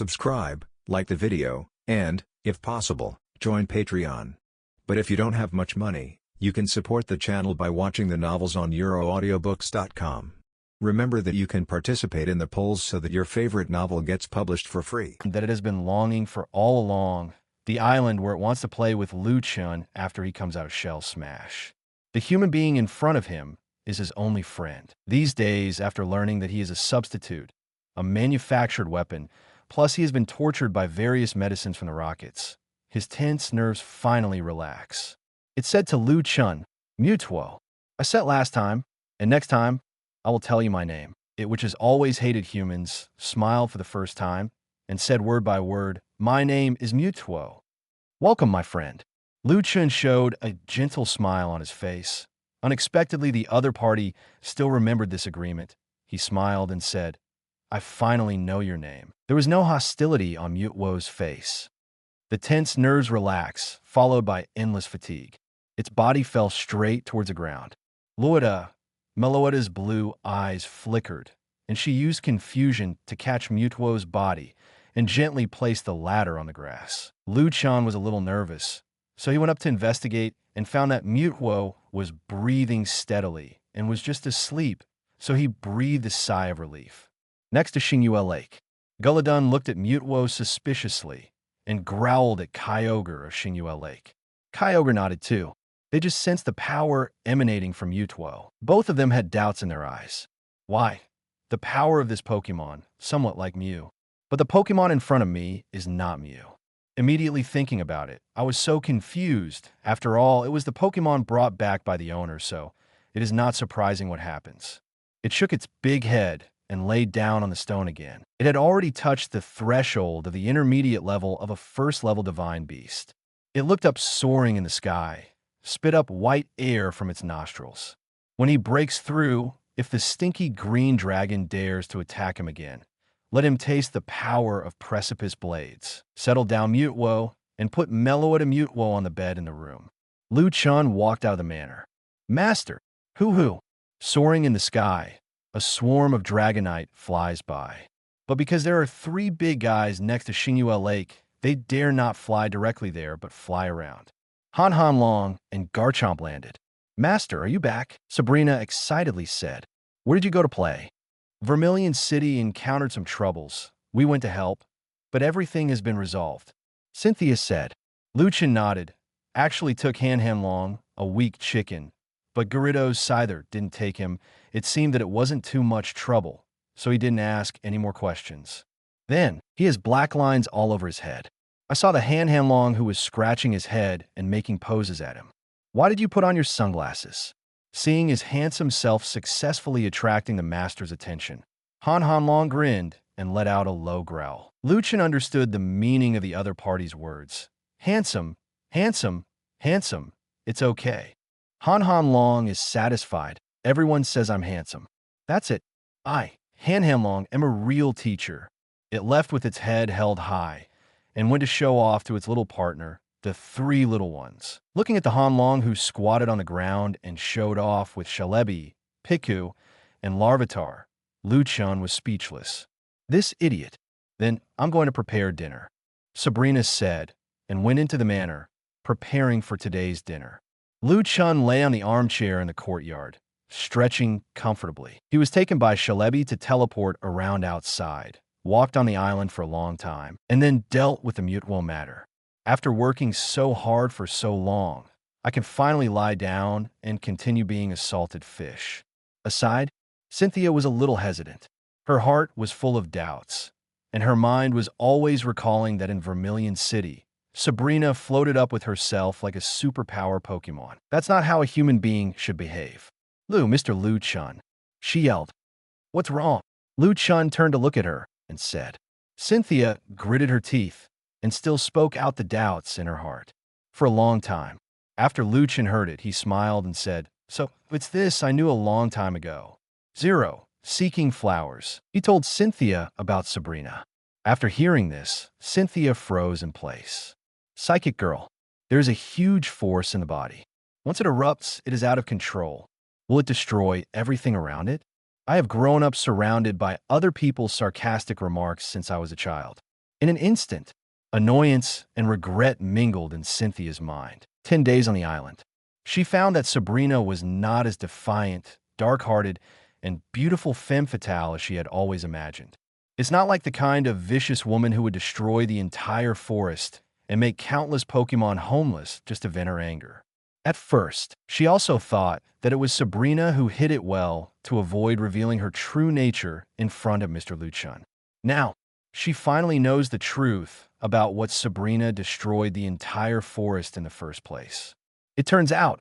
subscribe, like the video, and, if possible, join Patreon. But if you don't have much money, you can support the channel by watching the novels on euroaudiobooks.com. Remember that you can participate in the polls so that your favorite novel gets published for free. That it has been longing for all along, the island where it wants to play with Chen after he comes out of Shell Smash. The human being in front of him is his only friend. These days, after learning that he is a substitute, a manufactured weapon, plus he has been tortured by various medicines from the rockets, his tense nerves finally relax. It said to Chen, "Mutuo, I said last time, and next time, I will tell you my name." It, which has always hated humans, smiled for the first time, and said word by word, "My name is Mutuo. Welcome, my friend." Chen showed a gentle smile on his face. Unexpectedly, the other party still remembered this agreement. He smiled and said, "I finally know your name." There was no hostility on Mutuo's face. The tense nerves relaxed, followed by endless fatigue. Its body fell straight towards the ground. Meloetta's blue eyes flickered, and she used confusion to catch Mutuo's body and gently placed the latter on the grass. Chen was a little nervous, so he went up to investigate and found that Mutuo was breathing steadily and was just asleep, so he breathed a sigh of relief. Next to Xingyue Lake, Guladon looked at Mutuo suspiciously and growled at Kyogre of Xingyue Lake. Kyogre nodded too. They just sensed the power emanating from Mutuo. Both of them had doubts in their eyes. Why? The power of this Pokémon, somewhat like Mew. But the Pokémon in front of me is not Mew. Immediately thinking about it, I was so confused. After all, it was the Pokémon brought back by the owner, so it is not surprising what happens. It shook its big head and laid down on the stone again. It had already touched the threshold of the intermediate level of a first-level divine beast. It looked up soaring in the sky, spit up white air from its nostrils. When he breaks through, if the stinky green dragon dares to attack him again, let him taste the power of precipice blades. Settle down, Mutuo, and put Meloetta Mutuo on the bed in the room. Chen walked out of the manor. "Master, hoo-hoo." Soaring in the sky, a swarm of Dragonite flies by. But because there are 3 big guys next to Xingyue Lake, they dare not fly directly there but fly around. Han Long and Garchomp landed. "Master, are you back?" Sabrina excitedly said. "Where did you go to play?" "Vermilion City encountered some troubles. We went to help, but everything has been resolved," Cynthia said. Chen nodded. Actually took Han Long, a weak chicken, but Gyarados Scyther didn't take him. It seemed that it wasn't too much trouble, so he didn't ask any more questions. Then, he has black lines all over his head. I saw the Han Long who was scratching his head and making poses at him. "Why did you put on your sunglasses?" Seeing his handsome self successfully attracting the master's attention, Han Long grinned and let out a low growl. Chen understood the meaning of the other party's words. Handsome, handsome, handsome. It's okay. Han Long is satisfied. Everyone says I'm handsome. That's it. I, Han Long, am a real teacher. It left with its head held high and went to show off to its little partner, the 3 little ones. Looking at the Han Long who squatted on the ground and showed off with Celebi, Pikachu, and Larvitar, Chen was speechless. "This idiot. Then I'm going to prepare dinner," Sabrina said, and went into the manor, preparing for today's dinner. Chen lay on the armchair in the courtyard, stretching comfortably. He was taken by Celebi to teleport around outside, walked on the island for a long time, and then dealt with the Mutuo matter. After working so hard for so long, I can finally lie down and continue being a salted fish. Aside, Cynthia was a little hesitant. Her heart was full of doubts, and her mind was always recalling that in Vermilion City, Sabrina floated up with herself like a superpower Pokémon. That's not how a human being should behave. Mr. Chen," she yelled. "What's wrong?" Chen turned to look at her and said. Cynthia gritted her teeth and still spoke out the doubts in her heart. For a long time. After Chen heard it, he smiled and said, "So, it's this I knew a long time ago. 0, seeking flowers." He told Cynthia about Sabrina. After hearing this, Cynthia froze in place. "Psychic girl, there is a huge force in the body. Once it erupts, it is out of control. Will it destroy everything around it? I have grown up surrounded by other people's sarcastic remarks since I was a child. In an instant, annoyance and regret mingled in Cynthia's mind. 10 days on the island. She found that Sabrina was not as defiant, dark-hearted, and beautiful femme fatale as she had always imagined. It's not like the kind of vicious woman who would destroy the entire forest and make countless Pokémon homeless just to vent her anger. At first, she also thought that it was Sabrina who hid it well to avoid revealing her true nature in front of Mr. Luchun. Now, she finally knows the truth about what Sabrina destroyed the entire forest in the first place. It turns out,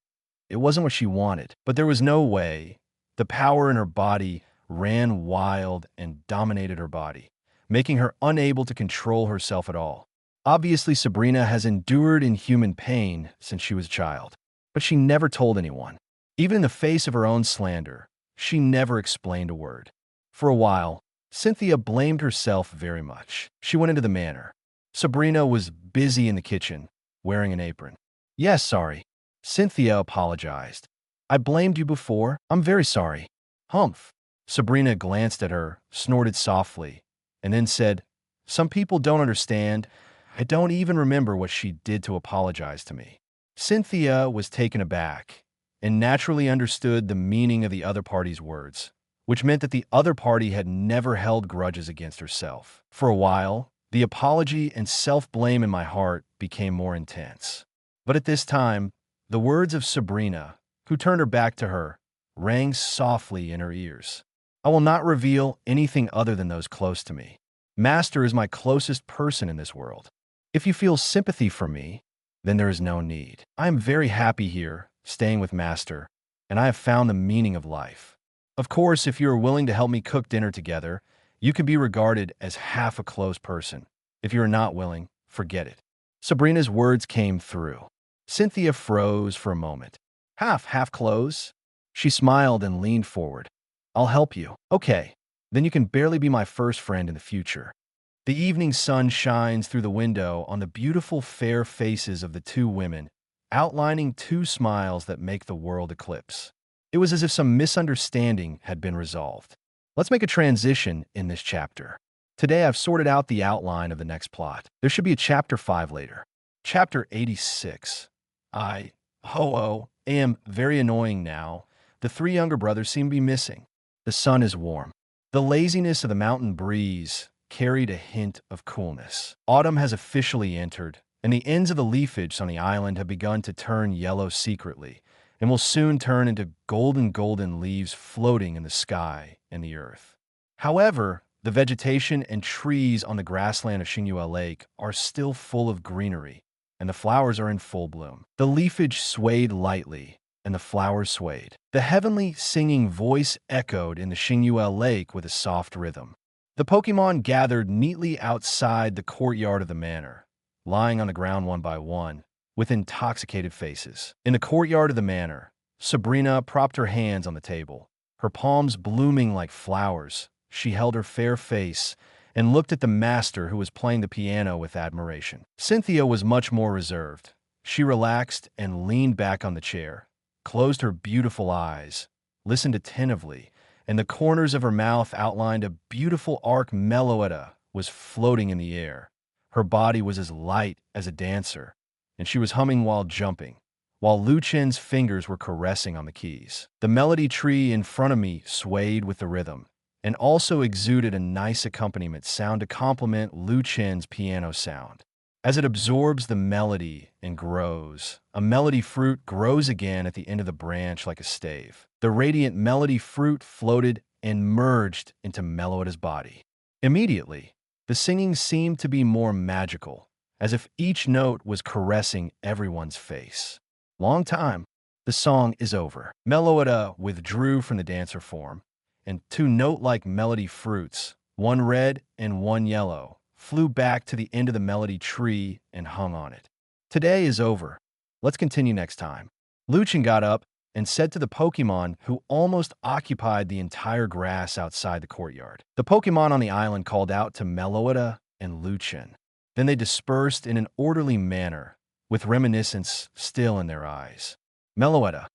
it wasn't what she wanted, but there was no way. The power in her body ran wild and dominated her body, making her unable to control herself at all. Obviously, Sabrina has endured inhuman pain since she was a child, but she never told anyone. Even in the face of her own slander, she never explained a word. For a while, Cynthia blamed herself very much. She went into the manor. Sabrina was busy in the kitchen, wearing an apron. "Yes, sorry." Cynthia apologized. "I blamed you before. I'm very sorry." "Humph." Sabrina glanced at her, snorted softly, and then said, "Some people don't understand. I don't even remember what she did to apologize to me." Cynthia was taken aback and naturally understood the meaning of the other party's words, which meant that the other party had never held grudges against herself. For a while, the apology and self-blame in my heart became more intense. But at this time, the words of Sabrina, who turned her back to her, rang softly in her ears. "I will not reveal anything other than those close to me. Master is my closest person in this world. If you feel sympathy for me, then there is no need. I am very happy here, staying with Master, and I have found the meaning of life. Of course, if you are willing to help me cook dinner together, you can be regarded as half a close person. If you are not willing, forget it." Sabrina's words came through. Cynthia froze for a moment. Half close? She smiled and leaned forward. "I'll help you." "Okay, then you can barely be my first friend in the future." The evening sun shines through the window on the beautiful fair faces of the two women, outlining two smiles that make the world eclipse. It was as if some misunderstanding had been resolved. Let's make a transition in this chapter. Today I've sorted out the outline of the next plot. There should be a chapter 5 later. Chapter 86. I am very annoying now. The three younger brothers seem to be missing. The sun is warm. The laziness of the mountain breeze carried a hint of coolness. Autumn has officially entered, and the ends of the leafage on the island have begun to turn yellow secretly, and will soon turn into golden leaves floating in the sky and the earth. However, the vegetation and trees on the grassland of Xingyue Lake are still full of greenery, and the flowers are in full bloom. The leafage swayed lightly, and the flowers swayed. The heavenly singing voice echoed in the Xingyue Lake with a soft rhythm. The Pokémon gathered neatly outside the courtyard of the manor, lying on the ground one by one, with intoxicated faces. In the courtyard of the manor, Sabrina propped her hands on the table, her palms blooming like flowers. She held her fair face and looked at the master who was playing the piano with admiration. Cynthia was much more reserved. She relaxed and leaned back on the chair, closed her beautiful eyes, listened attentively, and the corners of her mouth outlined a beautiful arc. Meloetta was floating in the air. Her body was as light as a dancer, and she was humming while jumping, while Luchen's fingers were caressing on the keys. The melody tree in front of me swayed with the rhythm, and also exuded a nice accompaniment sound to complement Luchen's piano sound. As it absorbs the melody and grows, a melody fruit grows again at the end of the branch like a stave. The radiant melody fruit floated and merged into Meloetta's body. Immediately, the singing seemed to be more magical, as if each note was caressing everyone's face. Long time, the song is over. Meloetta withdrew from the dancer form, and two note-like melody fruits, one red and one yellow, flew back to the end of the melody tree and hung on it. Today is over. Let's continue next time. Luchen got up and said to the Pokémon who almost occupied the entire grass outside the courtyard. The Pokémon on the island called out to Meloetta and Luchen. Then they dispersed in an orderly manner, with reminiscence still in their eyes. Meloetta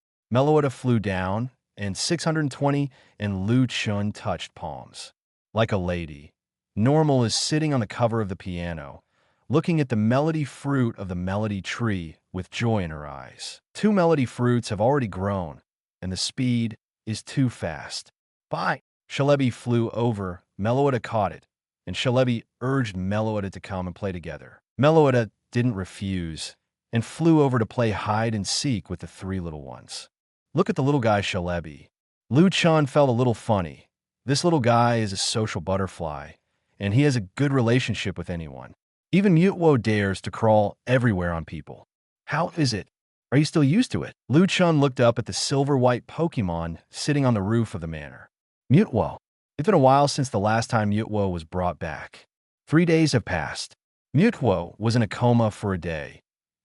flew down, and 620 and Luchen touched palms. Like a lady, Normal is sitting on the cover of the piano, looking at the melody fruit of the melody tree with joy in her eyes. Two melody fruits have already grown, and the speed is too fast. Bye! Shalebi flew over, Meloetta caught it, and Shalebi urged Meloetta to come and play together. Meloetta didn't refuse, and flew over to play hide-and-seek with the three little ones. Look at the little guy Shalebi. Chen felt a little funny. This little guy is a social butterfly, and he has a good relationship with anyone. Even Mutwo dares to crawl everywhere on people. How is it? Are you still used to it? Chen looked up at the silver-white Pokémon sitting on the roof of the manor. Mutwo. It's been a while since the last time Mutwo was brought back. 3 days have passed. Mutwo was in a coma for a day,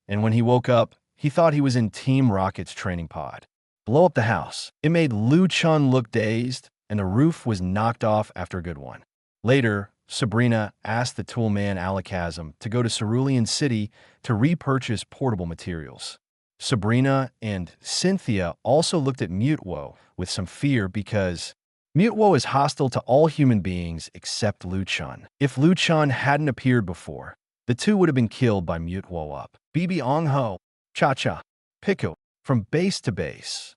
and when he woke up, he thought he was in Team Rocket's training pod. Blow up the house. It made Chen look dazed, and the roof was knocked off after a good one. Later, Sabrina asked the toolman Alakazam to go to Cerulean City to repurchase portable materials. Sabrina and Cynthia also looked at Mutwo with some fear because Mutwo is hostile to all human beings except Chen. If Chen hadn't appeared before, the two would have been killed by Mutwo up. Bibi Ongho, Cha-Cha, Piku. From base to base,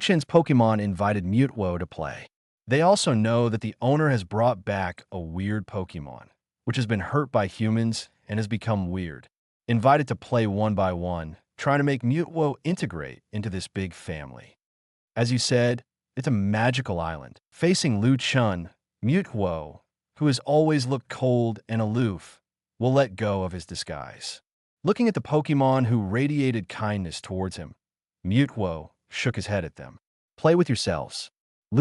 Chen's Pokémon invited Mutwo to play. They also know that the owner has brought back a weird Pokémon, which has been hurt by humans and has become weird. Invited to play one by one, trying to make Mutwo integrate into this big family. As you said, it's a magical island. Facing Chen, Mutwo, who has always looked cold and aloof, will let go of his disguise. Looking at the Pokémon who radiated kindness towards him, Mutwo shook his head at them. Play with yourselves,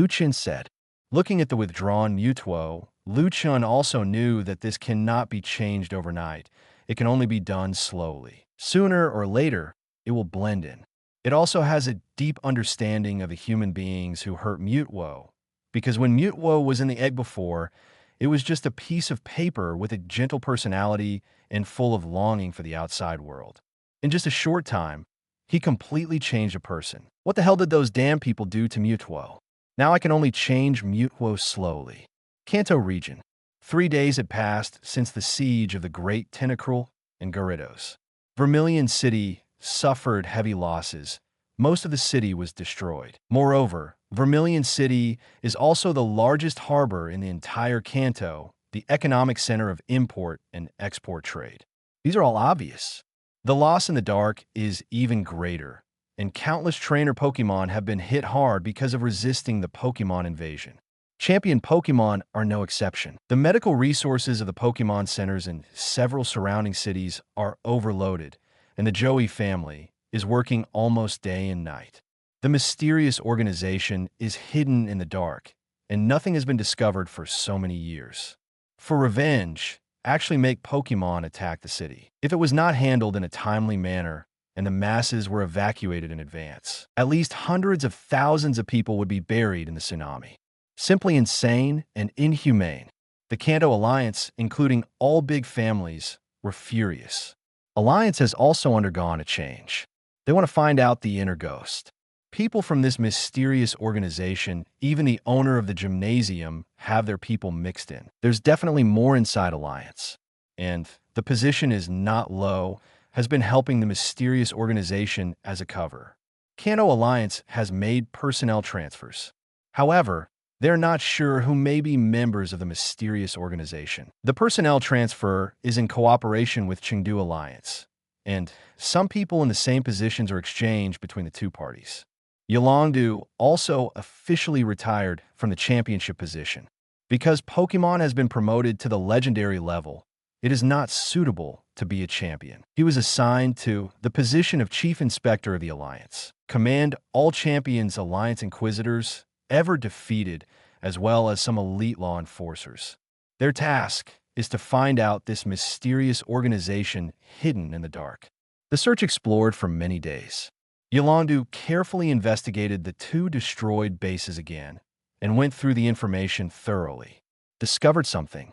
Chen said. Looking at the withdrawn Mutwo, Chen also knew that this cannot be changed overnight. It can only be done slowly. Sooner or later, it will blend in. It also has a deep understanding of the human beings who hurt Mutwo, because when Mutwo was in the egg before, it was just a piece of paper with a gentle personality and full of longing for the outside world. In just a short time, he completely changed a person. What the hell did those damn people do to Mutwo? Now I can only change Mutwo slowly. Kanto region. 3 days had passed since the siege of the Great Tentacruel and Gyarados. Vermilion City suffered heavy losses. Most of the city was destroyed. Moreover, Vermilion City is also the largest harbor in the entire Kanto, the economic center of import and export trade. These are all obvious. The loss in the dark is even greater, and countless trainer Pokémon have been hit hard because of resisting the Pokémon invasion. Champion Pokémon are no exception. The medical resources of the Pokémon centers in several surrounding cities are overloaded, and the Joey family is working almost day and night. The mysterious organization is hidden in the dark, and nothing has been discovered for so many years. For revenge, actually make Pokémon attack the city. If it was not handled in a timely manner, and the masses were evacuated in advance, at least hundreds of thousands of people would be buried in the tsunami. Simply insane and inhumane. The Kanto Alliance, including all big families, were furious. Alliance has also undergone a change. They want to find out the inner ghost. People from this mysterious organization, even the owner of the gymnasium, have their people mixed in. There's definitely more inside Alliance. And the position is not low, has been helping the mysterious organization as a cover. Kanto Alliance has made personnel transfers. However, they're not sure who may be members of the mysterious organization. The personnel transfer is in cooperation with Chengdu Alliance, and some people in the same positions are exchanged between the two parties. Yolongdu also officially retired from the championship position. Because Pokémon has been promoted to the legendary level, it is not suitable to be a champion. He was assigned to the position of Chief Inspector of the Alliance. Command all champions Alliance Inquisitors ever defeated, as well as some elite law enforcers. Their task is to find out this mysterious organization hidden in the dark. The search explored for many days. Yolongdu carefully investigated the 2 destroyed bases again and went through the information thoroughly. Discovered something.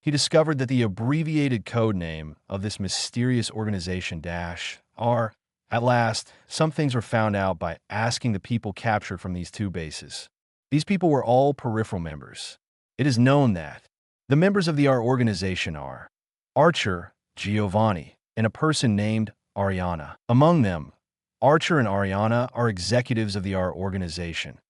He discovered that the abbreviated code name of this mysterious organization -R. At last, some things were found out by asking the people captured from these 2 bases. These people were all peripheral members. It is known that The members of our organization are Archer, Giovanni, and a person named Ariana. Among them, Archer and Ariana are executives of our organization.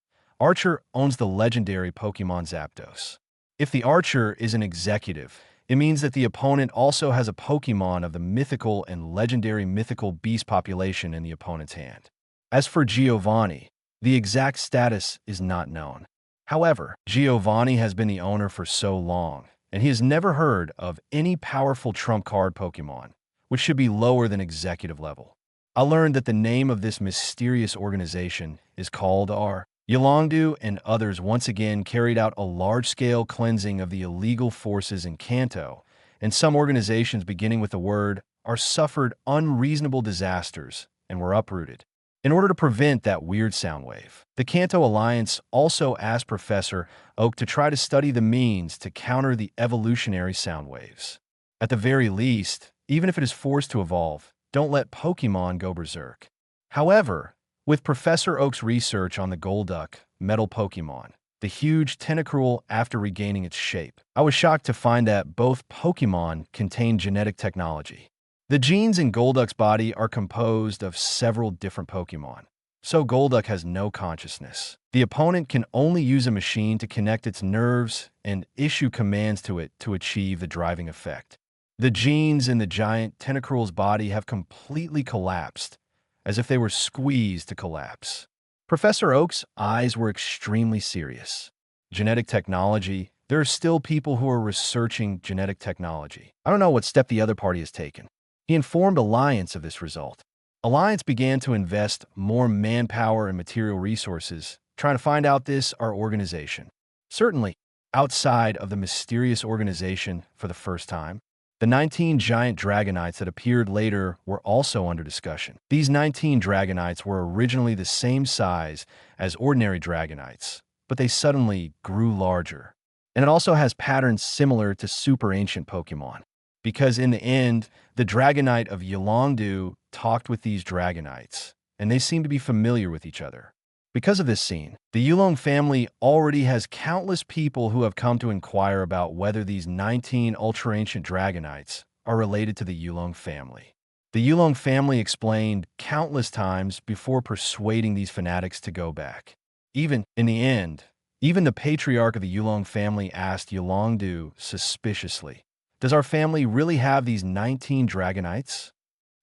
Archer owns the legendary Pokémon Zapdos. If the Archer is an executive, it means that the opponent also has a Pokémon of the mythical and legendary mythical beast population in the opponent's hand. As for Giovanni, the exact status is not known. However, Giovanni has been the owner for so long, and he has never heard of any powerful trump card Pokémon, which should be lower than executive level. I learned that the name of this mysterious organization is called our Yolongdu, and others once again carried out a large-scale cleansing of the illegal forces in Kanto, and some organizations beginning with the word are suffered unreasonable disasters and were uprooted. In order to prevent that weird sound wave, the Kanto Alliance also asked Professor Oak to try to study the means to counter the evolutionary sound waves. At the very least, even if it is forced to evolve, don't let Pokémon go berserk. However, with Professor Oak's research on the Golduck, metal Pokémon, the huge tentacruel after regaining its shape, I was shocked to find that both Pokémon contain genetic technology. The genes in Golduck's body are composed of several different Pokémon, so Golduck has no consciousness. The opponent can only use a machine to connect its nerves and issue commands to it to achieve the driving effect. The genes in the giant tentacruel's body have completely collapsed, as if they were squeezed to collapse. Professor Oak's eyes were extremely serious. Genetic technology, there are still people who are researching genetic technology. I don't know what step the other party has taken. He informed Alliance of this result. Alliance began to invest more manpower and material resources, trying to find out our organization. Certainly, outside of the mysterious organization for the first time, the 19 giant Dragonites that appeared later were also under discussion. These 19 Dragonites were originally the same size as ordinary Dragonites, but they suddenly grew larger. And it also has patterns similar to super ancient Pokémon, because in the end, the Dragonite of Yolongdu talked with these Dragonites, and they seem to be familiar with each other. Because of this scene, the Yulong family already has countless people who have come to inquire about whether these 19 ultra-ancient Dragonites are related to the Yulong family. The Yulong family explained countless times before persuading these fanatics to go back. In the end, even the patriarch of the Yulong family asked Yolongdu suspiciously, "Does our family really have these 19 Dragonites?"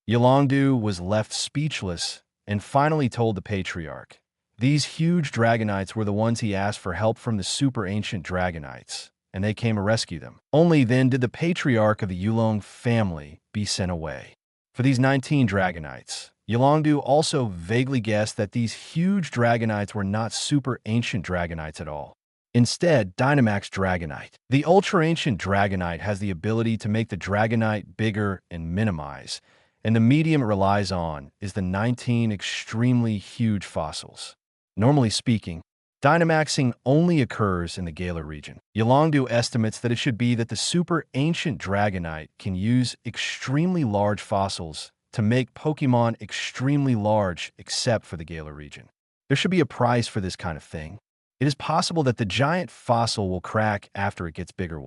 Yolongdu was left speechless and finally told the patriarch, these huge Dragonites were the ones he asked for help from the super ancient Dragonites, and they came to rescue them. Only then did the patriarch of the Yulong family be sent away. For these 19 Dragonites, Yolongdu also vaguely guessed that these huge Dragonites were not super ancient Dragonites at all. Instead, Dynamax Dragonite. The ultra-ancient Dragonite has the ability to make the Dragonite bigger and minimize, and the medium it relies on is the 19 extremely huge fossils. Normally speaking, Dynamaxing only occurs in the Galar region. Yolongdu estimates that it should be that the super ancient Dragonite can use extremely large fossils to make Pokémon extremely large except for the Galar region. There should be a price for this kind of thing. It is possible that the giant fossil will crack after it gets bigger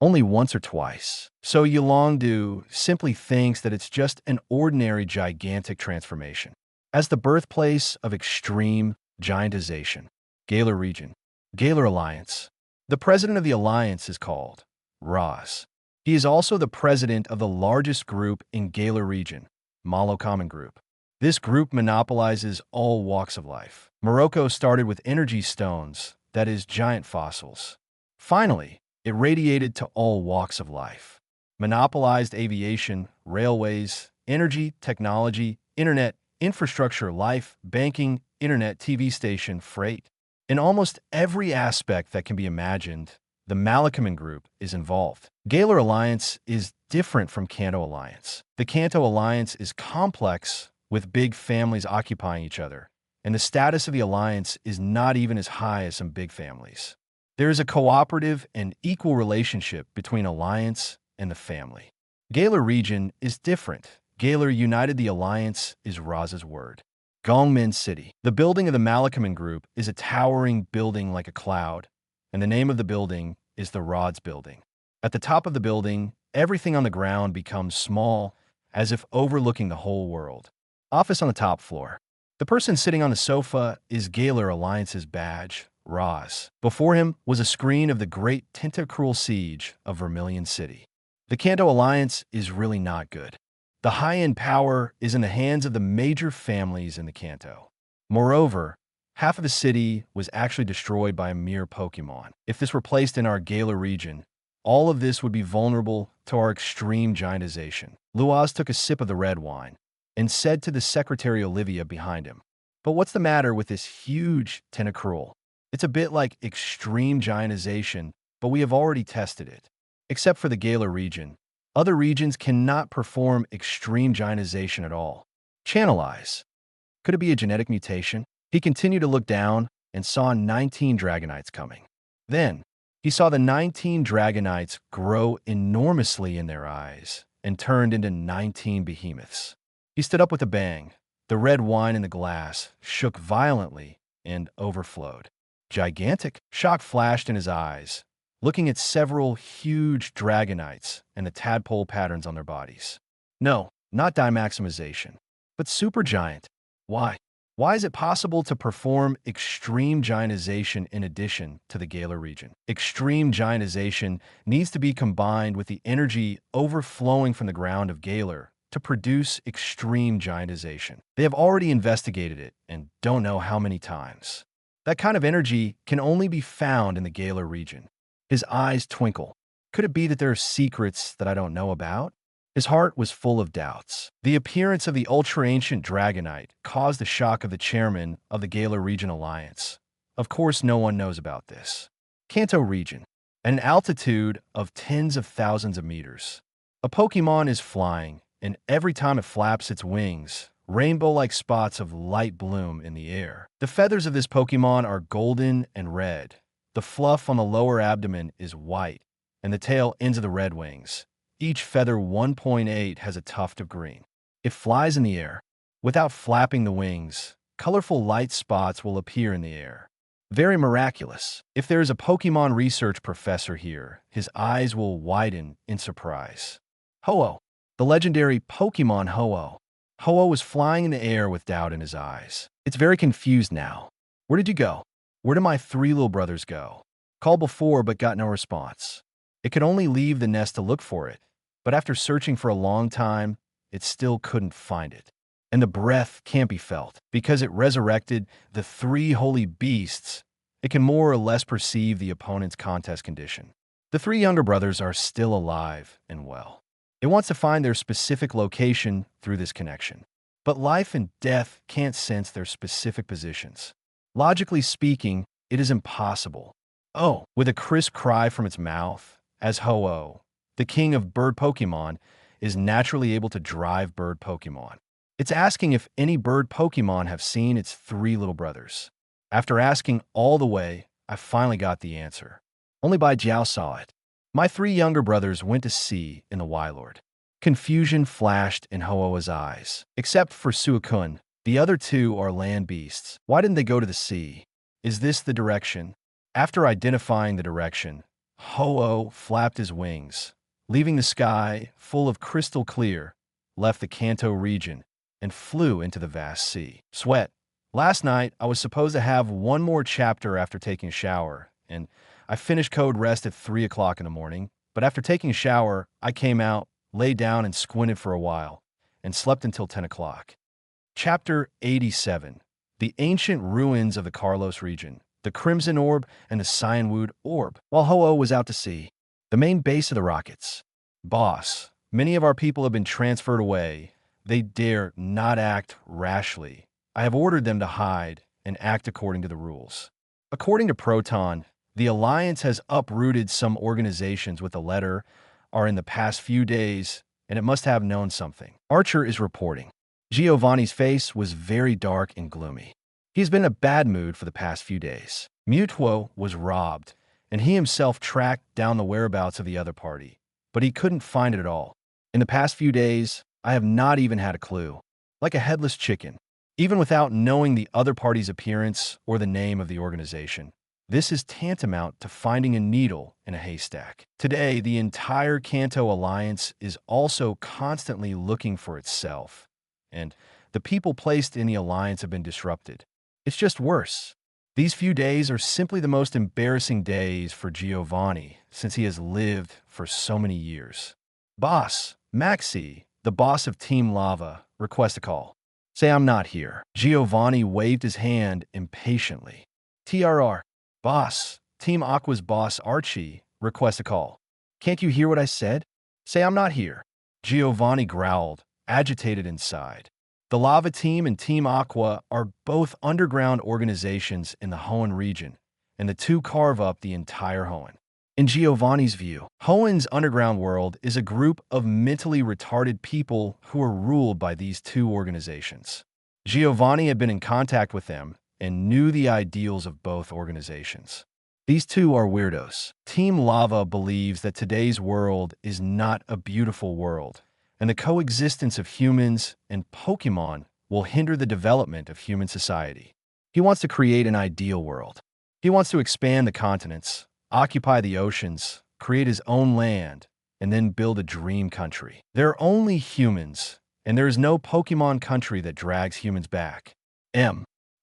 only once or twice. So Yolongdu simply thinks that it's just an ordinary gigantic transformation. As the birthplace of extreme giantization, Galar region, Galar Alliance. The president of the alliance is called Roz. He is also the president of the largest group in Galar region, Malo Common Group. This group monopolizes all walks of life. Morocco started with energy stones, that is, giant fossils. Finally, it radiated to all walks of life. Monopolized aviation, railways, energy, technology, internet, infrastructure, life, banking, internet, TV station, freight. In almost every aspect that can be imagined, the Malakoman Group is involved. Galar Alliance is different from Kanto Alliance. The Kanto Alliance is complex, with big families occupying each other, and the status of the alliance is not even as high as some big families. There is a cooperative and equal relationship between alliance and the family. Galar region is different. Galar united the alliance is Roz's word. Gongmin City. The building of the Malakoman Group is a towering building like a cloud, and the name of the building is the Rods building. At the top of the building, everything on the ground becomes small, as if overlooking the whole world. Office on the top floor. The person sitting on the sofa is Galar Alliance's badge, Roz. Before him was a screen of the great Tentacruel siege of Vermilion City. The Kanto Alliance is really not good. The high-end power is in the hands of the major families in the Kanto. Moreover, half of the city was actually destroyed by a mere Pokémon. If this were placed in our Galar region, all of this would be vulnerable to our extreme giantization. Luaz took a sip of the red wine and said to the secretary Olivia behind him, "But what's the matter with this huge Tentacruel? It's a bit like extreme giantization, but we have already tested it. Except for the Galar region, other regions cannot perform extreme giantization at all. Channelize. Could it be a genetic mutation?" He continued to look down and saw 19 Dragonites coming. Then, he saw the 19 Dragonites grow enormously in their eyes and turned into 19 behemoths. He stood up with a bang. The red wine in the glass shook violently and overflowed. Gigantic. Shock flashed in his eyes, looking at several huge Dragonites and the tadpole patterns on their bodies. No, not dimaximization, but supergiant. Why? Why is it possible to perform extreme giantization in addition to the Galar region? Extreme giantization needs to be combined with the energy overflowing from the ground of Galar to produce extreme giantization. They have already investigated it and don't know how many times. That kind of energy can only be found in the Galar region. His eyes twinkle. Could it be that there are secrets that I don't know about? His heart was full of doubts. The appearance of the ultra-ancient Dragonite caused the shock of the chairman of the Galar Region Alliance. Of course, no one knows about this. Kanto region, at an altitude of tens of thousands of meters. A Pokémon is flying, and every time it flaps its wings, rainbow-like spots of light bloom in the air. The feathers of this Pokémon are golden and red. The fluff on the lower abdomen is white, and the tail ends of the red wings. Each feather 1.8 has a tuft of green. It flies in the air. Without flapping the wings, colorful light spots will appear in the air. Very miraculous. If there is a Pokémon research professor here, his eyes will widen in surprise. Ho-Oh, the legendary Pokémon Ho-Oh. Ho-Oh was flying in the air with doubt in his eyes. It's very confused now. Where did you go? Where did my 3 little brothers go? Called before but got no response. It could only leave the nest to look for it. But after searching for a long time, it still couldn't find it. And the breath can't be felt. Because it resurrected the 3 holy beasts, it can more or less perceive the opponent's contest condition. The 3 younger brothers are still alive and well. It wants to find their specific location through this connection. But life and death can't sense their specific positions. Logically speaking, it is impossible. Oh, with a crisp cry from its mouth, as Ho-Oh, the king of bird Pokémon, is naturally able to drive bird Pokémon. It's asking if any bird Pokémon have seen its 3 little brothers. After asking all the way, I finally got the answer. Only Bai Jiao saw it. My 3 younger brothers went to sea in the Wylord. Confusion flashed in Ho-Oh's eyes. Except for Suicune, the other 2 are land beasts. Why didn't they go to the sea? Is this the direction? After identifying the direction, Ho-Oh flapped his wings, leaving the sky full of crystal clear, left the Kanto region, and flew into the vast sea. Sweat. Last night, I was supposed to have one more chapter after taking a shower, and I finished Code Rest at 3 o'clock in the morning, but after taking a shower, I came out, lay down and squinted for a while, and slept until 10 o'clock. Chapter 87. The Ancient Ruins of the Carlos region, the Crimson Orb and the Cyanwood Orb. While Ho-Oh was out to sea, the main base of the Rockets. Boss, many of our people have been transferred away. They dare not act rashly. I have ordered them to hide and act according to the rules. According to Proton, the Alliance has uprooted some organizations with the letter are in the past few days, and it must have known something. Archer is reporting. Giovanni's face was very dark and gloomy. He's been in a bad mood for the past few days. Mutuo was robbed, and he himself tracked down the whereabouts of the other party, but he couldn't find it at all. In the past few days, I have not even had a clue. Like a headless chicken. Even without knowing the other party's appearance or the name of the organization, This is tantamount to finding a needle in a haystack. Today, the entire Kanto Alliance is also constantly looking for itself, and the people placed in the alliance have been disrupted. It's just worse. These few days are simply the most embarrassing days for Giovanni since he has lived for so many years. Boss, Maxi, the boss of Team Lava, requests a call. Say I'm not here. Giovanni waved his hand impatiently. TRR. Boss, Team Aqua's boss Archie, requests a call. Can't you hear what I said? Say I'm not here. Giovanni growled, agitated inside. The Lava Team and Team Aqua are both underground organizations in the Hoenn region, and the two carve up the entire Hoenn. In Giovanni's view, Hoenn's underground world is a group of mentally retarded people who are ruled by these two organizations. Giovanni had been in contact with them and knew the ideals of both organizations. These two are weirdos. Team Lava believes that today's world is not a beautiful world, and the coexistence of humans and Pokémon will hinder the development of human society. He wants to create an ideal world. He wants to expand the continents, occupy the oceans, create his own land, and then build a dream country. There are only humans, and there is no Pokémon country that drags humans back.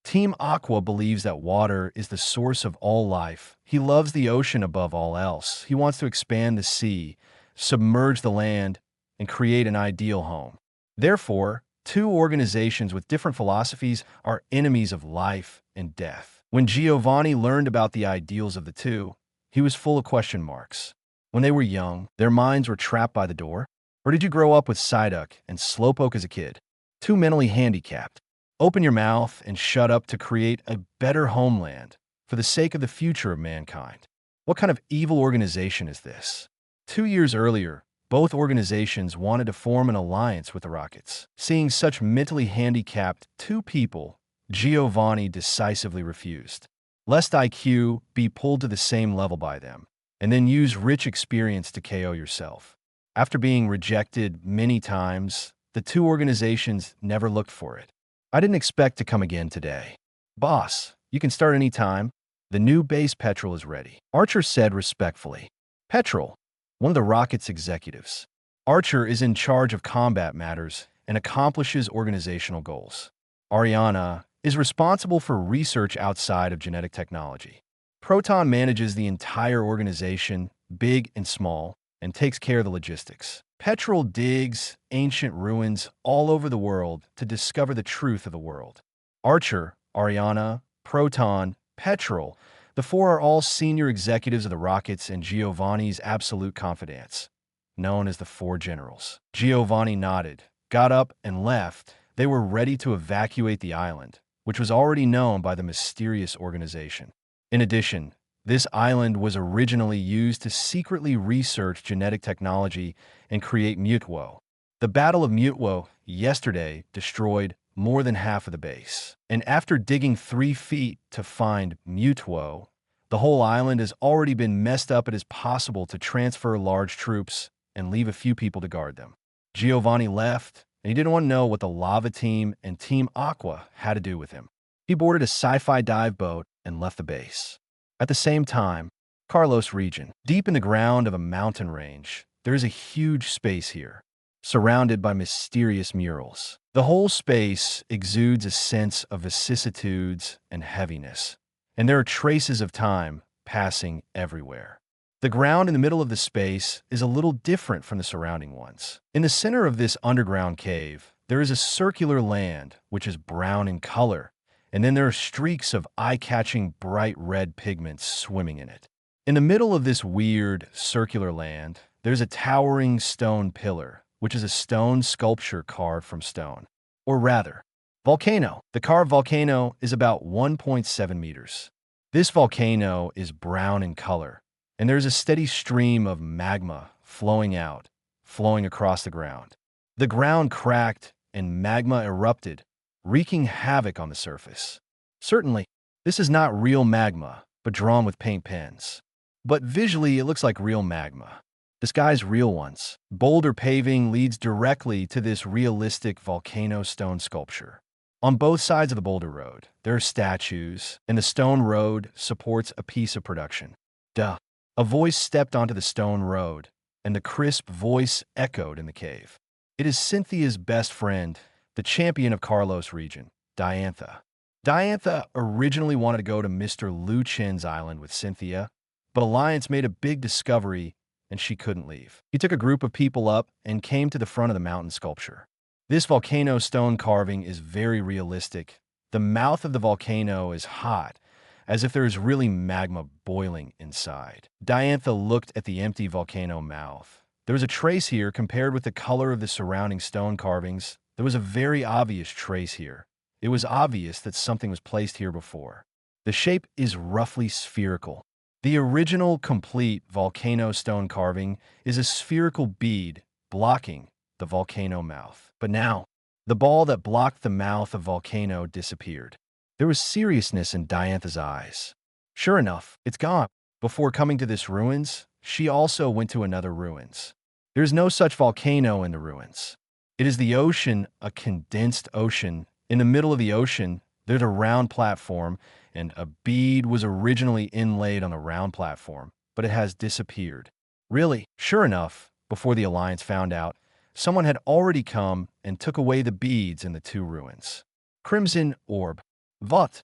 Team Aqua believes that water is the source of all life. He loves the ocean above all else. He wants to expand the sea, submerge the land, and create an ideal home. Therefore, two organizations with different philosophies are enemies of life and death. When Giovanni learned about the ideals of the two, he was full of question marks. When they were young, their minds were trapped by the door? Or did you grow up with Psyduck and Slowpoke as a kid? Too mentally handicapped. Open your mouth and shut up to create a better homeland for the sake of the future of mankind. What kind of evil organization is this? 2 years earlier, both organizations wanted to form an alliance with the Rockets. Seeing such mentally handicapped two people, Giovanni decisively refused. Lest IQ be pulled to the same level by them, and then use rich experience to KO yourself. After being rejected many times, the two organizations never looked for it. I didn't expect to come again today. Boss, you can start any time. The new base Petrol is ready. Archer said respectfully. Petrol, one of the Rocket's executives. Archer is in charge of combat matters and accomplishes organizational goals. Ariana is responsible for research outside of genetic technology. Proton manages the entire organization, big and small, and takes care of the logistics. Petrol digs ancient ruins all over the world to discover the truth of the world. Archer, Ariana, Proton, Petrol, the four are all senior executives of the Rockets and Giovanni's absolute confidants, known as the Four Generals. Giovanni nodded, got up, and left. They were ready to evacuate the island, which was already known by the mysterious organization. In addition, this island was originally used to secretly research genetic technology and create Mutwo. The Battle of Mutwo yesterday destroyed more than half of the base. And after digging 3 feet to find Mutwo, the whole island has already been messed up. It is possible to transfer large troops and leave a few people to guard them. Giovanni left, and he didn't want to know what the Lava Team and Team Aqua had to do with him. He boarded a sci-fi dive boat and left the base. At the same time, Carlos region, deep in the ground of a mountain range, there is a huge space here, surrounded by mysterious murals. The whole space exudes a sense of vicissitudes and heaviness, and there are traces of time passing everywhere. The ground in the middle of the space is a little different from the surrounding ones. In the center of this underground cave, there is a circular land which is brown in color, and then there are streaks of eye-catching bright red pigments swimming in it. In the middle of this weird circular land, there's a towering stone pillar, which is a stone sculpture carved from stone. Or rather, volcano. The carved volcano is about 1.7 meters. This volcano is brown in color, and there's a steady stream of magma flowing across the ground. The ground cracked and magma erupted, wreaking havoc on the surface. Certainly, this is not real magma, but drawn with paint pens. But visually, it looks like real magma. Disguised real ones. Boulder paving leads directly to this realistic volcano stone sculpture. On both sides of the boulder road, there are statues, and the stone road supports a piece of production. Duh. A voice stepped onto the stone road, and the crisp voice echoed in the cave. It is Cynthia's best friend, the champion of Carlos region, Diantha. Diantha originally wanted to go to Mr. Liu Chen's island with Cynthia, but Alliance made a big discovery and she couldn't leave. He took a group of people up and came to the front of the mountain sculpture. This volcano stone carving is very realistic. The mouth of the volcano is hot, as if there is really magma boiling inside. Diantha looked at the empty volcano mouth. There was a trace here compared with the color of the surrounding stone carvings. There was a very obvious trace here. It was obvious that something was placed here before. The shape is roughly spherical. The original complete volcano stone carving is a spherical bead blocking the volcano mouth. But now, the ball that blocked the mouth of volcano disappeared. There was seriousness in Diantha's eyes. Sure enough, it's gone. Before coming to this ruins, she also went to another ruins. There is no such volcano in the ruins. It is the ocean, a condensed ocean. In the middle of the ocean, there's a round platform, and a bead was originally inlaid on the round platform, but it has disappeared. Really, sure enough, before the Alliance found out, someone had already come and took away the beads in the two ruins. Crimson Orb. What?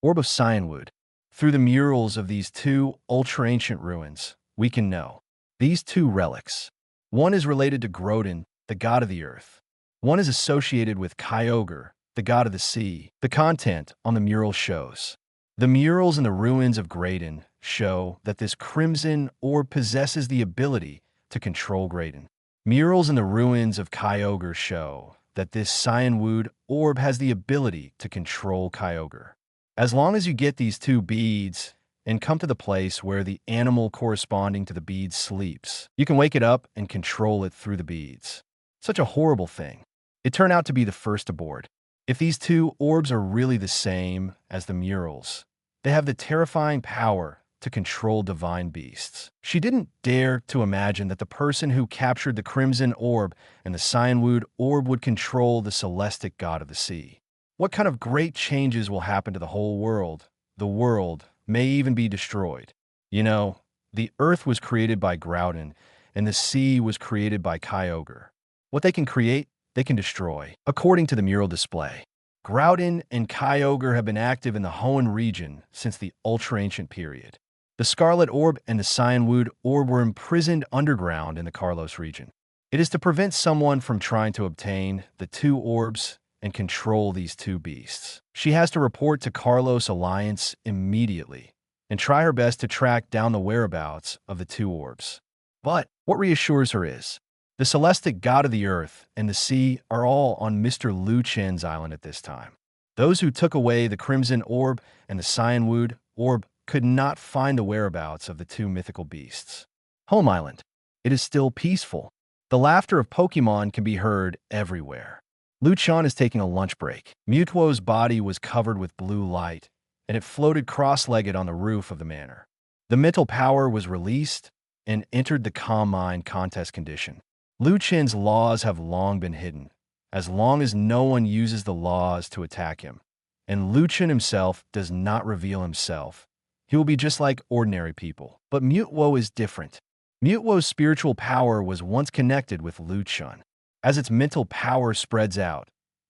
Orb of Cyanwood. Through the murals of these two ultra-ancient ruins, we can know. These two relics. One is related to Guladon, the god of the earth. One is associated with Kyogre, the god of the sea. The content on the mural shows. The murals in the ruins of Guladon show that this crimson orb possesses the ability to control Guladon. Murals in the ruins of Kyogre show that this Cyanwood orb has the ability to control Kyogre. As long as you get these two beads and come to the place where the animal corresponding to the beads sleeps, you can wake it up and control it through the beads. Such a horrible thing. It turned out to be the first aboard. If these two orbs are really the same as the murals, they have the terrifying power to control divine beasts. She didn't dare to imagine that the person who captured the Crimson Orb and the Cyanwood Orb would control the Celestic God of the Sea. What kind of great changes will happen to the whole world? The world may even be destroyed. You know, the earth was created by Guladon, and the sea was created by Kyogre. What they can create, they can destroy. According to the mural display, Guladon and Kyogre have been active in the Hoenn region since the ultra-ancient period. The Scarlet Orb and the Cyanwood Orb were imprisoned underground in the Carlos region. It is to prevent someone from trying to obtain the two orbs and control these two beasts. She has to report to Carlos Alliance immediately and try her best to track down the whereabouts of the two orbs. But what reassures her is, the Celestic God of the Earth and the Sea are all on Mr. Liu Chen's island at this time. Those who took away the Crimson Orb and the Cyanwood Orb could not find the whereabouts of the two mythical beasts. Home Island. It is still peaceful. The laughter of Pokémon can be heard everywhere. Liu Chen is taking a lunch break. Mewtwo's body was covered with blue light, and it floated cross-legged on the roof of the manor. The mental power was released and entered the Calm Mind contest condition. Liu Chen's laws have long been hidden, as long as no one uses the laws to attack him. And Liu Chen himself does not reveal himself. He will be just like ordinary people. But Mewtwo is different. Mewtwo's spiritual power was once connected with Liu Chen. As its mental power spreads out,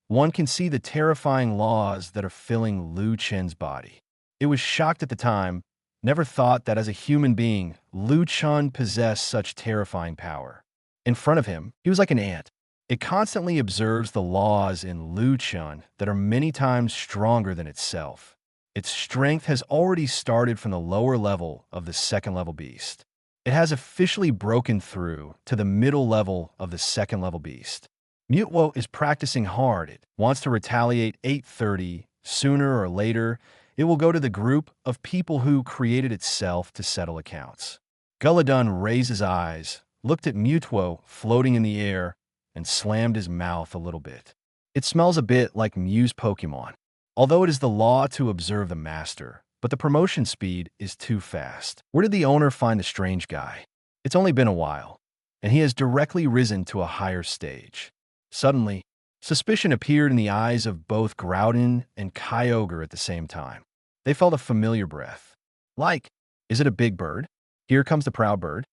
one can see the terrifying laws that are filling Liu Chen's body. It was shocked at the time, never thought that as a human being, Liu Chen possessed such terrifying power. In front of him, he was like an ant. It constantly observes the laws in Liu Chen that are many times stronger than itself. Its strength has already started from the lower level of the second level beast. It has officially broken through to the middle level of the second level beast. Mewtwo is practicing hard. It wants to retaliate 8:30. Sooner or later, it will go to the group of people who created itself to settle accounts. Guladon raised his eyes, looked at Mewtwo floating in the air, and slammed his mouth a little bit. It smells a bit like Mew's Pokémon. Although it is the law to observe the master, but the promotion speed is too fast. Where did the owner find the strange guy? It's only been a while, and he has directly risen to a higher stage. Suddenly, Suspicion appeared in the eyes of both Groudon and Kyogre at the same time. They felt a familiar breath. Like, is it a big bird? Here comes the proud bird.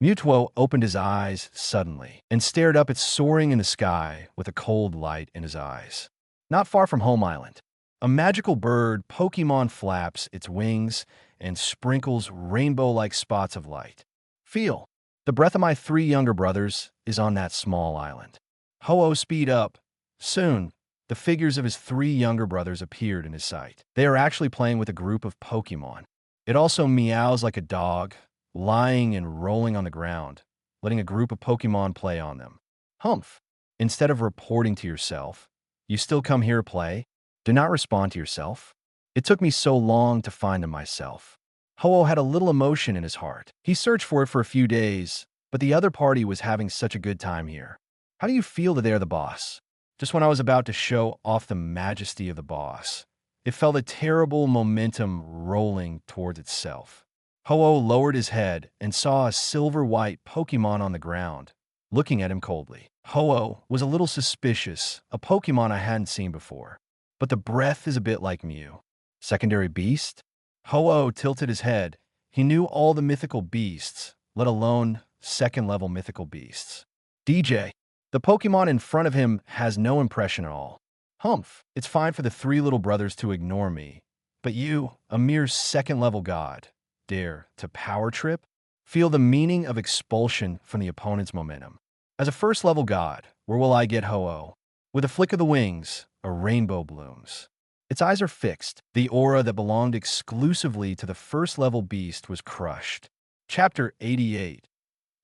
Mewtwo opened his eyes suddenly and stared up at soaring in the sky with a cold light in his eyes. Not far from Home Island, a magical bird Pokémon flaps its wings and sprinkles rainbow-like spots of light. Feel, the breath of my 3 younger brothers is on that small island. Ho-Oh, speed up. Soon, the figures of his 3 younger brothers appeared in his sight. They are actually playing with a group of Pokémon. It also meows like a dog, lying and rolling on the ground, letting a group of Pokémon play on them. Humph. Instead of reporting to yourself, you still come here to play? Do not respond to yourself. It took me so long to find them myself. Ho-Oh had a little emotion in his heart. He searched for it for a few days, but the other party was having such a good time here. How do you feel that they're the boss? Just when I was about to show off the majesty of the boss, it felt a terrible momentum rolling towards itself. Ho-Oh lowered his head and saw a silver-white Pokémon on the ground, looking at him coldly. Ho-Oh was a little suspicious, a Pokémon I hadn't seen before. But the breath is a bit like Mew. Secondary beast? Ho-Oh tilted his head. He knew all the mythical beasts, let alone second-level mythical beasts. DJ. The Pokémon in front of him has no impression at all. Humph. It's fine for the 3 little brothers to ignore me. But you, a mere second-level god, dare to power trip? Feel the meaning of expulsion from the opponent's momentum. As a first-level god, where will I get Ho-Oh? With a flick of the wings, a rainbow blooms. Its eyes are fixed. The aura that belonged exclusively to the first-level beast was crushed. Chapter 88.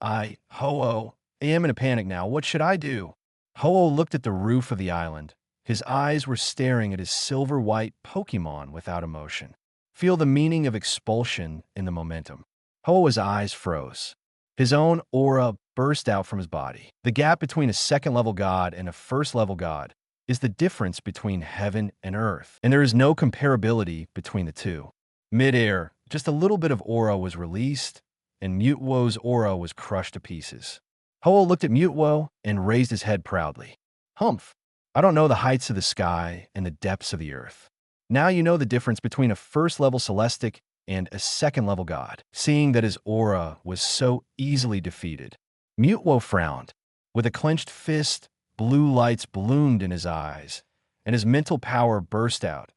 Ho-Oh, I am in a panic now. What should I do? Ho-Oh looked at the roof of the island. His eyes were staring at his silver-white Pokémon without emotion. Feel the meaning of expulsion in the momentum. Ho-Oh's eyes froze. His own aura burst out from his body. The gap between a second-level god and a first-level god is the difference between heaven and earth, and there is no comparability between the two. Mid-air, just a little bit of aura was released, and Mewtwo's aura was crushed to pieces. Ho-Oh looked at Mewtwo and raised his head proudly. Humph, I don't know the heights of the sky and the depths of the earth. Now you know the difference between a first-level Celestic and a second-level god. Seeing that his aura was so easily defeated, Mewtwo frowned. With a clenched fist, blue lights bloomed in his eyes, and his mental power burst out,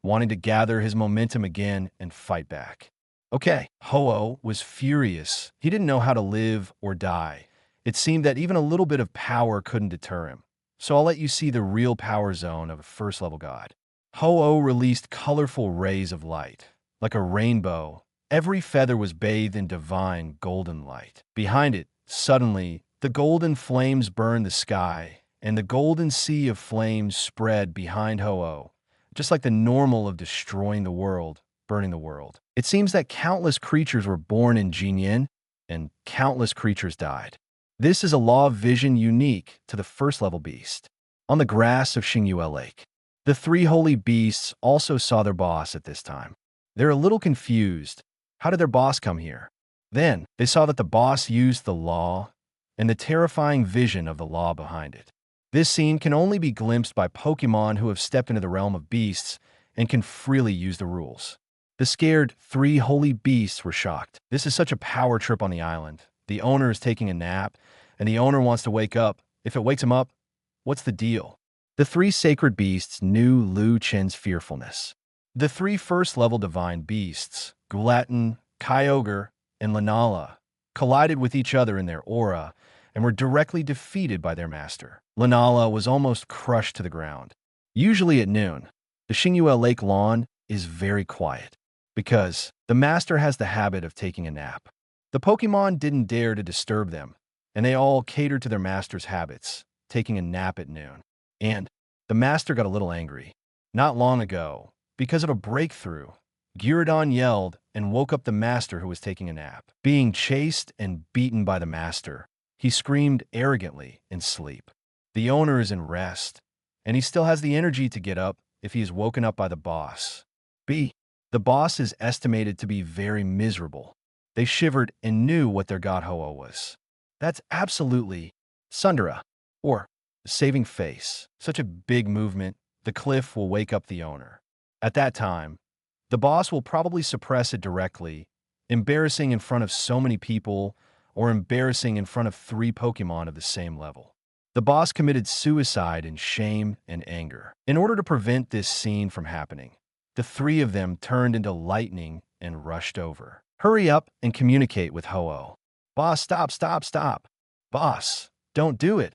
wanting to gather his momentum again and fight back. Okay, Ho-Oh was furious. He didn't know how to live or die. It seemed that even a little bit of power couldn't deter him. So I'll let you see the real power zone of a first-level god. Ho-Oh released colorful rays of light. Like a rainbow, every feather was bathed in divine golden light. Behind it, suddenly, the golden flames burned the sky, and the golden sea of flames spread behind Ho-Oh, just like the normal of destroying the world, burning the world. It seems that countless creatures were born in Jinyan, and countless creatures died. This is a law of vision unique to the first-level beast. On the grass of Xingyue Lake, the 3 holy beasts also saw their boss at this time. They're a little confused. How did their boss come here? Then, they saw that the boss used the law and the terrifying vision of the law behind it. This scene can only be glimpsed by Pokémon who have stepped into the realm of beasts and can freely use the rules. The scared 3 holy beasts were shocked. This is such a power trip on the island. The owner is taking a nap, and the owner wants to wake up. If it wakes him up, what's the deal? The 3 sacred beasts knew Chen's fearfulness. The 3 first-level divine beasts, Guladon, Kyogre, and Lunala, collided with each other in their aura and were directly defeated by their master. Lunala was almost crushed to the ground. Usually at noon, the Xingyue Lake lawn is very quiet because the master has the habit of taking a nap. The Pokémon didn't dare to disturb them, and they all catered to their master's habits, taking a nap at noon. And the master got a little angry. Not long ago, because of a breakthrough, Guladon yelled and woke up the master who was taking a nap. Being chased and beaten by the master, he screamed arrogantly in sleep. The owner is in rest, and he still has the energy to get up if he is woken up by the boss. The boss is estimated to be very miserable. They shivered and knew what their god Ho-Oh was. That's absolutely Sundara, or saving face. Such a big movement, the cliff will wake up the owner. At that time, the boss will probably suppress it directly, embarrassing in front of so many people, or embarrassing in front of 3 Pokémon of the same level. The boss committed suicide in shame and anger. In order to prevent this scene from happening, the 3 of them turned into lightning and rushed over. Hurry up and communicate with Ho-Oh. Boss, stop, stop, stop. Boss, don't do it,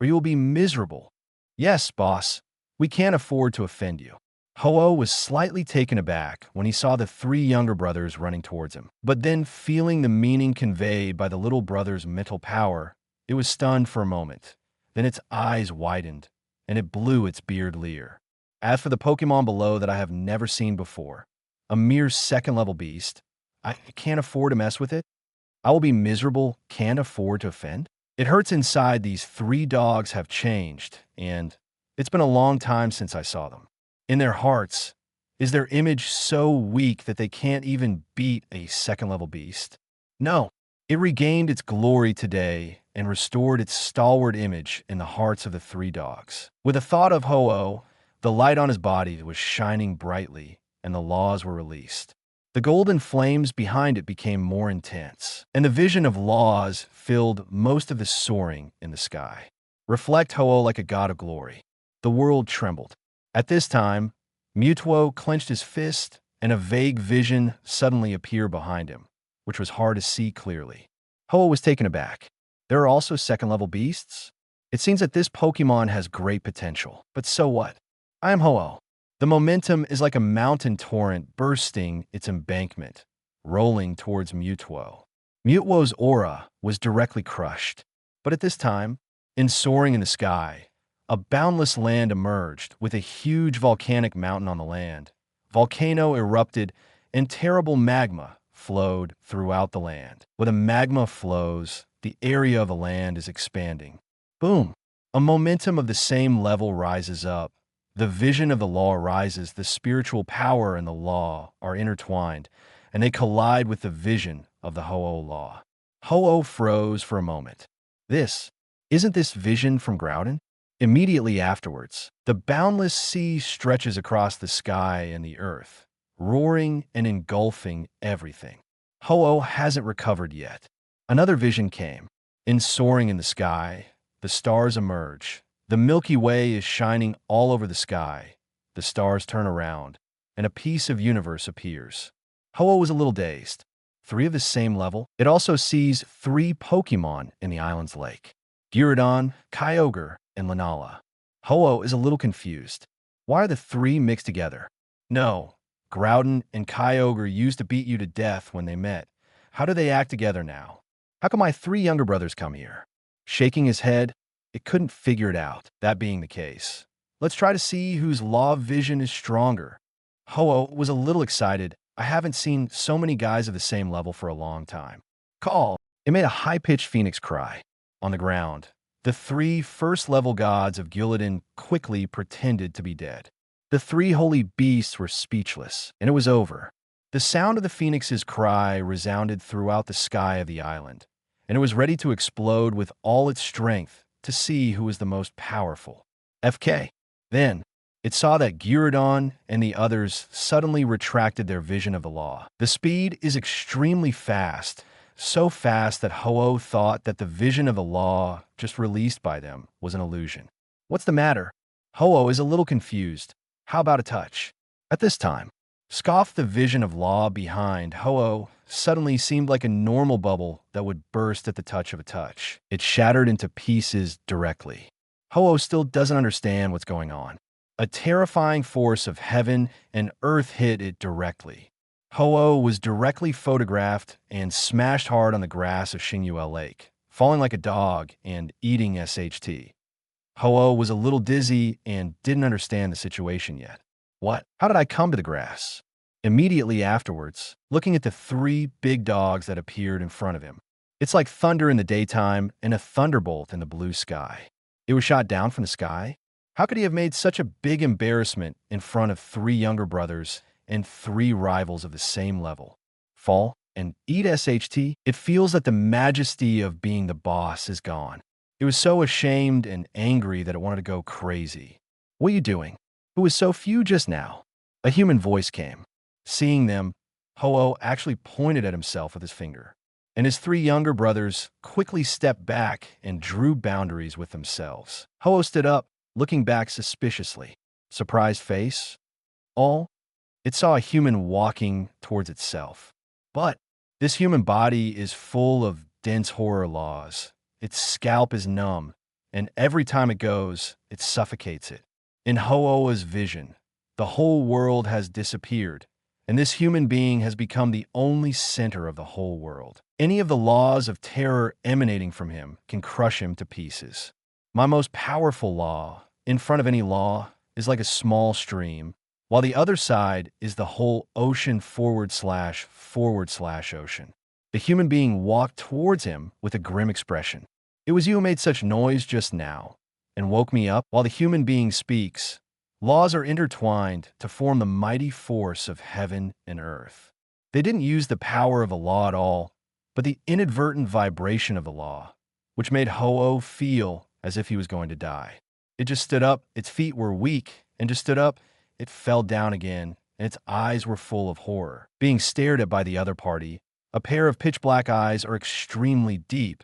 or you will be miserable. Yes, boss, we can't afford to offend you. Ho-Oh was slightly taken aback when he saw the 3 younger brothers running towards him. But then, feeling the meaning conveyed by the little brother's mental power, it was stunned for a moment. Then its eyes widened, and it blew its beard leer. As for the Pokémon below that I have never seen before, a mere 2nd-level beast, I can't afford to mess with it. I will be miserable, can't afford to offend. It hurts inside these 3 dogs have changed, and it's been a long time since I saw them. In their hearts, is their image so weak that they can't even beat a 2nd-level beast? No, it regained its glory today and restored its stalwart image in the hearts of the 3 dogs. With the thought of Ho-Oh, the light on his body was shining brightly, and the laws were released. The golden flames behind it became more intense, and the vision of laws filled most of the soaring in the sky. Reflect Ho-Oh like a god of glory. The world trembled. At this time, Mewtwo clenched his fist, and a vague vision suddenly appeared behind him, which was hard to see clearly. Ho-Oh was taken aback. There are also 2nd-level beasts? It seems that this Pokémon has great potential. But so what? I am Ho-Oh. The momentum is like a mountain torrent bursting its embankment, rolling towards Mewtwo. Mewtwo's aura was directly crushed. But at this time, in soaring in the sky, a boundless land emerged with a huge volcanic mountain on the land. Volcano erupted, and terrible magma flowed throughout the land. When the magma flows, the area of the land is expanding. Boom! A momentum of the same level rises up. The vision of the law arises. The spiritual power and the law are intertwined, and they collide with the vision of the Ho-Oh law. Ho-Oh froze for a moment. Isn't this vision from Guladon? Immediately afterwards, the boundless sea stretches across the sky and the earth, roaring and engulfing everything. Ho-Oh hasn't recovered yet. Another vision came. In soaring in the sky, the stars emerge. The Milky Way is shining all over the sky. The stars turn around, and a piece of universe appears. Ho-Oh was a little dazed. 3 of the same level. It also sees 3 Pokémon in the island's lake. Guladon, Kyogre, and Lunala. Ho-Oh is a little confused. Why are the 3 mixed together? No, Guladon and Kyogre used to beat you to death when they met. How do they act together now? How come my 3 younger brothers come here? Shaking his head, it couldn't figure it out. That being the case, let's try to see whose law of vision is stronger. Ho-Oh was a little excited. I haven't seen so many guys of the same level for a long time. Call! It made a high-pitched phoenix cry. On the ground, the 3 first-level gods of Guladon quickly pretended to be dead. The 3 holy beasts were speechless, and it was over. The sound of the phoenix's cry resounded throughout the sky of the island, and it was ready to explode with all its strength to see who was the most powerful. FK. Then, it saw that Guladon and the others suddenly retracted their vision of the law. The speed is extremely fast, so fast that Ho-Oh thought that the vision of the law just released by them was an illusion. What's the matter? Ho-Oh is a little confused. How about a touch? At this time, scoffed the vision of law behind Ho-Oh suddenly seemed like a normal bubble that would burst at the touch of a touch. It shattered into pieces directly. Ho-Oh still doesn't understand what's going on. A terrifying force of heaven and earth hit it directly. Ho-Oh was directly photographed and smashed hard on the grass of Xingyue Lake, falling like a dog and eating SHT. Ho-Oh was a little dizzy and didn't understand the situation yet. What? How did I come to the grass? Immediately afterwards, looking at the 3 big dogs that appeared in front of him. It's like thunder in the daytime and a thunderbolt in the blue sky. It was shot down from the sky? How could he have made such a big embarrassment in front of 3 younger brothers and 3 rivals of the same level? Fall and eat SHT? It feels that the majesty of being the boss is gone. It was so ashamed and angry that it wanted to go crazy. "What are you doing? Who was so few just now?" A human voice came. Seeing them, Ho-Oh actually pointed at himself with his finger, and his three younger brothers quickly stepped back and drew boundaries with themselves. Ho-Oh stood up, looking back suspiciously. Surprised face? All? It saw a human walking towards itself. But this human body is full of dense horror laws. Its scalp is numb, and every time it goes, it suffocates it. In Ho-Oh's vision, the whole world has disappeared, and this human being has become the only center of the whole world. Any of the laws of terror emanating from him can crush him to pieces. My most powerful law, in front of any law, is like a small stream, while the other side is the whole ocean / ocean. The human being walked towards him with a grim expression. "It was you who made such noise just now and woke me up." While the human being speaks, laws are intertwined to form the mighty force of heaven and earth. They didn't use the power of a law at all, but the inadvertent vibration of the law, which made Ho-Oh feel as if he was going to die. It just stood up, its feet were weak, and just stood up, it fell down again, and its eyes were full of horror. Being stared at by the other party, a pair of pitch-black eyes are extremely deep,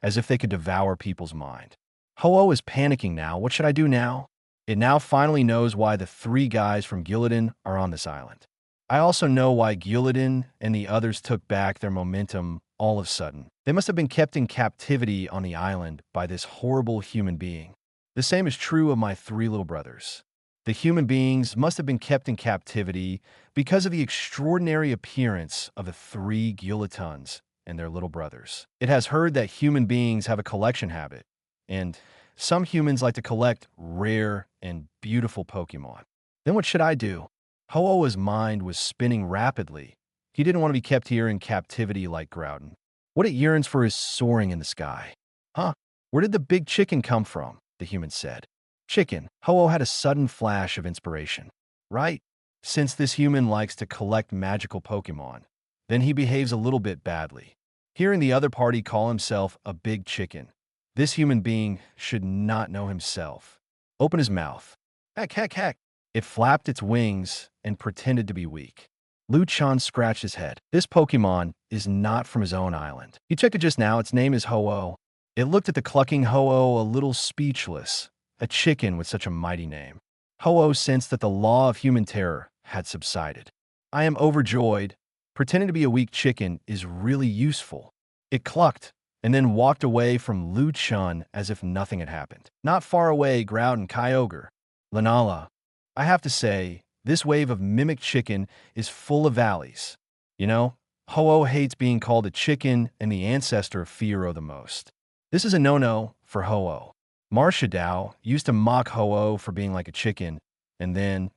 as if they could devour people's mind. Ho-Oh is panicking now. What should I do now? It now finally knows why the three guys from Guladon are on this island. I also know why Guladon and the others took back their momentum all of a sudden. They must have been kept in captivity on the island by this horrible human being. The same is true of my three little brothers. The human beings must have been kept in captivity because of the extraordinary appearance of the three Gulatons and their little brothers. It has heard that human beings have a collection habit, and some humans like to collect rare and beautiful Pokémon. Then what should I do? Ho-Oh's mind was spinning rapidly. He didn't want to be kept here in captivity like Groudon. What it yearns for is soaring in the sky. "Huh? Where did the big chicken come from?" the human said. "Chicken." Ho-Oh had a sudden flash of inspiration. "Right? Since this human likes to collect magical Pokémon, then he behaves a little bit badly. Hearing the other party call himself a big chicken, this human being should not know himself. Open his mouth. Heck, heck, heck." It flapped its wings and pretended to be weak. Chen scratched his head. This Pokémon is not from his own island. He checked it just now. Its name is Ho-Oh. It looked at the clucking Ho-Oh a little speechless. A chicken with such a mighty name. Ho-Oh sensed that the law of human terror had subsided. "I am overjoyed. Pretending to be a weak chicken is really useful." It clucked and then walked away from Chen as if nothing had happened. Not far away, Groudon, Kyogre, Lanala. I have to say, this wave of mimic chicken is full of valleys. You know, Ho-Oh hates being called a chicken and the ancestor of Fiero the most. This is a no-no for Ho-Oh. Marshadao used to mock Ho-Oh for being like a chicken, and then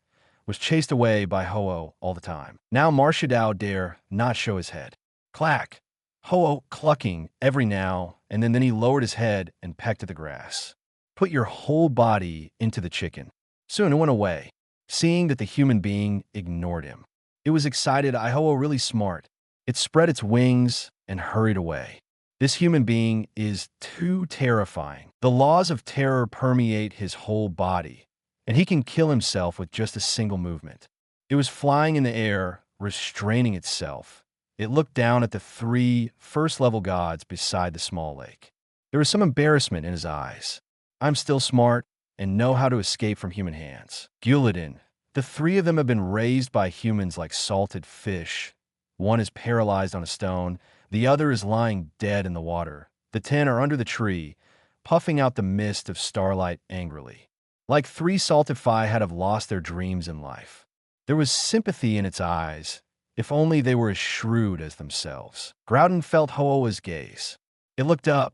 was chased away by Ho-Oh all the time. Now Marshadao dare not show his head. Clack! Ho-Oh clucking every now, and then he lowered his head and pecked at the grass. "Put your whole body into the chicken." Soon it went away, seeing that the human being ignored him. It was excited. Ho-Oh really smart. It spread its wings and hurried away. This human being is too terrifying. The laws of terror permeate his whole body, and he can kill himself with just a single movement. It was flying in the air, restraining itself. It looked down at the three first-level gods beside the small lake. There was some embarrassment in his eyes. "I'm still smart and know how to escape from human hands." Guladon. The three of them have been raised by humans like salted fish. One is paralyzed on a stone. The other is lying dead in the water. The 10 are under the tree, puffing out the mist of starlight angrily. Like three salted fry had have lost their dreams in life. There was sympathy in its eyes, if only they were as shrewd as themselves. Groudon felt Ho-Oh's gaze. It looked up,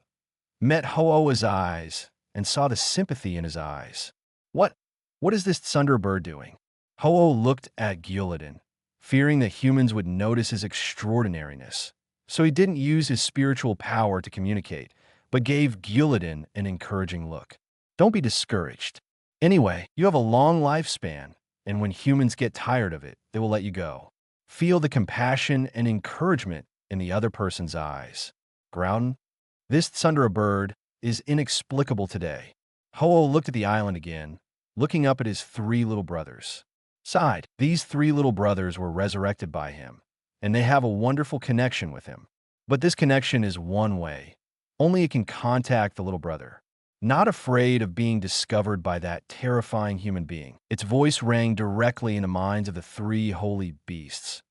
met Ho-Oh's eyes, and saw the sympathy in his eyes. What is this Thunderbird doing?" Ho-Oh looked at Guladon, fearing that humans would notice his extraordinariness. So he didn't use his spiritual power to communicate, but gave Guladon an encouraging look. "Don't be discouraged. Anyway, you have a long lifespan, and when humans get tired of it, they will let you go." Feel the compassion and encouragement in the other person's eyes. Groudon, this Thunderbird is inexplicable today. Ho-Oh looked at the island again, looking up at his three little brothers. Sighed. These three little brothers were resurrected by him, and they have a wonderful connection with him. But this connection is one way. Only it can contact the little brother. Not afraid of being discovered by that terrifying human being. Its voice rang directly in the minds of the three holy beasts.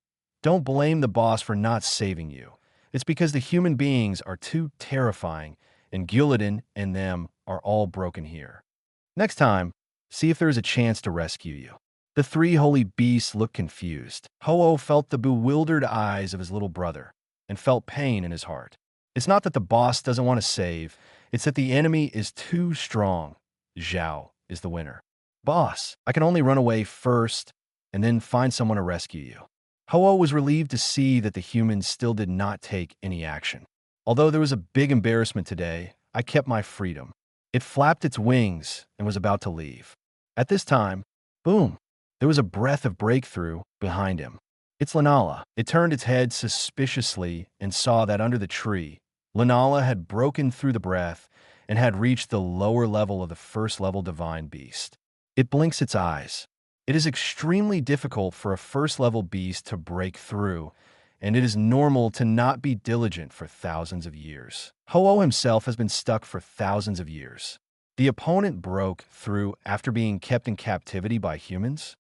Don't blame the boss for not saving you. It's because the human beings are too terrifying, and Guladon and them are all broken here. Next time, see if there is a chance to rescue you. The three holy beasts looked confused. Ho-Oh felt the bewildered eyes of his little brother and felt pain in his heart. It's not that the boss doesn't want to save, it's that the enemy is too strong. Zhao is the winner. Boss, I can only run away first and then find someone to rescue you. Ho-Oh was relieved to see that the humans still did not take any action. Although there was a big embarrassment today, I kept my freedom. It flapped its wings and was about to leave. At this time, boom, there was a breath of breakthrough behind him. It's Lunala. It turned its head suspiciously and saw that under the tree, Lunala had broken through the breath and had reached the lower level of the first-level divine beast. It blinks its eyes. It is extremely difficult for a first-level beast to break through, and it is normal to not be diligent for thousands of years. Ho-Oh himself has been stuck for thousands of years. The opponent broke through after being kept in captivity by humans.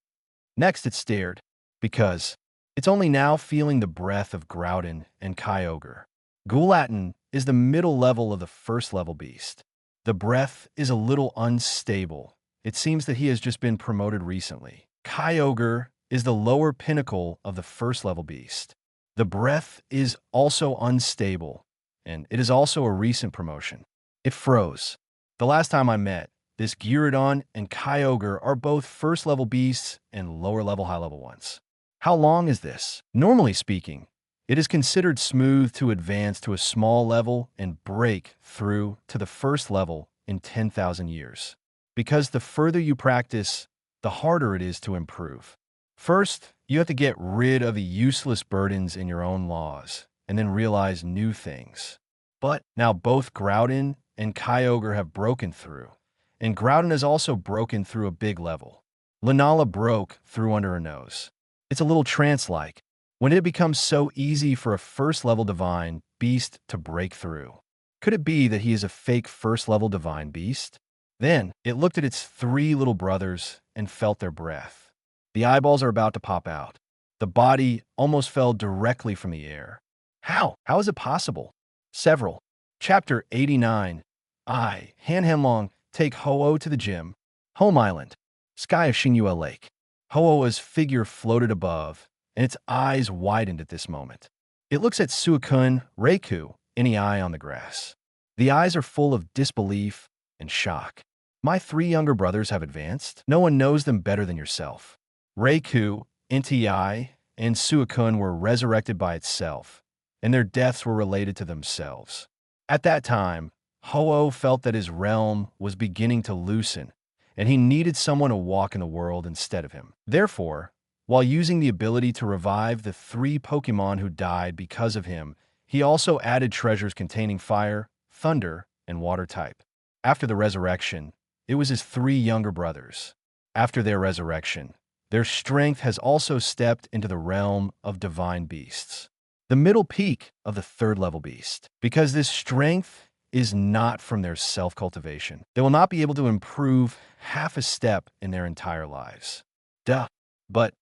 Next, it stared, because it's only now feeling the breath of Guladon and Kyogre. Guladon is the middle level of the first-level beast. The breath is a little unstable. It seems that he has just been promoted recently. Kyogre is the lower pinnacle of the first-level beast. The breath is also unstable, and it is also a recent promotion. It froze. The last time I met, this Guladon and Kyogre are both first-level beasts and lower-level high-level ones. How long is this? Normally speaking, it is considered smooth to advance to a small level and break through to the first level in 10,000 years. Because the further you practice, the harder it is to improve. First, you have to get rid of the useless burdens in your own laws, and then realize new things. But now both Guladon and Kyogre have broken through, and Guladon has also broken through a big level. Lunala broke through under her nose. It's a little trance-like. When it becomes so easy for a first-level divine beast to break through. Could it be that he is a fake first-level divine beast? Then, it looked at its three little brothers and felt their breath. The eyeballs are about to pop out. The body almost fell directly from the air. How? How is it possible? Several. Chapter 89. Han Henlong take Ho-Oh to the gym. Home Island. Sky of Xingyue Lake. Ho-Oh's figure floated above, and its eyes widened at this moment. It looks at Suicune, Reiku, any eye on the grass. The eyes are full of disbelief and shock. My three younger brothers have advanced. No one knows them better than yourself. Reiku, Inti, and Suicune were resurrected by itself, and their deaths were related to themselves. At that time, Ho-Oh felt that his realm was beginning to loosen, and he needed someone to walk in the world instead of him. Therefore, while using the ability to revive the three Pokémon who died because of him, he also added treasures containing fire, thunder, and water type. After the resurrection, it was his three younger brothers. After their resurrection, their strength has also stepped into the realm of divine beasts, the middle peak of the third-level beast. Because this strength is not from their self-cultivation, they will not be able to improve half a step in their entire lives. Duh. But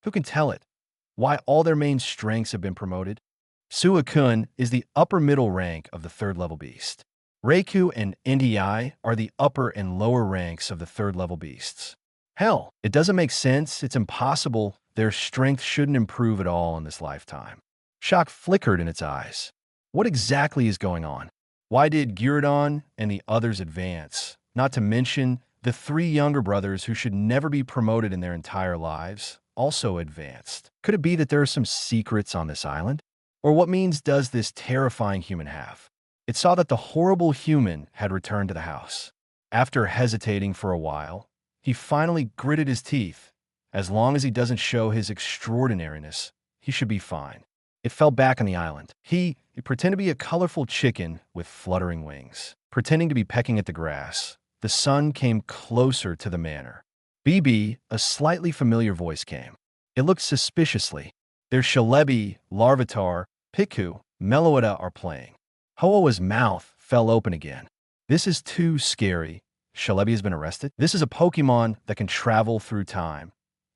who can tell it? Why all their main strengths have been promoted? Suicune is the upper middle rank of the third-level beast. Reiku and Ndi are the upper and lower ranks of the third-level beasts. Hell, it doesn't make sense. It's impossible. Their strength shouldn't improve at all in this lifetime. Shock flickered in its eyes. What exactly is going on? Why did Guladon and the others advance? Not to mention the three younger brothers who should never be promoted in their entire lives also advanced. Could it be that there are some secrets on this island? Or what means does this terrifying human have? It saw that the horrible human had returned to the house. After hesitating for a while, he finally gritted his teeth. As long as he doesn't show his extraordinariness, he should be fine. It fell back on the island. He pretended to be a colorful chicken with fluttering wings. pretending to be pecking at the grass. The sun came closer to the manor. BB, a slightly familiar voice came. It looked suspiciously. Their Celebi, Larvitar, Pikachu, Meloetta are playing. Ho-Oh's mouth fell open again. This is too scary. Celebi has been arrested? This is a Pokemon that can travel through time.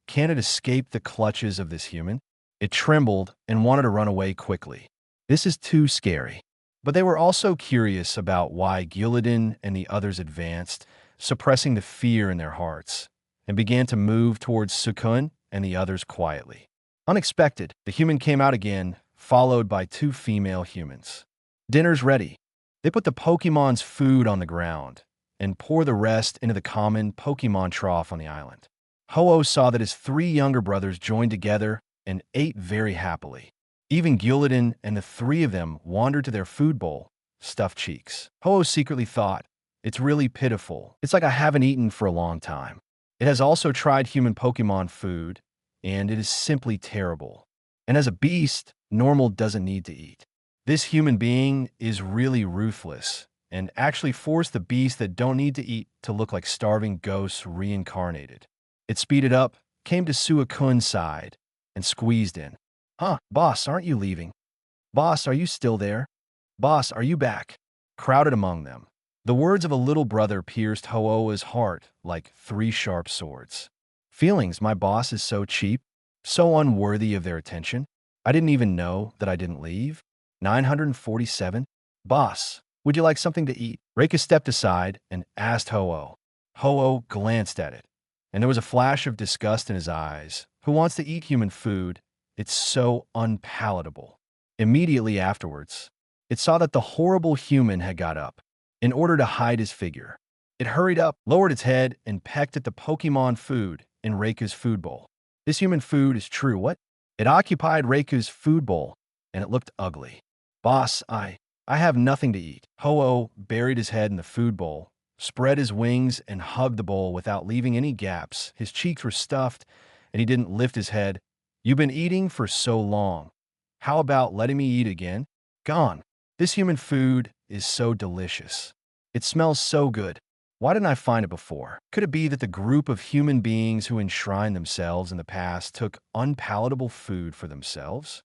Can it escape the clutches of this human? It trembled and wanted to run away quickly. This is too scary. But they were also curious about why Guladon and the others advanced, suppressing the fear in their hearts, and began to move towards Suicune and the others quietly. Unexpected, the human came out again, followed by 2 female humans. Dinner's ready. They put the Pokemon's food on the ground and pour the rest into the common Pokemon trough on the island. Ho-Oh saw that his 3 younger brothers joined together and ate very happily. Even Guladon and the 3 of them wandered to their food bowl, stuffed cheeks. Ho-Oh secretly thought, it's really pitiful. It's like I haven't eaten for a long time. It has also tried human Pokemon food, and it is simply terrible. And as a beast, normal doesn't need to eat. This human being is really ruthless and actually forced the beasts that don't need to eat to look like starving ghosts reincarnated. It speeded up, came to Suicune's side, and squeezed in. Huh, boss, aren't you leaving? Boss, are you still there? Boss, are you back? Crowded among them. The words of a little brother pierced Ho-Oh's heart like 3 sharp swords. Feelings, my boss is so cheap, so unworthy of their attention. I didn't even know that I didn't leave. 947? Boss, would you like something to eat? Reika stepped aside and asked Ho-Oh. Ho-Oh glanced at it, and there was a flash of disgust in his eyes. Who wants to eat human food? It's so unpalatable. Immediately afterwards, it saw that the horrible human had got up in order to hide his figure. It hurried up, lowered its head, and pecked at the Pokemon food in Reika's food bowl. This human food is true. What? It occupied Reika's food bowl, and it looked ugly. Boss, I have nothing to eat. Ho-Oh buried his head in the food bowl, spread his wings, and hugged the bowl without leaving any gaps. His cheeks were stuffed, and he didn't lift his head. You've been eating for so long. How about letting me eat again? Gone. This human food is so delicious. It smells so good. Why didn't I find it before? Could it be that the group of human beings who enshrined themselves in the past took unpalatable food for themselves?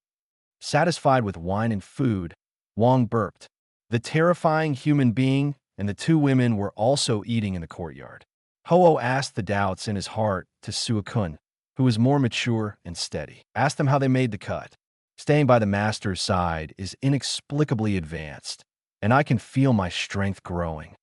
Satisfied with wine and food, Wong burped. The terrifying human being and the 2 women were also eating in the courtyard. Ho-Oh asked the doubts in his heart to Suicune, who was more mature and steady. Asked them how they made the cut. Staying by the master's side is inexplicably advanced, and I can feel my strength growing.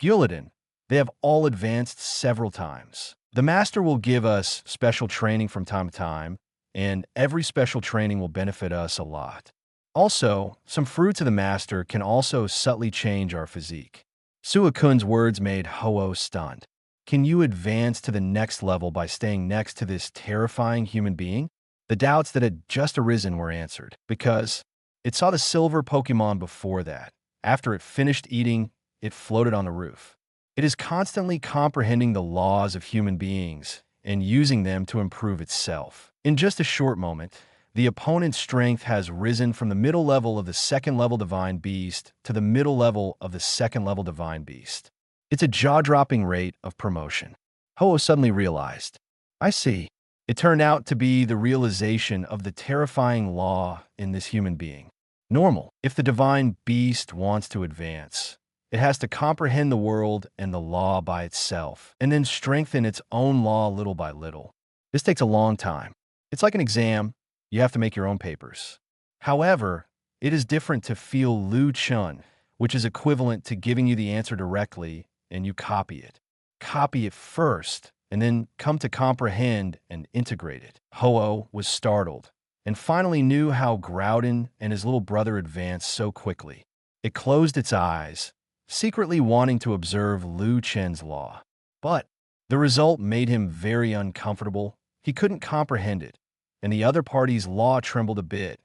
Guladon, they have all advanced several times. The master will give us special training from time to time, and every special training will benefit us a lot. Also, some fruits of the master can also subtly change our physique. Suicune's words made Ho-Oh stunned. Can you advance to the next level by staying next to this terrifying human being? The doubts that had just arisen were answered, because it saw the silver Pokemon before that. After it finished eating, it floated on the roof. It is constantly comprehending the laws of human beings and using them to improve itself. In just a short moment, the opponent's strength has risen from the middle level of the 2nd level Divine Beast to the middle level of the 2nd level Divine Beast. It's a jaw-dropping rate of promotion. Ho-Oh suddenly realized, I see. It turned out to be the realization of the terrifying law in this human being. Normal. If the Divine Beast wants to advance, it has to comprehend the world and the law by itself, and then strengthen its own law little by little. This takes a long time. It's like an exam. You have to make your own papers. However, it is different to feel Lu Chun, which is equivalent to giving you the answer directly, and you copy it. Copy it first, and then come to comprehend and integrate it. Ho-Oh was startled, and finally knew how Groudon and his little brother advanced so quickly. It closed its eyes, secretly wanting to observe Lu Chen's law. But the result made him very uncomfortable. He couldn't comprehend it, and the other party's law trembled a bit,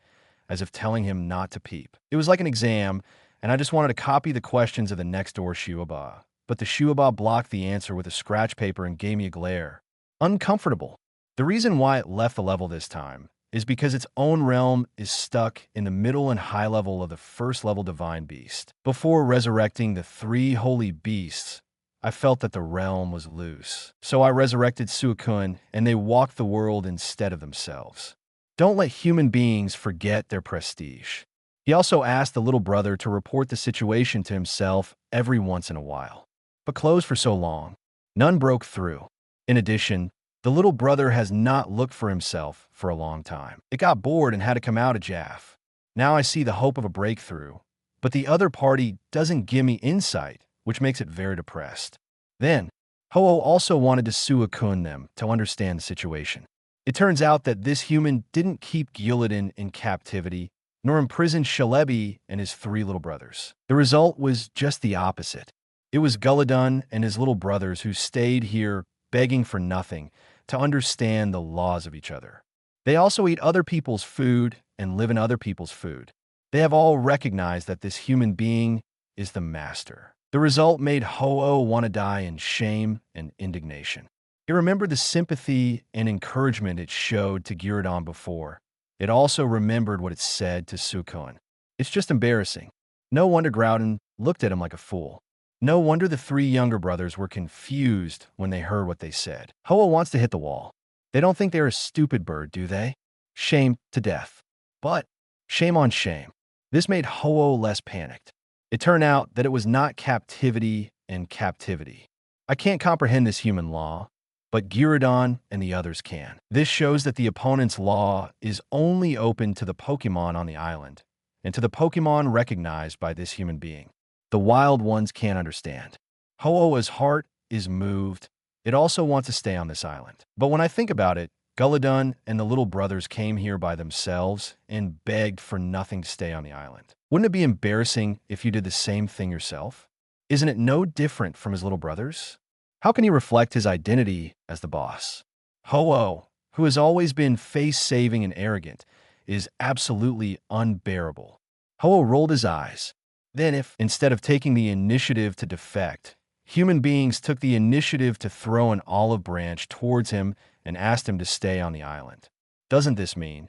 as if telling him not to peep. It was like an exam, and I just wanted to copy the questions of the next door Shuaba. But the Shuaba blocked the answer with a scratch paper and gave me a glare. Uncomfortable. The reason why it left the level this time is because its own realm is stuck in the middle and high level of the first level divine beast. Before resurrecting the three holy beasts, I felt that the realm was loose. So I resurrected Suicune, and they walked the world instead of themselves. Don't let human beings forget their prestige. He also asked the little brother to report the situation to himself every once in a while. But closed for so long, none broke through. In addition, the little brother has not looked for himself for a long time. It got bored and had to come out of Jaff. Now I see the hope of a breakthrough, but the other party doesn't give me insight, which makes it very depressed. Then, Ho-Oh also wanted to Suicune them to understand the situation. It turns out that this human didn't keep Guladon in captivity, nor imprison Celebi and his three little brothers. The result was just the opposite. It was Guladon and his little brothers who stayed here begging for nothing to understand the laws of each other. They also eat other people's food and live in other people's food. They have all recognized that this human being is the master. The result made Ho-Oh want to die in shame and indignation. It remembered the sympathy and encouragement it showed to Guladon before. It also remembered what it said to Suicune. It's just embarrassing. No wonder Guladon looked at him like a fool. No wonder the three younger brothers were confused when they heard what they said. Ho-Oh wants to hit the wall. They don't think they're a stupid bird, do they? Shame to death. But shame on shame. This made Ho-Oh less panicked. It turned out that it was not captivity and captivity. I can't comprehend this human law, but Guladon and the others can. This shows that the opponent's law is only open to the Pokémon on the island, and to the Pokémon recognized by this human being. The wild ones can't understand. Ho-Oh's heart is moved. It also wants to stay on this island. But when I think about it, Guladon and the little brothers came here by themselves and begged for nothing to stay on the island. Wouldn't it be embarrassing if you did the same thing yourself? Isn't it no different from his little brothers? How can he reflect his identity as the boss? Ho-Oh, who has always been face-saving and arrogant, is absolutely unbearable. Ho-Oh rolled his eyes. Then if, instead of taking the initiative to defect, human beings took the initiative to throw an olive branch towards him and asked him to stay on the island, doesn't this mean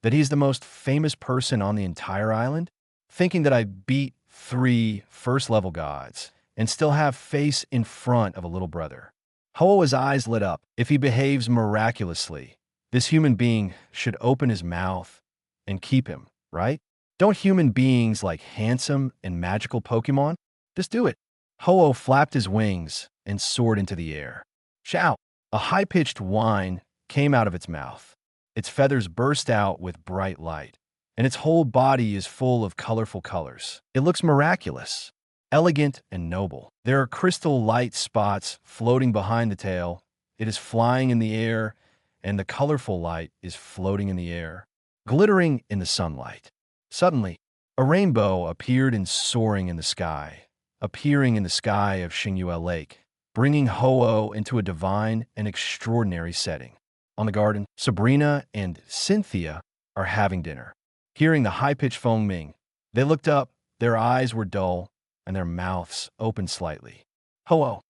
that he's the most famous person on the entire island? Thinking that I beat 3 first-level gods and still have face in front of a little brother. Ho-Oh's eyes lit up. If he behaves miraculously, this human being should open his mouth and keep him, right? Don't human beings like handsome and magical Pokémon? Just do it. Ho-Oh flapped his wings and soared into the air. Shout! A high-pitched whine came out of its mouth. Its feathers burst out with bright light, and its whole body is full of colorful colors. It looks miraculous, elegant, and noble. There are crystal light spots floating behind the tail. It is flying in the air, and the colorful light is floating in the air, glittering in the sunlight. Suddenly, a rainbow appeared and soaring in the sky, appearing in the sky of Xingyue Lake, bringing Ho-Oh into a divine and extraordinary setting. On the garden, Sabrina and Cynthia are having dinner. Hearing the high-pitched Feng Ming, they looked up, their eyes were dull, and their mouths opened slightly. Ho-Oh,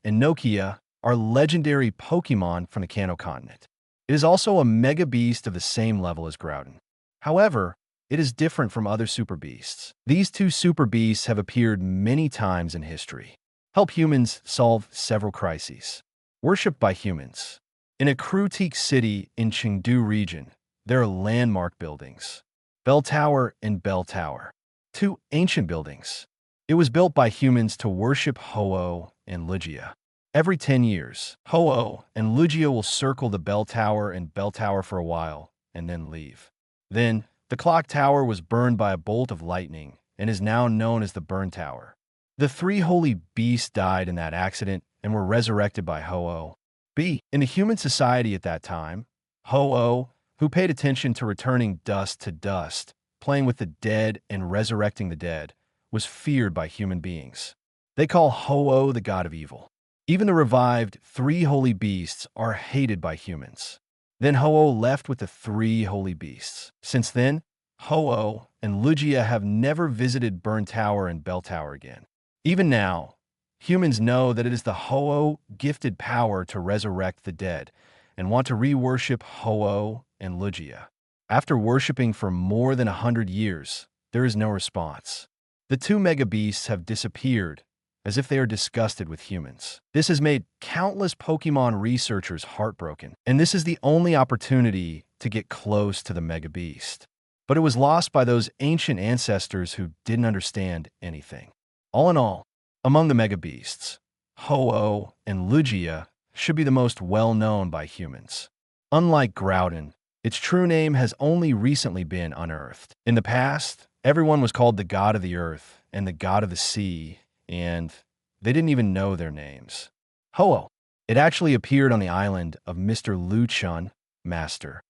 and Nokia are legendary Pokémon from the Kanto continent. It is also a mega beast of the same level as Groudon. However, it is different from other super beasts. These two super beasts have appeared many times in history. Help humans solve several crises. Worshipped by humans. In a Krutique city in Chengdu region, there are landmark buildings. Bell Tower and Bell Tower. 2 ancient buildings. It was built by humans to worship Ho-Oh and Lugia. Every 10 years, Ho-Oh and Lugia will circle the Bell Tower and Bell Tower for a while, and then leave. Then, the clock tower was burned by a bolt of lightning, and is now known as the Burn Tower. The 3 holy beasts died in that accident and were resurrected by Ho-Oh. In the human society at that time, Ho-Oh, who paid attention to returning dust to dust, playing with the dead and resurrecting the dead, was feared by human beings. They call Ho-Oh the god of evil. Even the revived 3 holy beasts are hated by humans. Then Ho-Oh left with the 3 holy beasts. Since then, Ho-Oh and Lugia have never visited Burn Tower and Bell Tower again. Even now, humans know that it is the Ho-Oh gifted power to resurrect the dead, and want to re-worship Ho-Oh and Lugia. After worshipping for more than 100 years, there is no response. The two mega beasts have disappeared, as if they are disgusted with humans. This has made countless Pokémon researchers heartbroken, and this is the only opportunity to get close to the mega beast. But it was lost by those ancient ancestors who didn't understand anything. All in all, among the mega beasts, Ho-Oh and Lugia should be the most well-known by humans. Unlike Groudon, its true name has only recently been unearthed. In the past, everyone was called the god of the earth and the god of the sea, and they didn't even know their names. Ho-Oh. It actually appeared on the island of Mr. Chen, Master.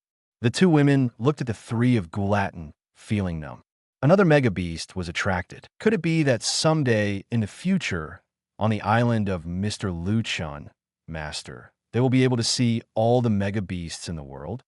The two women looked at the three of Guladon, feeling numb. Another mega beast was attracted. Could it be that someday in the future, on the island of Mr. Chen, Master, they will be able to see all the mega beasts in the world?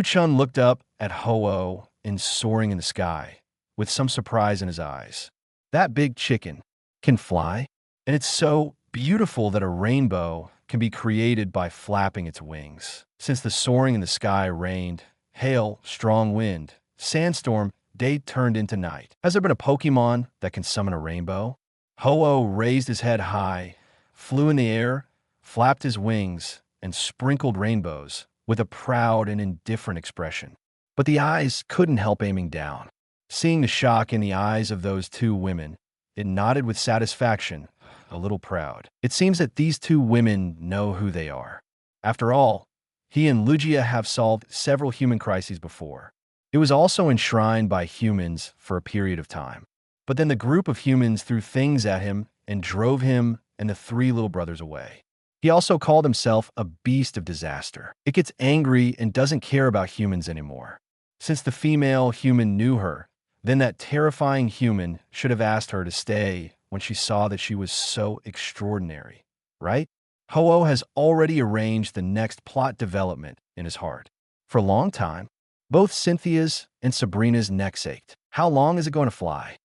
Chen looked up at Ho-Oh and soaring in the sky, with some surprise in his eyes. That big chicken can fly, and it's so beautiful that a rainbow can be created by flapping its wings. Since the soaring in the sky rained, hail, strong wind, sandstorm, day turned into night. Has there been a Pokémon that can summon a rainbow? Ho-Oh raised his head high, flew in the air, flapped his wings, and sprinkled rainbows with a proud and indifferent expression. But the eyes couldn't help aiming down. Seeing the shock in the eyes of those two women, it nodded with satisfaction, a little proud. It seems that these two women know who they are. After all, he and Lugia have solved several human crises before. It was also enshrined by humans for a period of time. But then the group of humans threw things at him and drove him and the three little brothers away. He also called himself a beast of disaster. It gets angry and doesn't care about humans anymore. Since the female human knew her, then that terrifying human should have asked her to stay when she saw that she was so extraordinary, right? Ho-Oh has already arranged the next plot development in his heart. For a long time, both Cynthia's and Sabrina's necks ached. How long is it going to fly?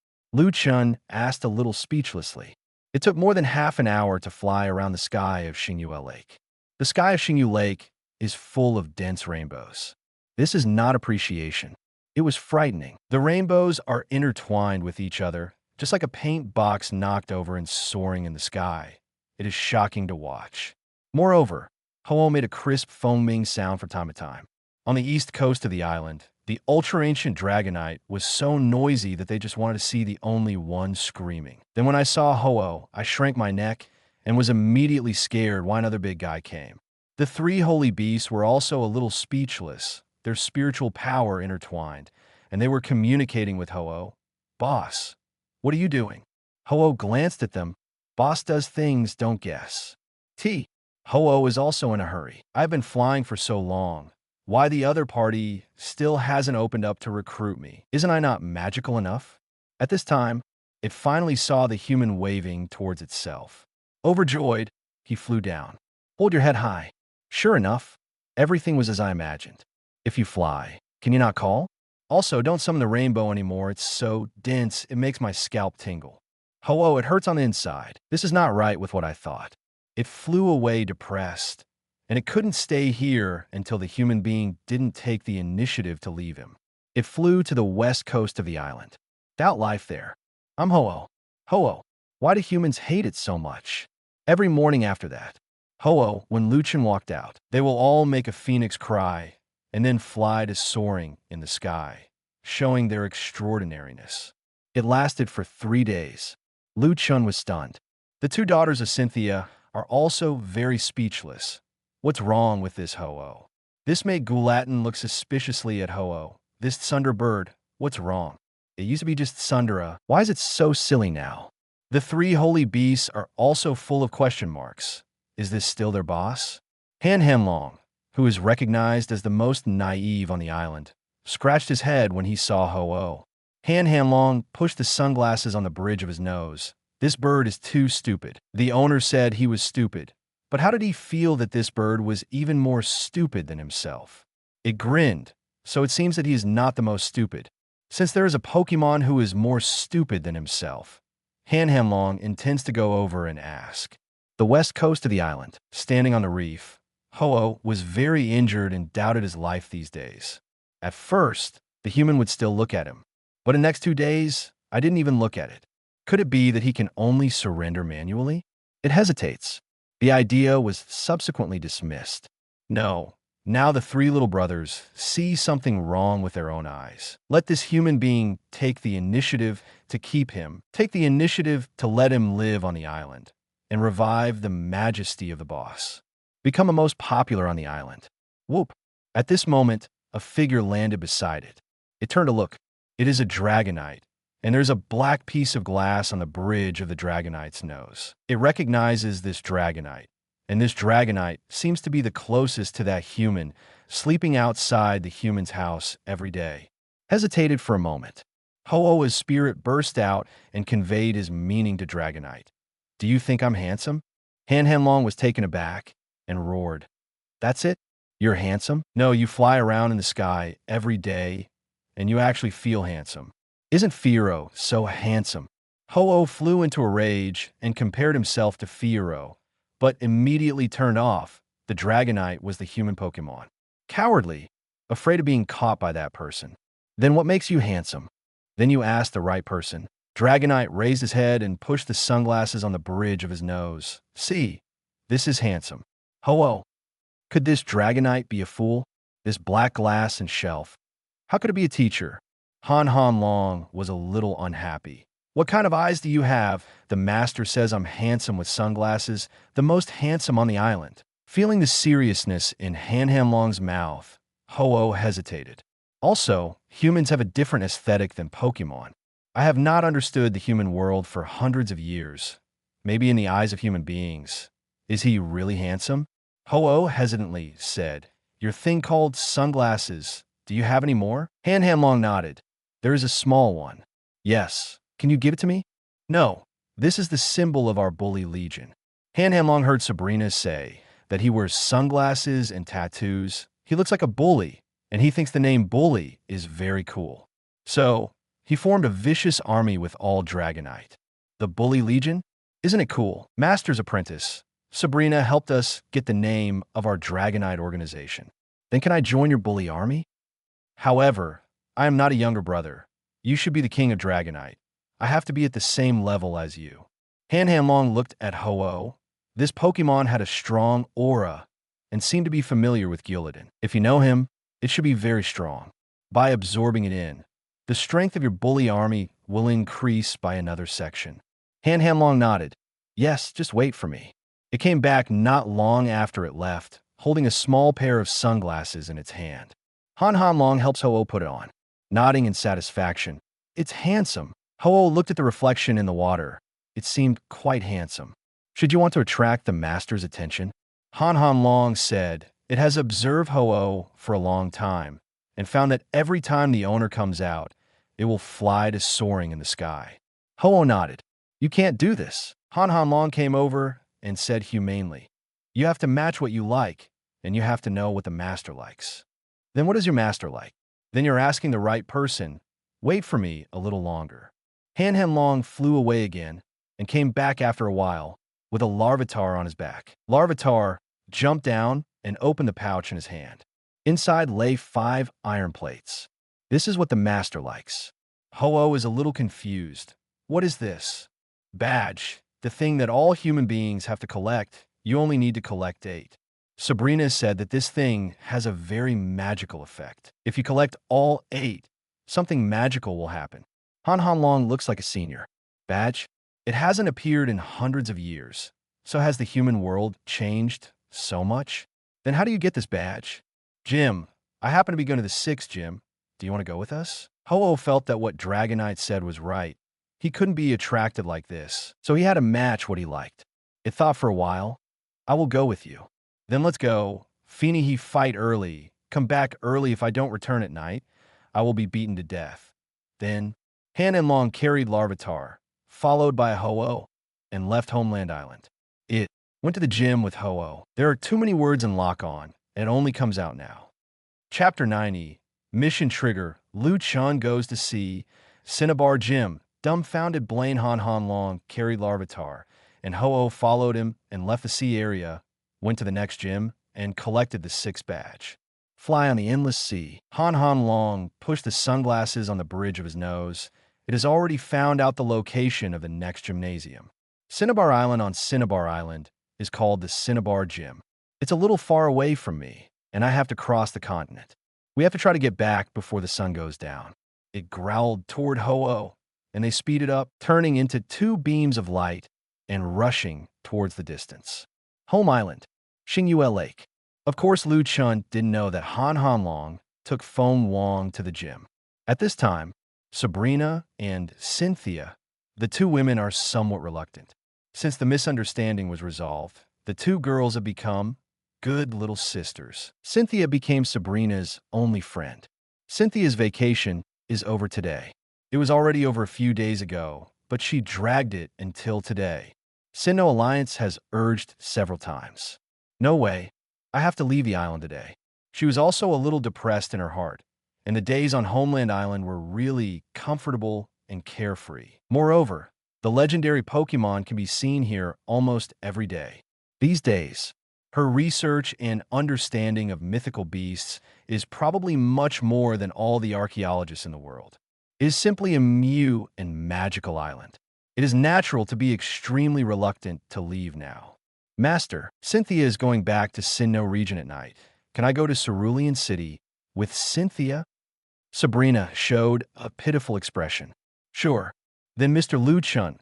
Chen asked a little speechlessly. It took more than half an hour to fly around the sky of Xingyu Lake. The sky of Xingyu Lake is full of dense rainbows. This is not appreciation. It was frightening. The rainbows are intertwined with each other, just like a paint box knocked over and soaring in the sky. It is shocking to watch. Moreover, Ho-Oh made a crisp, foaming sound from time to time. On the east coast of the island, the ultra-ancient Dragonite was so noisy that they just wanted to see the only one screaming. Then when I saw Ho-Oh, I shrank my neck and was immediately scared why another big guy came. The three holy beasts were also a little speechless, their spiritual power intertwined, and they were communicating with Ho-Oh. "Boss, what are you doing?" Ho-Oh glanced at them. "Boss does things, don't guess." Ho-Oh is also in a hurry. "I've been flying for so long. Why the other party still hasn't opened up to recruit me? Isn't I not magical enough?" At this time, it finally saw the human waving towards itself. Overjoyed, he flew down. "Hold your head high." Sure enough, everything was as I imagined. "If you fly, can you not call? Also, don't summon the rainbow anymore. It's so dense, it makes my scalp tingle." "Ho-Oh, it hurts on the inside. This is not right with what I thought." It flew away depressed, and it couldn't stay here until the human being didn't take the initiative to leave him. It flew to the west coast of the island. Doubt life there. "I'm Ho-Oh. Ho-Oh, why do humans hate it so much?" Every morning after that, Ho-Oh, when Chen walked out, they will all make a phoenix cry and then fly to soaring in the sky, showing their extraordinariness. It lasted for 3 days. Chen was stunned. The two daughters of Cynthia are also very speechless. What's wrong with this Ho-Oh? This made Guladon look suspiciously at Ho-Oh. "This Thunderbird, what's wrong? It used to be just Sundara. Why is it so silly now?" The three holy beasts are also full of question marks. Is this still their boss? Han Hanlong, who is recognized as the most naive on the island, scratched his head when he saw Ho-Oh. Han Hanlong pushed the sunglasses on the bridge of his nose. "This bird is too stupid." The owner said he was stupid. But how did he feel that this bird was even more stupid than himself? It grinned, so it seems that he is not the most stupid. Since there is a Pokémon who is more stupid than himself, Han Hanlong intends to go over and ask. The west coast of the island, standing on the reef, Ho-Oh was very injured and doubted his life these days. At first, the human would still look at him. But in the next 2 days, I didn't even look at it. Could it be that he can only surrender manually? It hesitates. The idea was subsequently dismissed. No. Now the three little brothers see something wrong with their own eyes. Let this human being take the initiative to keep him, take the initiative to let him live on the island, and revive the majesty of the boss. Become a most popular on the island. Whoop! At this moment, a figure landed beside it. It turned to look. It is a Dragonite, and there's a black piece of glass on the bridge of the Dragonite's nose. It recognizes this Dragonite, and this Dragonite seems to be the closest to that human, sleeping outside the human's house every day. Hesitated for a moment. Ho-Oh's spirit burst out and conveyed his meaning to Dragonite. Do you think I'm handsome? Han-Han-Long was taken aback and roared. That's it? You're handsome? No, you fly around in the sky every day, and you actually feel handsome. Isn't Firo so handsome? Ho-Oh flew into a rage and compared himself to Firo, but immediately turned off. The Dragonite was the human Pokémon. Cowardly, afraid of being caught by that person. Then what makes you handsome? Then you ask the right person. Dragonite raised his head and pushed the sunglasses on the bridge of his nose. See, this is handsome. Ho-Oh, could this Dragonite be a fool? This black glass and shelf. How could it be a teacher? Han-Han-Long was a little unhappy. What kind of eyes do you have? The master says I'm handsome with sunglasses, the most handsome on the island. Feeling the seriousness in Han-Han-Long's mouth, Ho-Oh hesitated. Also, humans have a different aesthetic than Pokémon. I have not understood the human world for hundreds of years. Maybe in the eyes of human beings. Is he really handsome? Ho-Oh hesitantly said, Your thing called sunglasses. Do you have any more? Han-Han-Long nodded. There is a small one. Yes. Can you give it to me? No. This is the symbol of our bully legion. Han-Han-Long heard Sabrina say that he wears sunglasses and tattoos. He looks like a bully, and he thinks the name bully is very cool. So, he formed a vicious army with all Dragonite. The Bully Legion? Isn't it cool? Master's apprentice. Sabrina helped us get the name of our Dragonite organization. Then can I join your bully army? However, I am not a younger brother. You should be the king of Dragonite. I have to be at the same level as you. Han-Han-Long looked at Ho-Oh. This Pokemon had a strong aura and seemed to be familiar with Guladon. If you know him, it should be very strong. By absorbing it in, the strength of your bully army will increase by another section. Han-Han-Long nodded. Yes, just wait for me. It came back not long after it left, holding a small pair of sunglasses in its hand. Han-Han-Long helps Ho-Oh put it on, nodding in satisfaction. It's handsome. Ho-Oh looked at the reflection in the water. It seemed quite handsome. Should you want to attract the master's attention? Han-Han-Long said it has observed Ho-Oh for a long time and found that every time the owner comes out, it will fly to soaring in the sky. Ho-Oh nodded. You can't do this. Han-Han-Long came over and said humanely, You have to match what you like, and you have to know what the master likes. Then what is your master like? Then you're asking the right person. Wait for me a little longer. Han-Han-Long flew away again and came back after a while with a Larvitar on his back. Larvitar jumped down and opened the pouch in his hand. Inside lay 5 iron plates. This is what the master likes. Ho-Oh is a little confused. What is this? Badge. The thing that all human beings have to collect. You only need to collect 8. Sabrina said that this thing has a very magical effect. If you collect all 8, something magical will happen. Han-Han-Long looks like a senior. Badge? It hasn't appeared in hundreds of years. So has the human world changed so much? Then how do you get this badge? Gym. I happen to be going to the 6th gym. Do you want to go with us? Ho-Oh felt that what Dragonite said was right. He couldn't be attracted like this, so he had to match what he liked. It thought for a while, I will go with you. Then let's go. Feeny he fight early. Come back early if I don't return at night. I will be beaten to death. Then, Han-Han-Long carried Larvitar, followed by Ho-Oh, and left Homeland Island. It went to the gym with Ho-Oh. There are too many words in Lock-On, and it only comes out now. Chapter 90, Mission Trigger, Chen goes to see Cinnabar Gym. Dumbfounded Blaine Han-Han-Long carried Larvitar, and Ho-Oh followed him and left the sea area, went to the next gym, and collected the 6th badge. Fly on the endless sea. Han Han Long pushed the sunglasses on the bridge of his nose. It has already found out the location of the next gymnasium. Cinnabar Island on Cinnabar Island is called the Cinnabar Gym. It's a little far away from me, and I have to cross the continent. We have to try to get back before the sun goes down. It growled toward Ho-Oh, and they speeded up, turning into 2 beams of light and rushing towards the distance. Home Island, Xingyue Lake. Of course, Lu Chun didn't know that Han Han Long took Feng Wang to the gym. At this time, Sabrina and Cynthia, the 2 women, are somewhat reluctant. Since the misunderstanding was resolved, the 2 girls have become good little sisters. Cynthia became Sabrina's only friend. Cynthia's vacation is over today. It was already over a few days ago, but she dragged it until today. Sinnoh Alliance has urged several times. No way, I have to leave the island today. She was also a little depressed in her heart, and the days on Homeland Island were really comfortable and carefree. Moreover, the legendary Pokémon can be seen here almost every day. These days, her research and understanding of mythical beasts is probably much more than all the archaeologists in the world. It is simply a new and magical island. It is natural to be extremely reluctant to leave now. Master, Cynthia is going back to Sinnoh region at night. Can I go to Cerulean City with Cynthia? Sabrina showed a pitiful expression. Sure. Then Mr. Lu Chun,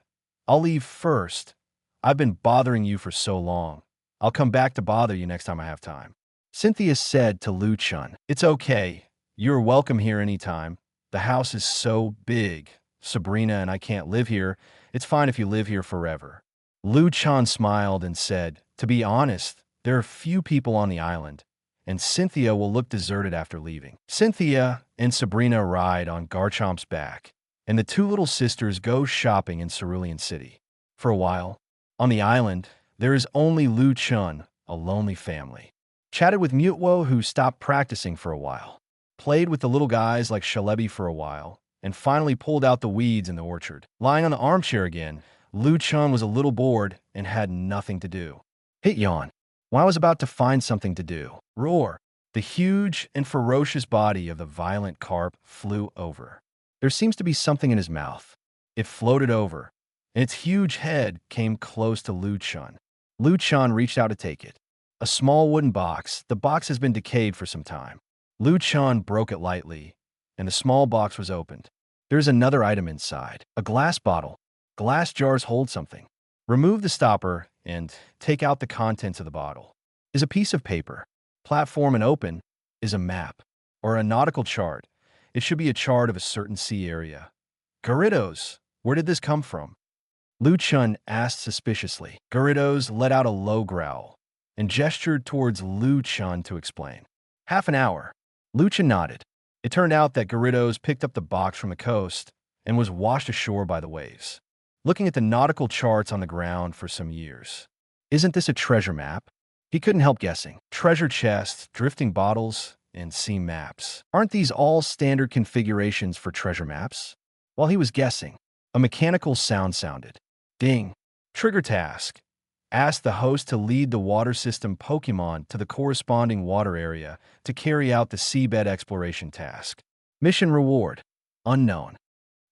I'll leave first. I've been bothering you for so long. I'll come back to bother you next time I have time. Cynthia said to Lu Chun, It's okay. You're welcome here anytime. The house is so big. Sabrina and I can't live here. It's fine if you live here forever. Lu Chun smiled and said, To be honest, there are few people on the island, and Cynthia will look deserted after leaving. Cynthia and Sabrina ride on Garchomp's back, and the 2 little sisters go shopping in Cerulean City. For a while, on the island, there is only Lu Chun, a lonely family. Chatted with Mutwo, who stopped practicing for a while. Played with the little guys like Shalebi for a while, and finally pulled out the weeds in the orchard. Lying on the armchair again, Lu Chun was a little bored and had nothing to do. Hit yawn. When I was about to find something to do, roar. The huge and ferocious body of the violent carp flew over. There seems to be something in his mouth. It floated over, and its huge head came close to Lu Chun. Lu Chun reached out to take it. A small wooden box. The box has been decayed for some time. Lu Chun broke it lightly, and the small box was opened. There's another item inside. A glass bottle. Glass jars hold something. Remove the stopper and take out the contents of the bottle. Is a piece of paper. Platform and open is a map or a nautical chart. It should be a chart of a certain sea area. Gyarados, where did this come from? Lu Chun asked suspiciously. Gyarados let out a low growl and gestured towards Lu Chun to explain. Half an hour. Lu Chun nodded. It turned out that Gyarados picked up the box from the coast and was washed ashore by the waves. Looking at the nautical charts on the ground for some years. Isn't this a treasure map? He couldn't help guessing. Treasure chests, drifting bottles, and sea maps. Aren't these all standard configurations for treasure maps? While he was guessing, a mechanical sound sounded. Ding. Trigger task. Ask the host to lead the water system Pokémon to the corresponding water area to carry out the seabed exploration task. Mission reward. Unknown.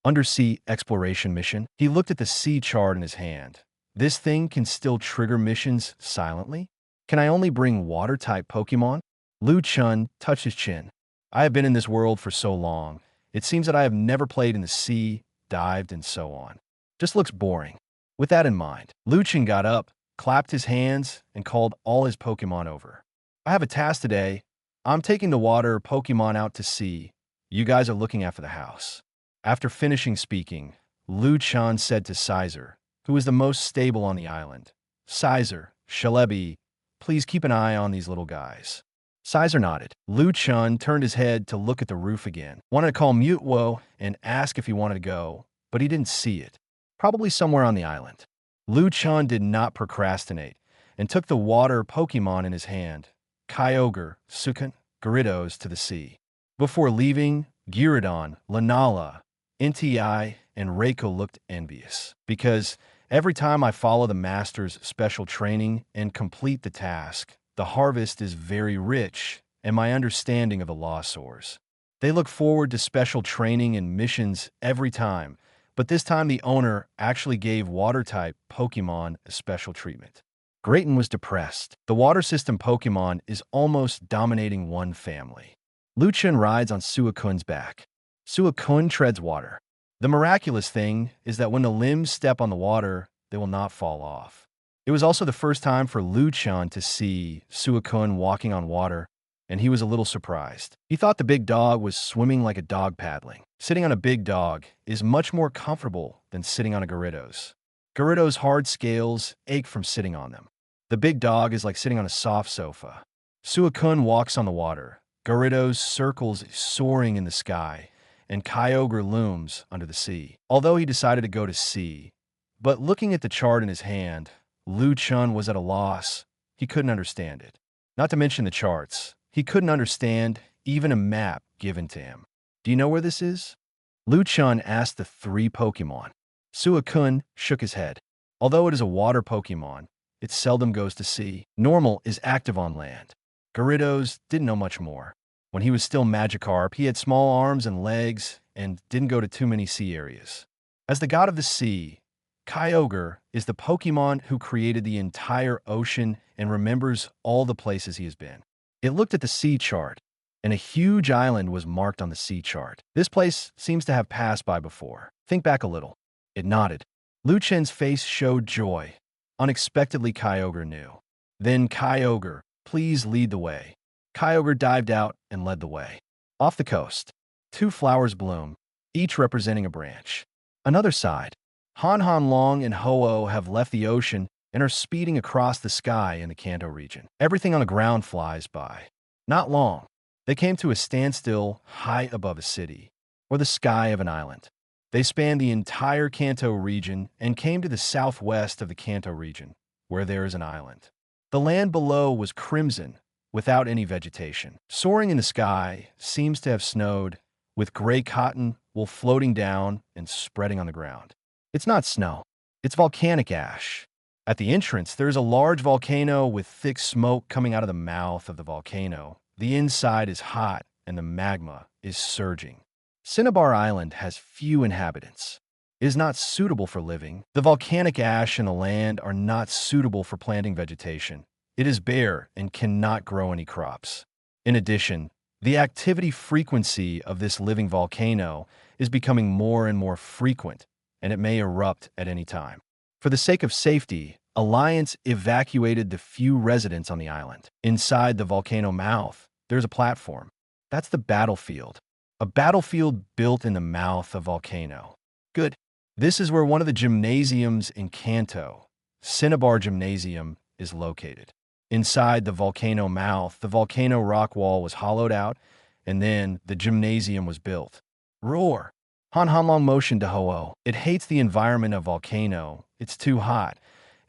Undersea exploration mission. He looked at the sea chart in his hand. This thing can still trigger missions silently? Can I only bring water-type Pokémon? Lu Chun touched his chin. I have been in this world for so long. It seems that I have never played in the sea, dived, and so on. Just looks boring. With that in mind, Lu Chun got up, clapped his hands, and called all his Pokémon over. I have a task today. I'm taking the water Pokémon out to sea. You guys are looking after the house. After finishing speaking, Lu Chun said to Sizer, who was the most stable on the island, Sizer, Shalebi, please keep an eye on these little guys. Sizer nodded. Lu Chun turned his head to look at the roof again. Wanted to call Mutwo and ask if he wanted to go, but he didn't see it. Probably somewhere on the island. Lu Chun did not procrastinate and took the water Pokémon in his hand, Kyogre, Sukkot, Gyarados, to the sea. Before leaving, Guladon, Lunala, NTI, and Reiko looked envious, because every time I follow the master's special training and complete the task, the harvest is very rich, and my understanding of the law soars. They look forward to special training and missions every time, but this time the owner actually gave water-type Pokémon a special treatment. Grayton was depressed. The water system Pokémon is almost dominating one family. Chen rides on Suicune's back. Suicune treads water. The miraculous thing is that when the limbs step on the water, they will not fall off. It was also the first time for Chen to see Suicune walking on water, and he was a little surprised. He thought the big dog was swimming like a dog paddling. Sitting on a big dog is much more comfortable than sitting on a Gyarados. Gyarados' hard scales ache from sitting on them. The big dog is like sitting on a soft sofa. Suicune walks on the water. Gyarados circles soaring in the sky, and Kyogre looms under the sea. Although he decided to go to sea, but looking at the chart in his hand, Chen was at a loss. He couldn't understand it. Not to mention the charts. He couldn't understand even a map given to him. Do you know where this is? Chen asked the 3 Pokémon. Suicune shook his head. Although it is a water Pokémon, it seldom goes to sea. Normal is active on land. Gyarados didn't know much more. When he was still Magikarp, he had small arms and legs and didn't go to too many sea areas. As the god of the sea, Kyogre is the Pokémon who created the entire ocean and remembers all the places he has been. It looked at the sea chart, and a huge island was marked on the sea chart. This place seems to have passed by before. Think back a little. It nodded. Chen's face showed joy. Unexpectedly, Kyogre knew. Then Kyogre, please lead the way. Kyogre dived out and led the way. Off the coast, 2 flowers bloom, each representing a branch. Another side, Han Long and Ho-Oh have left the ocean and are speeding across the sky in the Kanto region. Everything on the ground flies by. Not long, they came to a standstill high above a city, or the sky of an island. They spanned the entire Kanto region and came to the southwest of the Kanto region, where there is an island. The land below was crimson, without any vegetation. Soaring in the sky seems to have snowed, with gray cotton wool floating down and spreading on the ground. It's not snow, it's volcanic ash. At the entrance, there is a large volcano with thick smoke coming out of the mouth of the volcano. The inside is hot and the magma is surging. Cinnabar Island has few inhabitants. It is not suitable for living. The volcanic ash and the land are not suitable for planting vegetation. It is bare and cannot grow any crops. In addition, the activity frequency of this living volcano is becoming more and more frequent, and it may erupt at any time. For the sake of safety, Alliance evacuated the few residents on the island. Inside the volcano mouth, there's a platform. That's the battlefield. A battlefield built in the mouth of volcano. Good. This is where one of the gymnasiums in Kanto, Cinnabar Gymnasium, is located. Inside the volcano mouth, the volcano rock wall was hollowed out, and then the gymnasium was built. Roar! Han Long motioned to Ho-Oh. It hates the environment of volcano. It's too hot.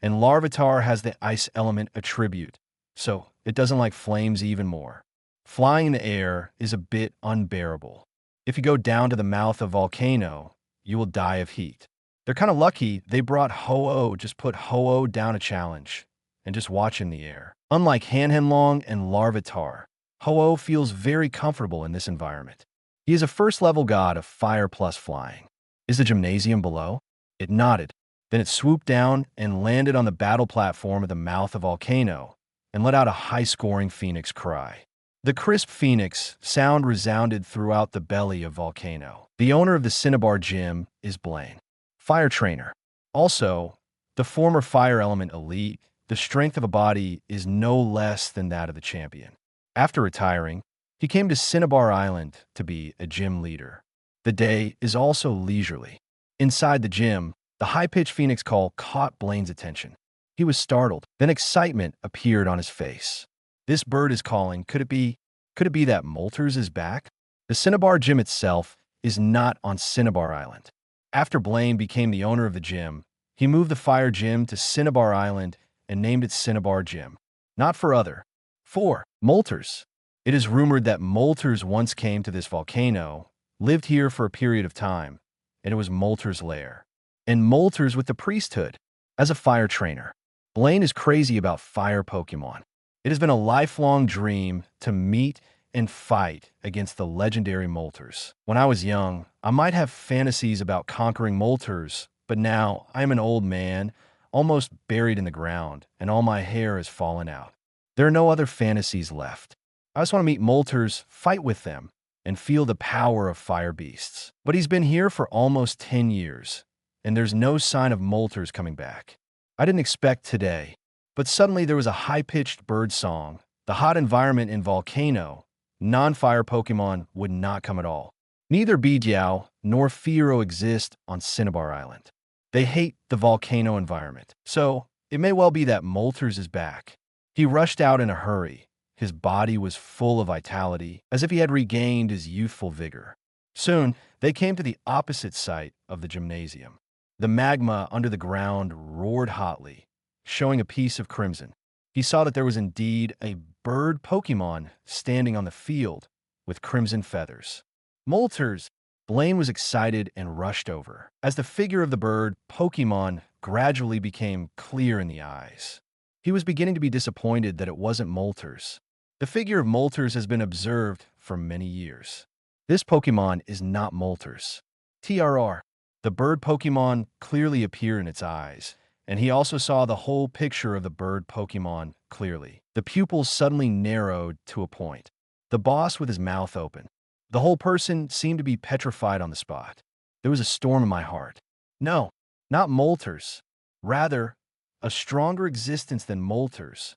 And Larvitar has the ice element attribute, so it doesn't like flames even more. Flying in the air is a bit unbearable. If you go down to the mouth of volcano, you will die of heat. They're kind of lucky they brought Ho-Oh, just put Ho-Oh down a challenge and just watch in the air. Unlike Hanhenlong and Larvitar, Ho-Oh feels very comfortable in this environment. He is a first-level god of fire plus flying. Is the gymnasium below? It nodded. Then it swooped down and landed on the battle platform at the mouth of volcano and let out a high-scoring phoenix cry. The crisp phoenix sound resounded throughout the belly of volcano. The owner of the Cinnabar Gym is Blaine, fire trainer. Also, the former fire element elite, the strength of a body is no less than that of the champion. After retiring, he came to Cinnabar Island to be a gym leader. The day is also leisurely. Inside the gym, the high-pitched phoenix call caught Blaine's attention. He was startled. Then excitement appeared on his face. This bird is calling. Could it be that Moltres is back? The Cinnabar Gym itself is not on Cinnabar Island. After Blaine became the owner of the gym, he moved the fire gym to Cinnabar Island and named it Cinnabar Gym. Not for other. 4. Moltres. It is rumored that Moltres once came to this volcano, lived here for a period of time, and it was Moltres' lair. And Moltres with the priesthood. As a fire trainer, Blaine is crazy about fire Pokémon. It has been a lifelong dream to meet and fight against the legendary Moltres. When I was young, I might have fantasies about conquering Moltres, but now I am an old man, almost buried in the ground, and all my hair has fallen out. There are no other fantasies left. I just want to meet Moltres, fight with them, and feel the power of fire beasts. But he's been here for almost 10 years, and there's no sign of Moltres coming back. I didn't expect today, but suddenly there was a high-pitched bird song. The hot environment in Volcano, non-fire Pokemon would not come at all. Neither Bidiao nor Fiero exist on Cinnabar Island. They hate the volcano environment, so it may well be that Moltres is back. He rushed out in a hurry. His body was full of vitality, as if he had regained his youthful vigor. Soon, they came to the opposite site of the gymnasium. The magma under the ground roared hotly, showing a piece of crimson. He saw that there was indeed a bird Pokemon standing on the field with crimson feathers. Moltres! Blaine was excited and rushed over. As the figure of the bird Pokemon gradually became clear in the eyes, he was beginning to be disappointed that it wasn't Moltres. The figure of Moltres has been observed for many years. This Pokemon is not Moltres. TRR. The bird Pokemon clearly appeared in its eyes, and he also saw the whole picture of the bird Pokemon clearly. The pupils suddenly narrowed to a point. The boss with his mouth open. The whole person seemed to be petrified on the spot. There was a storm in my heart. No, not Moltres. Rather, a stronger existence than Moltres.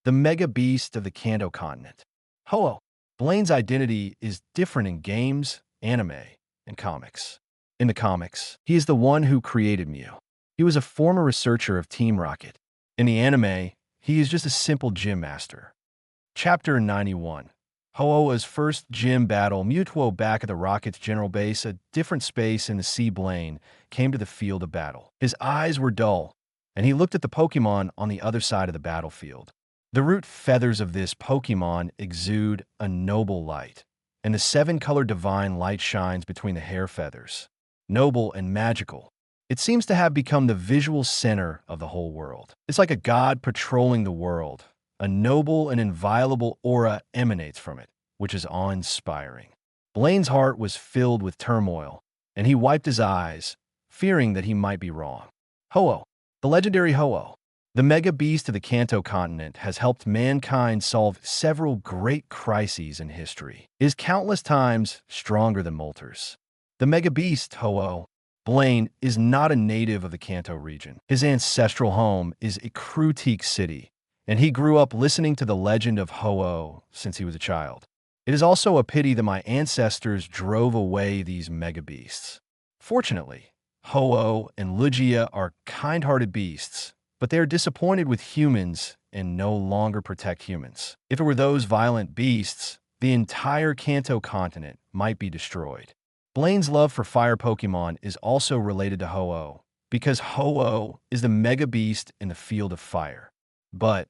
The mega beast of the Kanto continent. Ho-Oh! Blaine's identity is different in games, anime, and comics. In the comics, he is the one who created Mew. He was a former researcher of Team Rocket. In the anime, he is just a simple gym master. Chapter 91. Ho-Oh's first gym battle. Mewtwo back at the Rocket's general base, a different space in the sea. Blaine came to the field of battle. His eyes were dull, and he looked at the Pokemon on the other side of the battlefield. The root feathers of this Pokemon exude a noble light, and the 7-color divine light shines between the hair feathers. Noble and magical. It seems to have become the visual center of the whole world. It's like a god patrolling the world. A noble and inviolable aura emanates from it, which is awe-inspiring. Blaine's heart was filled with turmoil, and he wiped his eyes, fearing that he might be wrong. Ho-Oh, the legendary Ho-Oh, the mega beast of the Kanto continent, has helped mankind solve several great crises in history. It is countless times stronger than Moltres. The mega beast, Ho-Oh, Blaine, is not a native of the Kanto region. His ancestral home is Ikrutik City, and he grew up listening to the legend of Ho-Oh since he was a child. It is also a pity that my ancestors drove away these mega beasts. Fortunately, Ho-Oh and Lugia are kind-hearted beasts, but they are disappointed with humans and no longer protect humans. If it were those violent beasts, the entire Kanto continent might be destroyed. Blaine's love for fire Pokemon is also related to Ho-Oh, because Ho-Oh is the mega beast in the field of fire. But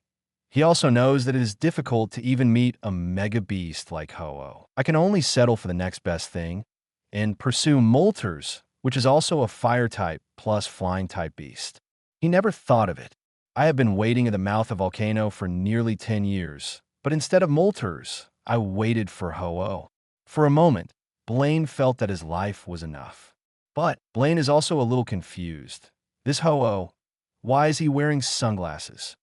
he also knows that it is difficult to even meet a mega beast like Ho-Oh. I can only settle for the next best thing and pursue Moltres, which is also a fire type plus flying type beast. He never thought of it. I have been waiting at the mouth of Volcano for nearly 10 years, but instead of Moltres, I waited for Ho-Oh. For a moment, Blaine felt that his life was enough. But Blaine is also a little confused. This Ho-Oh, why is he wearing sunglasses?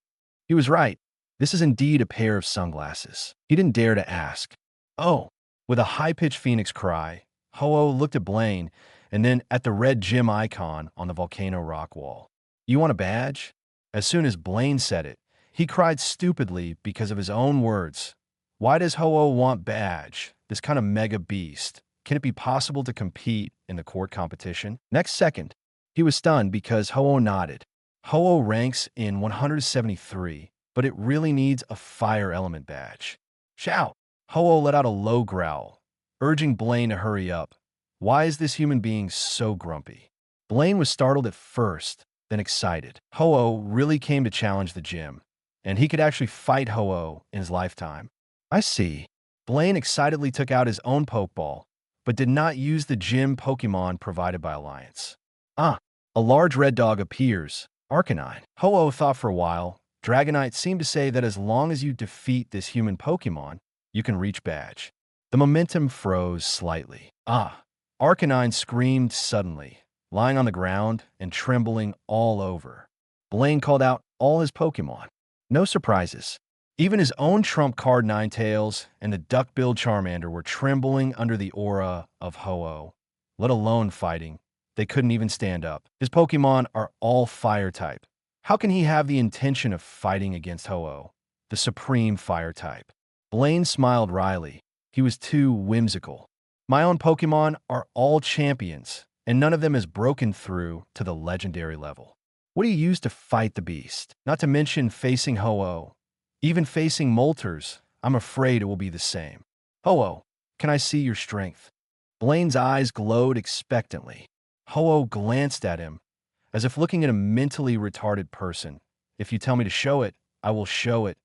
He was right. This is indeed a pair of sunglasses. He didn't dare to ask. Oh, with a high-pitched phoenix cry, Ho-Oh looked at Blaine and then at the red gym icon on the volcano rock wall. You want a badge? As soon as Blaine said it, he cried stupidly because of his own words. Why does Ho-Oh want badge? This kind of mega beast. Can it be possible to compete in the court competition? Next second, he was stunned because Ho-Oh nodded. Ho-Oh ranks in 173, but it really needs a fire element badge. Shout! Ho-Oh let out a low growl, urging Blaine to hurry up. Why is this human being so grumpy? Blaine was startled at first, then excited. Ho-Oh really came to challenge the gym, and he could actually fight Ho-Oh in his lifetime. I see. Blaine excitedly took out his own Pokeball, but did not use the gym Pokemon provided by Alliance. A large red dog appears, Arcanine. Ho-Oh thought for a while, Dragonite seemed to say that as long as you defeat this human Pokémon, you can reach badge. The momentum froze slightly. Ah! Arcanine screamed suddenly, lying on the ground and trembling all over. Blaine called out all his Pokémon. No surprises. Even his own trump card Ninetales and the duck-billed Charmander were trembling under the aura of Ho-Oh. Let alone fighting. They couldn't even stand up. His Pokémon are all fire type. How can he have the intention of fighting against Ho-Oh, the supreme fire type? Blaine smiled wryly. He was too whimsical. My own Pokémon are all champions, and none of them has broken through to the legendary level. What do you use to fight the beast? Not to mention facing Ho-Oh. Even facing Moltres, I'm afraid it will be the same. Ho-Oh, can I see your strength? Blaine's eyes glowed expectantly. Ho-Oh glanced at him, as if looking at a mentally retarded person. If you tell me to show it, I will show it.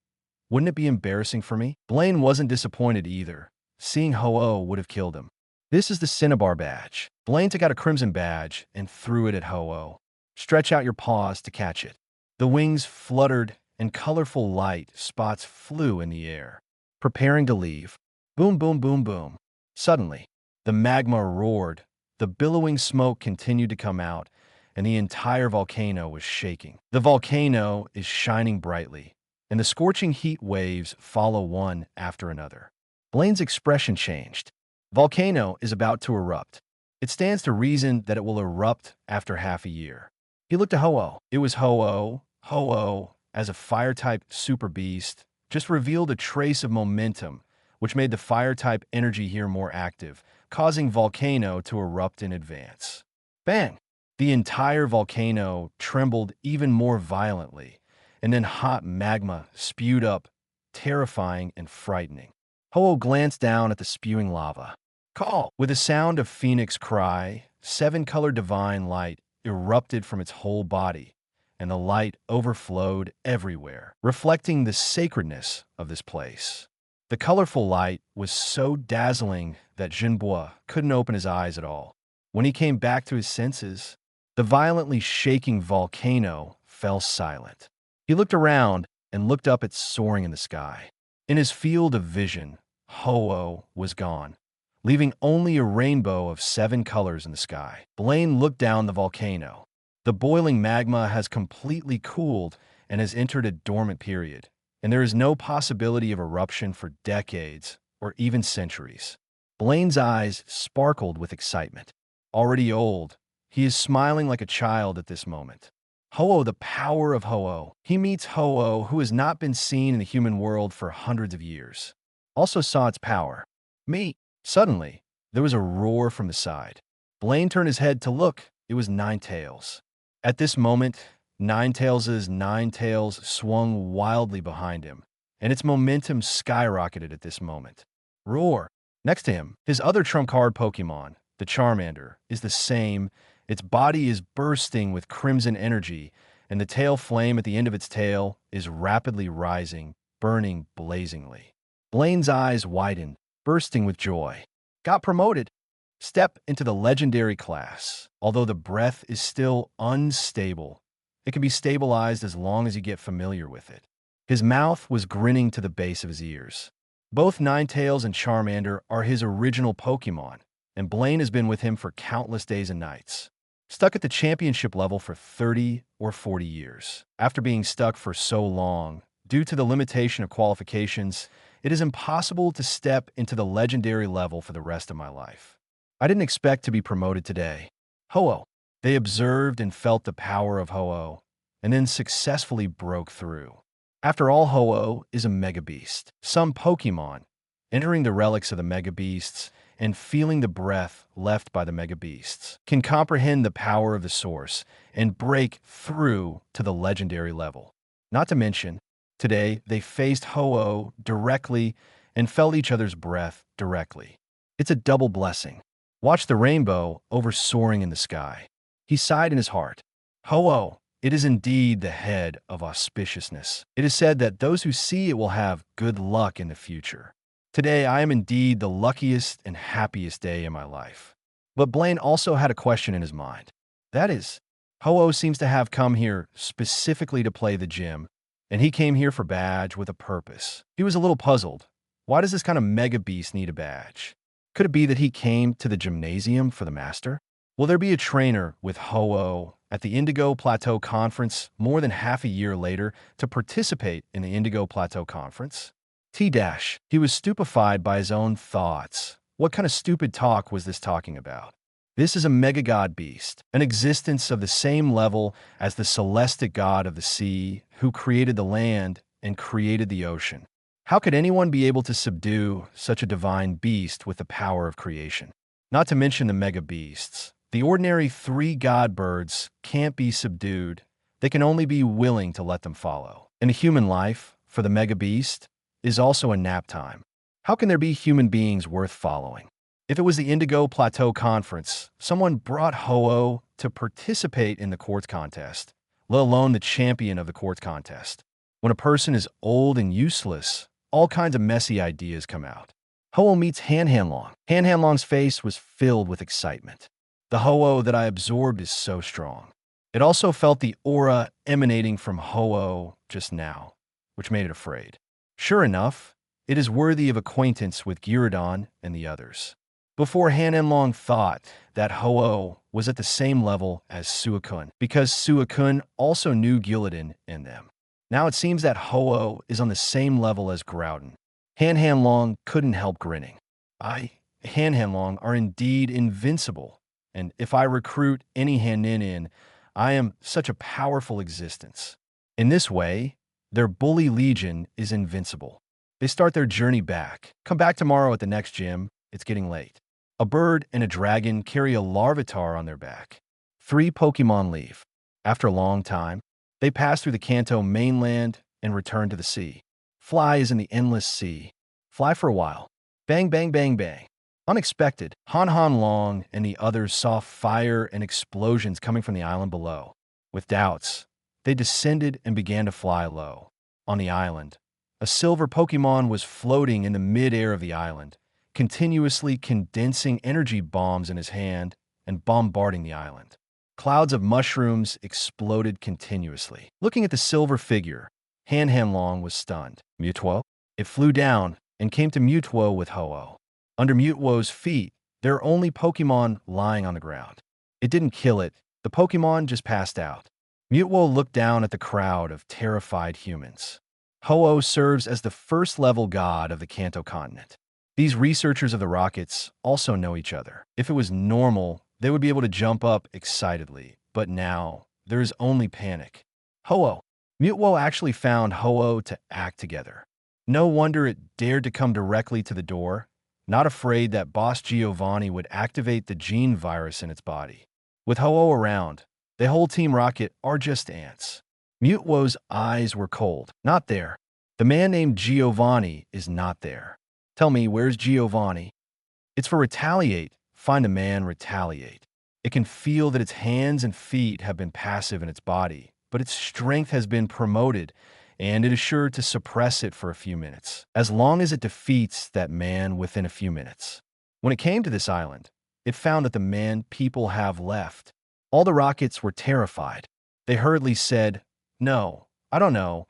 Wouldn't it be embarrassing for me? Blaine wasn't disappointed either. Seeing Ho-Oh would have killed him. This is the Cinnabar badge. Blaine took out a crimson badge and threw it at Ho-Oh. Stretch out your paws to catch it. The wings fluttered and colorful light spots flew in the air. Preparing to leave. Boom, boom, boom, boom. Suddenly, the magma roared. The billowing smoke continued to come out, and the entire volcano was shaking. The volcano is shining brightly, and the scorching heat waves follow one after another. Blaine's expression changed. Volcano is about to erupt. It stands to reason that it will erupt after half a year. He looked at Ho-Oh. It was Ho-Oh. Ho-Oh, as a fire-type super beast, just revealed a trace of momentum, which made the fire-type energy here more active, causing Volcano to erupt in advance. Bang! The entire volcano trembled even more violently, and then hot magma spewed up, terrifying and frightening. Ho-Oh glanced down at the spewing lava. Call! With a sound of phoenix cry, seven-colored divine light erupted from its whole body, and the light overflowed everywhere, reflecting the sacredness of this place. The colorful light was so dazzling that Jinbua couldn't open his eyes at all. When he came back to his senses, the violently shaking volcano fell silent. He looked around and looked up at soaring in the sky. In his field of vision, Ho-Oh was gone, leaving only a rainbow of seven colors in the sky. Blaine looked down the volcano. The boiling magma has completely cooled and has entered a dormant period, and there is no possibility of eruption for decades or even centuries. Blaine's eyes sparkled with excitement. Already old, he is smiling like a child at this moment. Ho-Oh, the power of Ho-Oh. He meets Ho-Oh, who has not been seen in the human world for hundreds of years. Also saw its power. Me. Suddenly, there was a roar from the side. Blaine turned his head to look. It was Ninetales. At this moment, Ninetales' Ninetales swung wildly behind him, and its momentum skyrocketed at this moment. Roar! Next to him, his other trump card Pokémon, the Charmander, is the same. Its body is bursting with crimson energy, and the tail flame at the end of its tail is rapidly rising, burning blazingly. Blaine's eyes widened, bursting with joy. Got promoted. Step into the legendary class. Although the breath is still unstable, it can be stabilized as long as you get familiar with it. His mouth was grinning to the base of his ears. Both Ninetales and Charmander are his original Pokémon, and Blaine has been with him for countless days and nights. Stuck at the championship level for 30 or 40 years. After being stuck for so long, due to the limitation of qualifications, it is impossible to step into the legendary level for the rest of my life. I didn't expect to be promoted today. Ho-Oh. They observed and felt the power of Ho-Oh, and then successfully broke through. After all, Ho-Oh is a Mega Beast. Some Pokémon, entering the relics of the Mega Beasts and feeling the breath left by the Mega Beasts, can comprehend the power of the source and break through to the legendary level. Not to mention, today they faced Ho-Oh directly and felt each other's breath directly. It's a double blessing. Watch the rainbow over soaring in the sky. He sighed in his heart. Ho-Oh, it is indeed the head of auspiciousness. It is said that those who see it will have good luck in the future. Today, I am indeed the luckiest and happiest day in my life. But Blaine also had a question in his mind. That is, Ho-Oh seems to have come here specifically to play the gym, and he came here for badge with a purpose. He was a little puzzled. Why does this kind of mega beast need a badge? Could it be that he came to the gymnasium for the master? Will there be a trainer with Ho-Oh at the Indigo Plateau Conference more than half a year later to participate in the Indigo Plateau Conference? T-dash. He was stupefied by his own thoughts. What kind of stupid talk was this talking about? This is a mega god beast, an existence of the same level as the celestic god of the sea who created the land and created the ocean. How could anyone be able to subdue such a divine beast with the power of creation? Not to mention the mega beasts. The ordinary 3 god birds can't be subdued. They can only be willing to let them follow. In a human life, for the mega beast, is also a nap time. How can there be human beings worth following? If it was the Indigo Plateau Conference, someone brought Ho-Oh to participate in the quartz contest, let alone the champion of the quartz contest. When a person is old and useless, all kinds of messy ideas come out. Ho-Oh meets Han-Han-Long. Han-Han-Long's face was filled with excitement. The Ho-Oh that I absorbed is so strong. It also felt the aura emanating from Ho-Oh just now, which made it afraid. Sure enough, it is worthy of acquaintance with Guladon and the others. Before Han-Han-Long thought that Ho-Oh was at the same level as Suicune, because Suicune also knew Guladon in them. Now it seems that Ho-Oh is on the same level as Groudon. Han-Han-Long couldn't help grinning. Han-Han-Long, are indeed invincible, and if I recruit any Hanin in, I am such a powerful existence. In this way, their bully legion is invincible. They start their journey back. Come back tomorrow at the next gym. It's getting late. A bird and a dragon carry a Larvitar on their back. 3 Pokémon leave. After a long time, they pass through the Kanto mainland and return to the sea. Fly is in the endless sea. Fly for a while. Bang, bang, bang, bang. Unexpected, Han-Han-Long and the others saw fire and explosions coming from the island below. With doubts, they descended and began to fly low. On the island, a silver Pokémon was floating in the mid-air of the island, continuously condensing energy bombs in his hand and bombarding the island. Clouds of mushrooms exploded continuously. Looking at the silver figure, Han-Han-Long was stunned. Mewtwo? It flew down and came to Mewtwo with Ho-Oh. Under Mewtwo's feet, there are only Pokémon lying on the ground. It didn't kill it. The Pokémon just passed out. Mewtwo looked down at the crowd of terrified humans. Ho-Oh serves as the first-level god of the Kanto continent. These researchers of the rockets also know each other. If it was normal, they would be able to jump up excitedly, but now there is only panic. Ho-Oh. Mewtwo actually found Ho-Oh to act together. No wonder it dared to come directly to the door, not afraid that Boss Giovanni would activate the gene virus in its body. With Ho-Oh around, the whole Team Rocket are just ants. Mewtwo's eyes were cold. Not there. The man named Giovanni is not there. Tell me, where's Giovanni? It's for retaliate. Find a man, retaliate. It can feel that its hands and feet have been passive in its body, but its strength has been promoted, and it is sure to suppress it for a few minutes, as long as it defeats that man within a few minutes. When it came to this island, it found that the man people have left. All the rockets were terrified. They hurriedly said, "No, I don't know.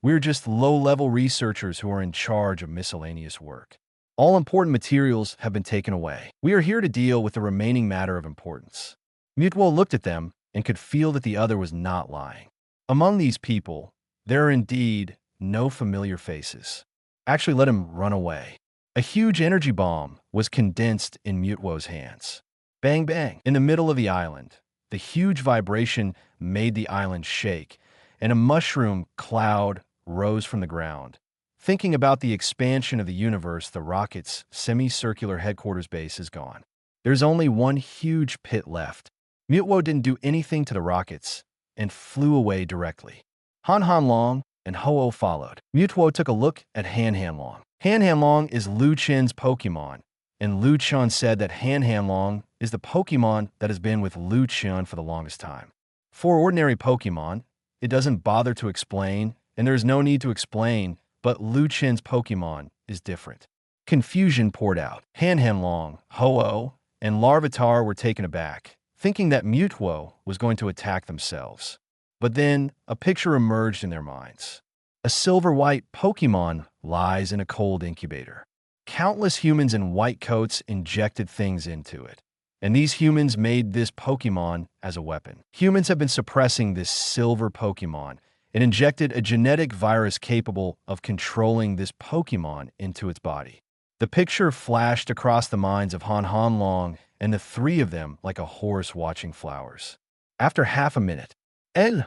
We're just low-level researchers who are in charge of miscellaneous work. All important materials have been taken away. We are here to deal with the remaining matter of importance." Mewtwo looked at them and could feel that the other was not lying. Among these people, there are indeed no familiar faces. Actually, let him run away. A huge energy bomb was condensed in Mewtwo's hands. Bang, bang. In the middle of the island, the huge vibration made the island shake, and a mushroom cloud rose from the ground. Thinking about the expansion of the universe, the rocket's semicircular headquarters base is gone. There's only one huge pit left. Mewtwo didn't do anything to the rockets and flew away directly. Han-Han-Long and Ho-Oh followed. Mewtwo took a look at Han-Han-Long. Han-Han-Long is Liu Chen's Pokémon, and Liu Chen said that Han-Han-Long is the Pokémon that has been with Liu Chen for the longest time. For ordinary Pokémon, it doesn't bother to explain, and there is no need to explain, but Liu Chen's Pokémon is different. Confusion poured out. Han-Han-Long, Ho-Oh, and Larvitar were taken aback, thinking that Mewtwo was going to attack themselves. But then, a picture emerged in their minds. A silver-white Pokémon lies in a cold incubator. Countless humans in white coats injected things into it. And these humans made this Pokémon as a weapon. Humans have been suppressing this silver Pokémon and injected a genetic virus capable of controlling this Pokémon into its body. The picture flashed across the minds of Han Long and the three of them like a horse watching flowers. After half a minute, El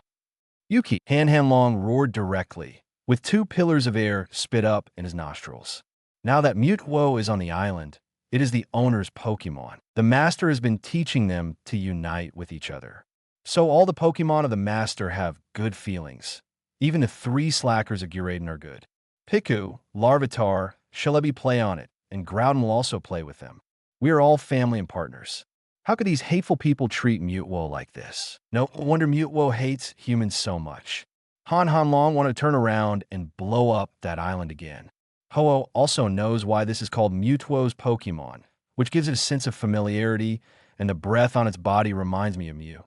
Yuki, Han Long roared directly, with 2 pillars of air spit up in his nostrils. Now that Mutwo is on the island, it is the owner's Pokémon. The master has been teaching them to unite with each other. So all the Pokémon of the master have good feelings. Even the 3 slackers of Guladon are good. Pikachu, Larvitar, Shalebi play on it, and Groudon will also play with them. We are all family and partners. How could these hateful people treat Mutwo like this? No wonder Mutwo hates humans so much. Han Long want to turn around and blow up that island again. Ho-Oh also knows why this is called Mutwo's Pokémon, which gives it a sense of familiarity, and the breath on its body reminds me of Mew.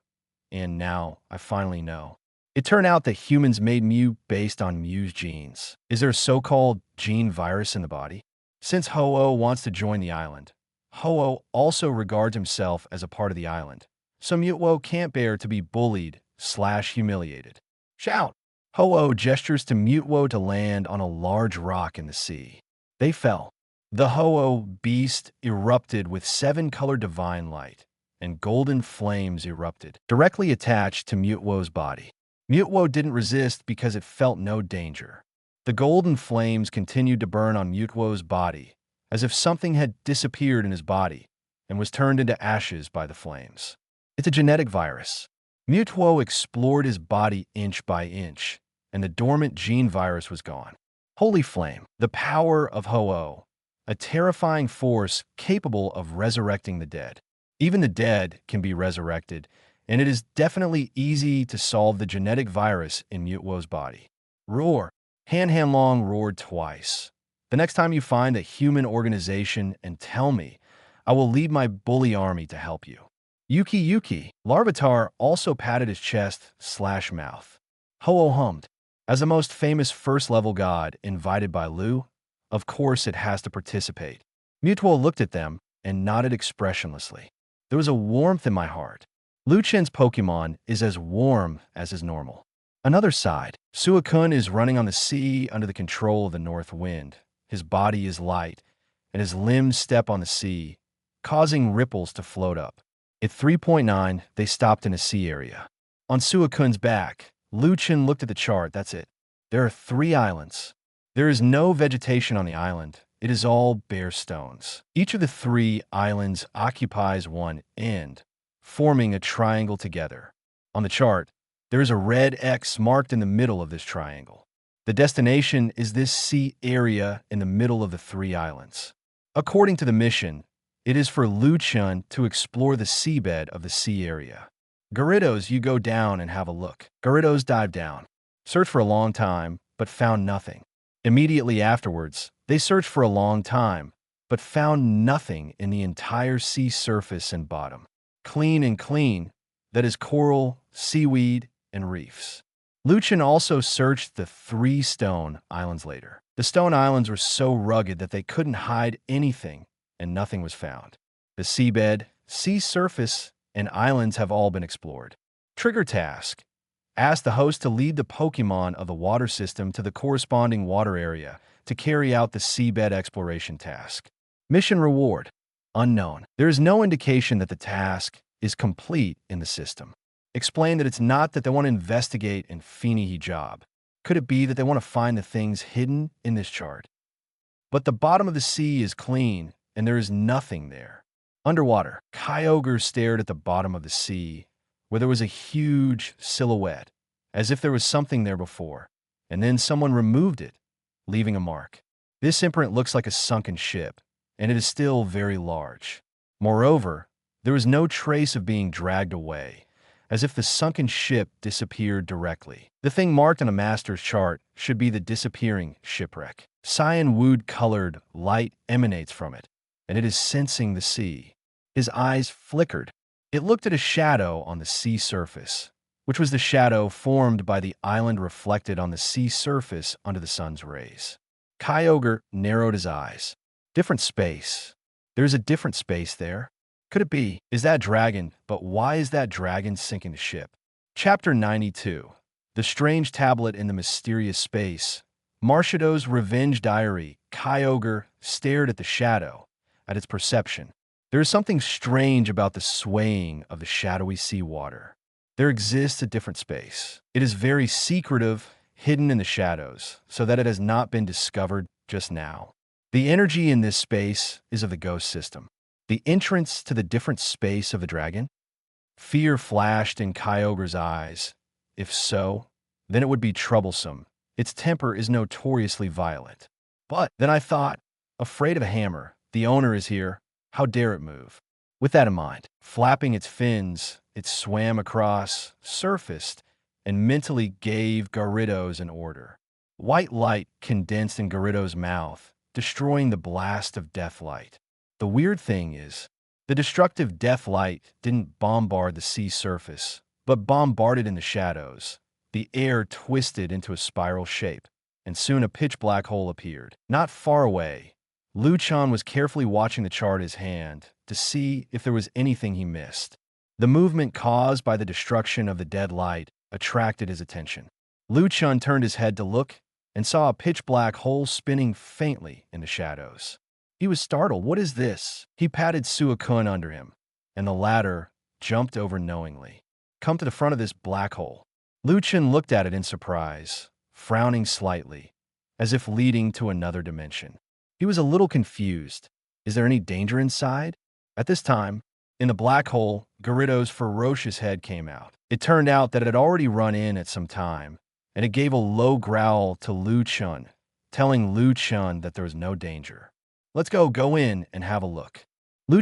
And now, I finally know. It turned out that humans made Mew based on Mew's genes. Is there a so-called gene virus in the body? Since Ho-Oh wants to join the island, Ho-Oh also regards himself as a part of the island, so Mutwo can't bear to be bullied/humiliated. Shout! Ho-Oh gestures to Mutwo to land on a large rock in the sea. They fell. The Ho-Oh beast erupted with 7-colored divine light, and golden flames erupted, directly attached to Mutwo's body. Mutwo didn't resist because it felt no danger. The golden flames continued to burn on Mutwo's body, as if something had disappeared in his body and was turned into ashes by the flames. It's a genetic virus. Mutwo explored his body inch by inch, and the dormant gene virus was gone. Holy flame, the power of Ho-Oh, a terrifying force capable of resurrecting the dead. Even the dead can be resurrected, and it is definitely easy to solve the genetic virus in Mutwo's body. Roar! Han Long roared twice. The next time you find a human organization and tell me, I will lead my bully army to help you. Yuki, Larvitar also patted his chest/mouth. Ho-Oh hummed. As the most famous first-level god invited by Lu, of course it has to participate. Mutwo looked at them and nodded expressionlessly. There was a warmth in my heart. Lu Chen's Pokémon is as warm as is normal. Another side, Suicune is running on the sea under the control of the north wind. His body is light, and his limbs step on the sea, causing ripples to float up. At 3.9, they stopped in a sea area. On Suicune's back, Lu Chen looked at the chart. That's it. There are 3 islands. There is no vegetation on the island. It is all bare stones. Each of the 3 islands occupies one end, forming a triangle together. On the chart, there is a red X marked in the middle of this triangle. The destination is this sea area in the middle of the 3 islands. According to the mission, it is for Lu Chen to explore the seabed of the sea area. Gyarados, you go down and have a look. Gyarados dive down. Search for a long time, but found nothing. Immediately afterwards, they searched for a long time, but found nothing in the entire sea surface and bottom. Clean, that is coral, seaweed, and reefs. Lu Chen also searched the 3 stone islands later. The stone islands were so rugged that they couldn't hide anything, and nothing was found. The seabed, sea surface, and islands have all been explored. Trigger task. Ask the host to lead the Pokémon of the water system to the corresponding water area to carry out the seabed exploration task. Mission reward. Unknown. There is no indication that the task is complete in the system. Explain that it's not that they want to investigate and finish job. Could it be that they want to find the things hidden in this chart? But the bottom of the sea is clean, and there is nothing there. Underwater, Kyogre stared at the bottom of the sea, where there was a huge silhouette, as if there was something there before, and then someone removed it, leaving a mark. This imprint looks like a sunken ship, and it is still very large. Moreover, there was no trace of being dragged away, as if the sunken ship disappeared directly. The thing marked on a master's chart should be the disappearing shipwreck. Cyan wood-colored light emanates from it, and it is sensing the sea. His eyes flickered. It looked at a shadow on the sea surface, which was the shadow formed by the island reflected on the sea surface under the sun's rays. Kyogre narrowed his eyes. Different space. There's a different space there. Could it be? Is that dragon? But why is that dragon sinking the ship? Chapter 92. The Strange Tablet in the Mysterious Space. Marshado's Revenge Diary. Kyogre stared at the shadow, at its perception. There is something strange about the swaying of the shadowy seawater. There exists a different space. It is very secretive, hidden in the shadows, so that it has not been discovered just now. The energy in this space is of the ghost system. The entrance to the different space of the dragon? Fear flashed in Kyogre's eyes. If so, then it would be troublesome. Its temper is notoriously violent. But then I thought, afraid of a hammer, the owner is here. How dare it move? With that in mind, flapping its fins, it swam across, surfaced, and mentally gave Gyarados an order. White light condensed in Gyarados' mouth, destroying the blast of death light. The weird thing is, the destructive death light didn't bombard the sea surface, but bombarded in the shadows. The air twisted into a spiral shape, and soon a pitch-black hole appeared. Not far away, Chen was carefully watching the chart in his hand to see if there was anything he missed. The movement caused by the destruction of the dead light attracted his attention. Chen turned his head to look and saw a pitch-black hole spinning faintly in the shadows. He was startled. What is this? He patted Suicune under him, and the latter jumped over knowingly. Come to the front of this black hole. Chen looked at it in surprise, frowning slightly, as if leading to another dimension. He was a little confused. Is there any danger inside? At this time, in the black hole, Gyarados' ferocious head came out. It turned out that it had already run in at some time, and it gave a low growl to Chen, telling Chen that there was no danger. Let's go in and have a look.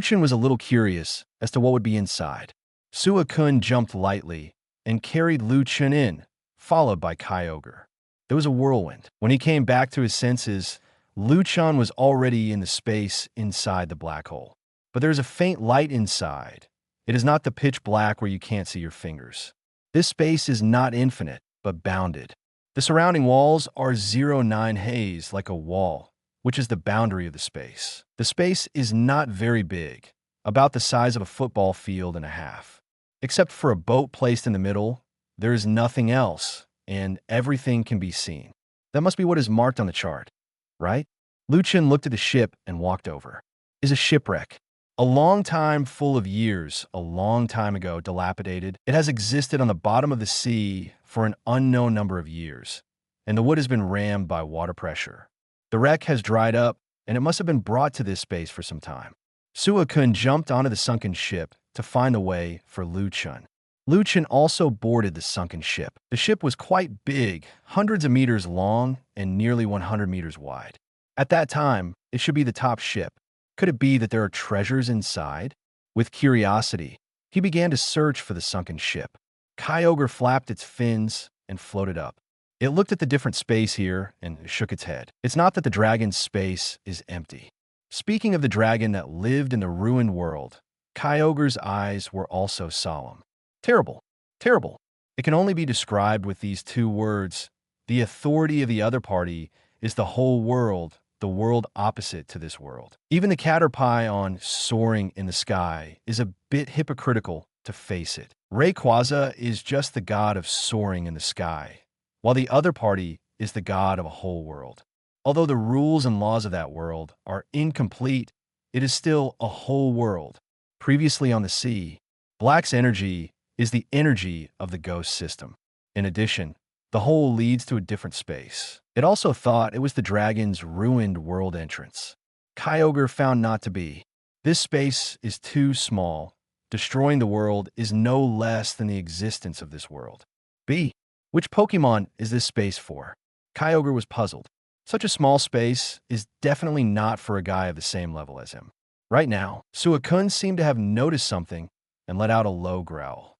Chen was a little curious as to what would be inside. Suicune jumped lightly and carried Chen in, followed by Kyogre. There was a whirlwind. When he came back to his senses, Chen was already in the space inside the black hole. But there is a faint light inside. It is not the pitch black where you can't see your fingers. This space is not infinite, but bounded. The surrounding walls are 09 haze like a wall, which is the boundary of the space. The space is not very big, about the size of a football field and a half. Except for a boat placed in the middle, there is nothing else, and everything can be seen. That must be what is marked on the chart, right? Chen looked at the ship and walked over. Is a shipwreck. A long time full of years, a long time ago dilapidated. It has existed on the bottom of the sea for an unknown number of years, and the wood has been rammed by water pressure. The wreck has dried up, and it must have been brought to this space for some time. Suicune jumped onto the sunken ship to find the way for Chen. Chen also boarded the sunken ship. The ship was quite big, hundreds of meters long and nearly 100 meters wide. At that time, it should be the top ship. Could it be that there are treasures inside? With curiosity, he began to search for the sunken ship. Kyogre flapped its fins and floated up. It looked at the different space here and shook its head. It's not that the dragon's space is empty. Speaking of the dragon that lived in the ruined world, Kyogre's eyes were also solemn. Terrible, terrible. It can only be described with these two words. The authority of the other party is the whole world, the world opposite to this world. Even the caterpie on soaring in the sky is a bit hypocritical to face it. Rayquaza is just the god of soaring in the sky, while the other party is the god of a whole world. Although the rules and laws of that world are incomplete, it is still a whole world. Previously on the sea, Black's energy is the energy of the ghost system. In addition, the whole leads to a different space. It also thought it was the dragon's ruined world entrance. Kyogre found not to be. This space is too small. Destroying the world is no less than the existence of this world. B. Which Pokémon is this space for? Kyogre was puzzled. Such a small space is definitely not for a guy of the same level as him. Right now, Suicune seemed to have noticed something and let out a low growl.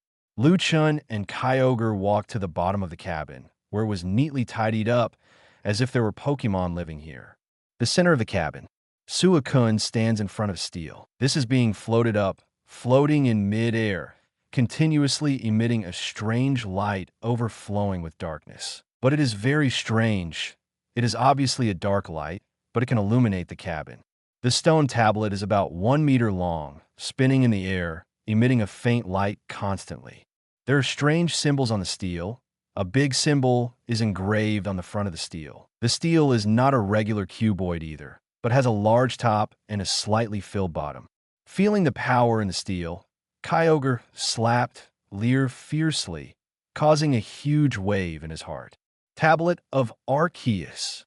Chen and Kyogre walked to the bottom of the cabin, where it was neatly tidied up as if there were Pokémon living here. The center of the cabin, Suicune stands in front of steel. This is being floated up, floating in mid-air, continuously emitting a strange light overflowing with darkness. But it is very strange. It is obviously a dark light, but it can illuminate the cabin. The stone tablet is about 1 meter long, spinning in the air, emitting a faint light constantly. There are strange symbols on the steel. A big symbol is engraved on the front of the steel. The steel is not a regular cuboid either, but has a large top and a slightly filled bottom. Feeling the power in the steel, Kyogre slapped Lear fiercely, causing a huge wave in his heart. Tablet of Arceus.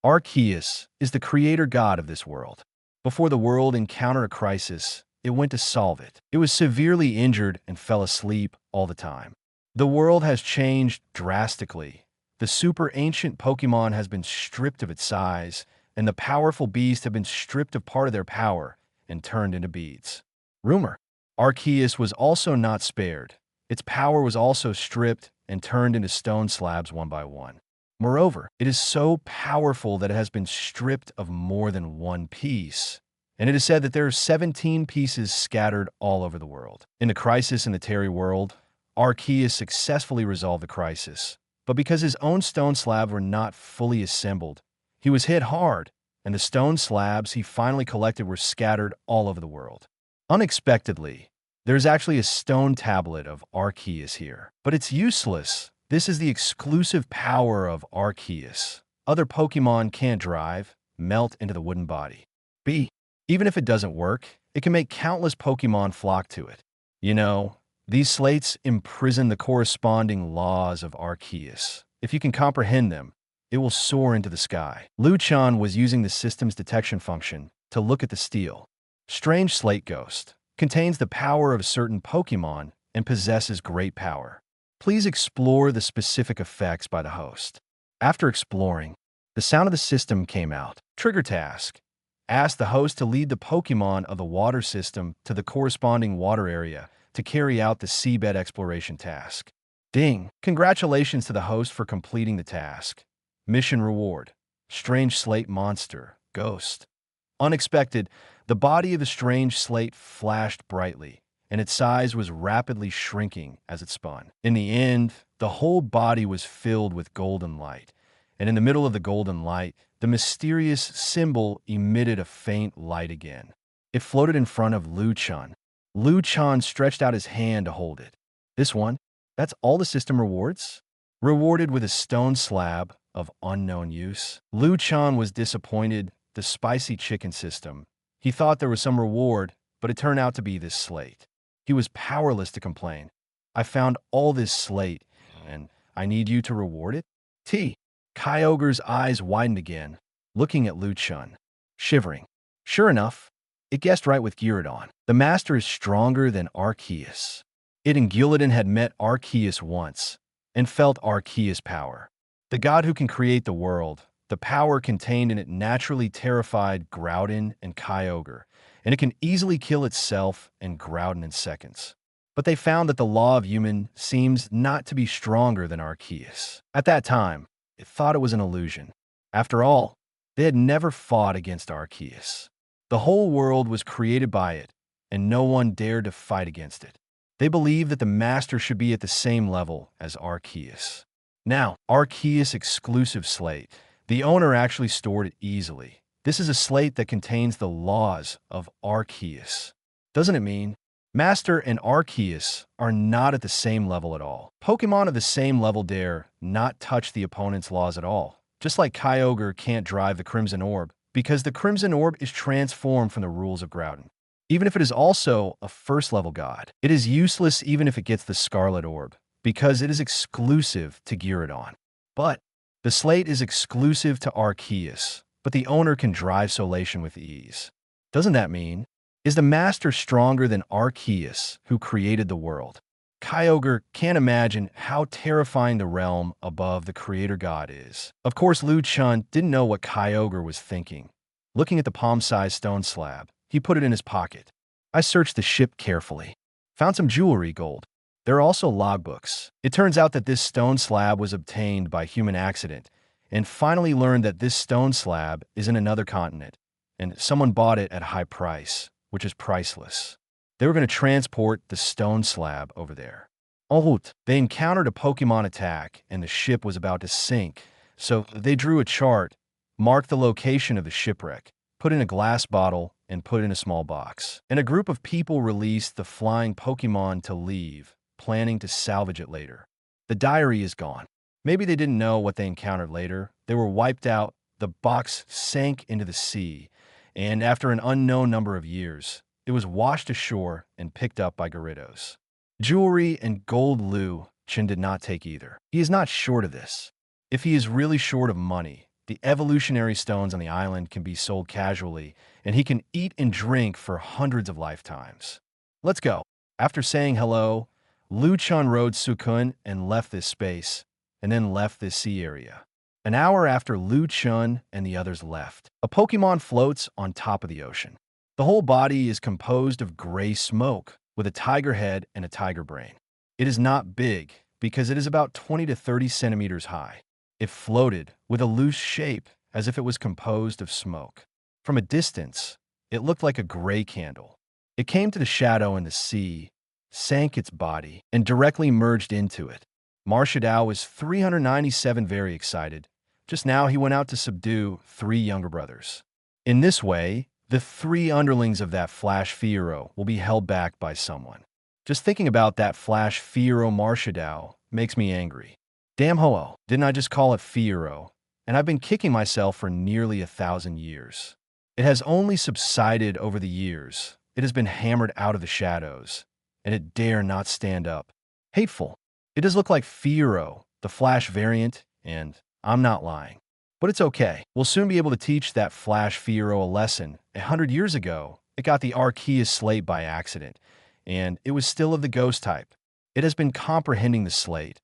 Arceus is the creator god of this world. Before the world encountered a crisis, it went to solve it. It was severely injured and fell asleep all the time. The world has changed drastically. The super ancient Pokémon has been stripped of its size, and the powerful beasts have been stripped of part of their power and turned into beads. Rumor: Arceus was also not spared. Its power was also stripped and turned into stone slabs one by one. Moreover, it is so powerful that it has been stripped of more than one piece. And it is said that there are 17 pieces scattered all over the world. In the crisis in the Terry world, Arceus successfully resolved the crisis. But because his own stone slabs were not fully assembled, he was hit hard, and the stone slabs he finally collected were scattered all over the world. Unexpectedly, there is actually a stone tablet of Arceus here. But it's useless. This is the exclusive power of Arceus. Other Pokémon can't drive, melt into the wooden body. B. Even if it doesn't work, it can make countless Pokémon flock to it. You know, these slates imprison the corresponding laws of Arceus. If you can comprehend them, it will soar into the sky. Chen was using the system's detection function to look at the steel. Strange Slate Ghost contains the power of a certain Pokémon and possesses great power. Please explore the specific effects by the host. After exploring, the sound of the system came out. Trigger task. Ask the host to lead the Pokémon of the water system to the corresponding water area to carry out the seabed exploration task. Ding! Congratulations to the host for completing the task. Mission reward: Strange Slate Monster, Ghost. Unexpected, the body of the strange slate flashed brightly, and its size was rapidly shrinking as it spun. In the end, the whole body was filled with golden light, and in the middle of the golden light, the mysterious symbol emitted a faint light again. It floated in front of Chen. Chen stretched out his hand to hold it. This one, that's all the system rewards? Rewarded with a stone slab of unknown use. Chen was disappointed. The spicy chicken system. He thought there was some reward, but it turned out to be this slate. He was powerless to complain. I found all this slate, and I need you to reward it? Kyogre's eyes widened again, looking at Chen, shivering. Sure enough, it guessed right with Guladon. The master is stronger than Arceus. It and Guladon had met Arceus once, and felt Arceus' power. The god who can create the world. The power contained in it naturally terrified Guladon and Kyogre, and it can easily kill itself and Guladon in seconds. But they found that the law of human seems not to be stronger than Arceus. At that time, it thought it was an illusion. After all, they had never fought against Arceus. The whole world was created by it, and no one dared to fight against it. They believed that the master should be at the same level as Arceus. Now, Arceus exclusive slate. The owner actually stored it easily. This is a slate that contains the laws of Arceus. Doesn't it mean Master and Arceus are not at the same level at all? Pokémon of the same level dare not touch the opponent's laws at all. Just like Kyogre can't drive the Crimson Orb, because the Crimson Orb is transformed from the rules of Guladon. Even if it is also a first-level god, it is useless even if it gets the Scarlet Orb, because it is exclusive to Guladon. But the slate is exclusive to Arceus, but the owner can drive Solation with ease. Doesn't that mean, is the master stronger than Arceus, who created the world? Kyogre can't imagine how terrifying the realm above the creator god is. Of course, Chen didn't know what Kyogre was thinking. Looking at the palm-sized stone slab, he put it in his pocket. I searched the ship carefully. Found some jewelry, gold. There are also logbooks. It turns out that this stone slab was obtained by human accident, and finally learned that this stone slab is in another continent, and someone bought it at a high price, which is priceless. They were going to transport the stone slab over there. Oh, they encountered a Pokemon attack, and the ship was about to sink. So they drew a chart, marked the location of the shipwreck, put in a glass bottle, and put in a small box. And a group of people released the flying Pokemon to leave, planning to salvage it later. The diary is gone. Maybe they didn't know what they encountered later. They were wiped out, the box sank into the sea, and after an unknown number of years, it was washed ashore and picked up by Gyarados. Jewelry and gold loot, Chen did not take either. He is not short of this. If he is really short of money, the evolutionary stones on the island can be sold casually, and he can eat and drink for hundreds of lifetimes. Let's go. After saying hello, Liu Chun rode Sukun and left this space, and then left this sea area. An hour after Liu Chun and the others left, a Pokemon floats on top of the ocean. The whole body is composed of gray smoke, with a tiger head and a tiger brain. It is not big, because it is about 20 to 30 centimeters high. It floated with a loose shape, as if it was composed of smoke. From a distance, it looked like a gray candle. It came to the shadow in the sea, sank its body, and directly merged into it. Marshadao was 397 very excited. Just now he went out to subdue 3 younger brothers. In this way, the 3 underlings of that Flash Fiero will be held back by someone. Just thinking about that Flash Fiero Marshadao makes me angry. Damn Ho-Oh, didn't I just call it Fiero? And I've been kicking myself for nearly 1,000 years. It has only subsided over the years. It has been hammered out of the shadows, and it dare not stand up. Hateful. It does look like Fiero, the Flash variant, and I'm not lying. But it's okay. We'll soon be able to teach that Flash Fiero a lesson. 100 years ago, it got the Arceus slate by accident, and it was still of the ghost type. It has been comprehending the slate,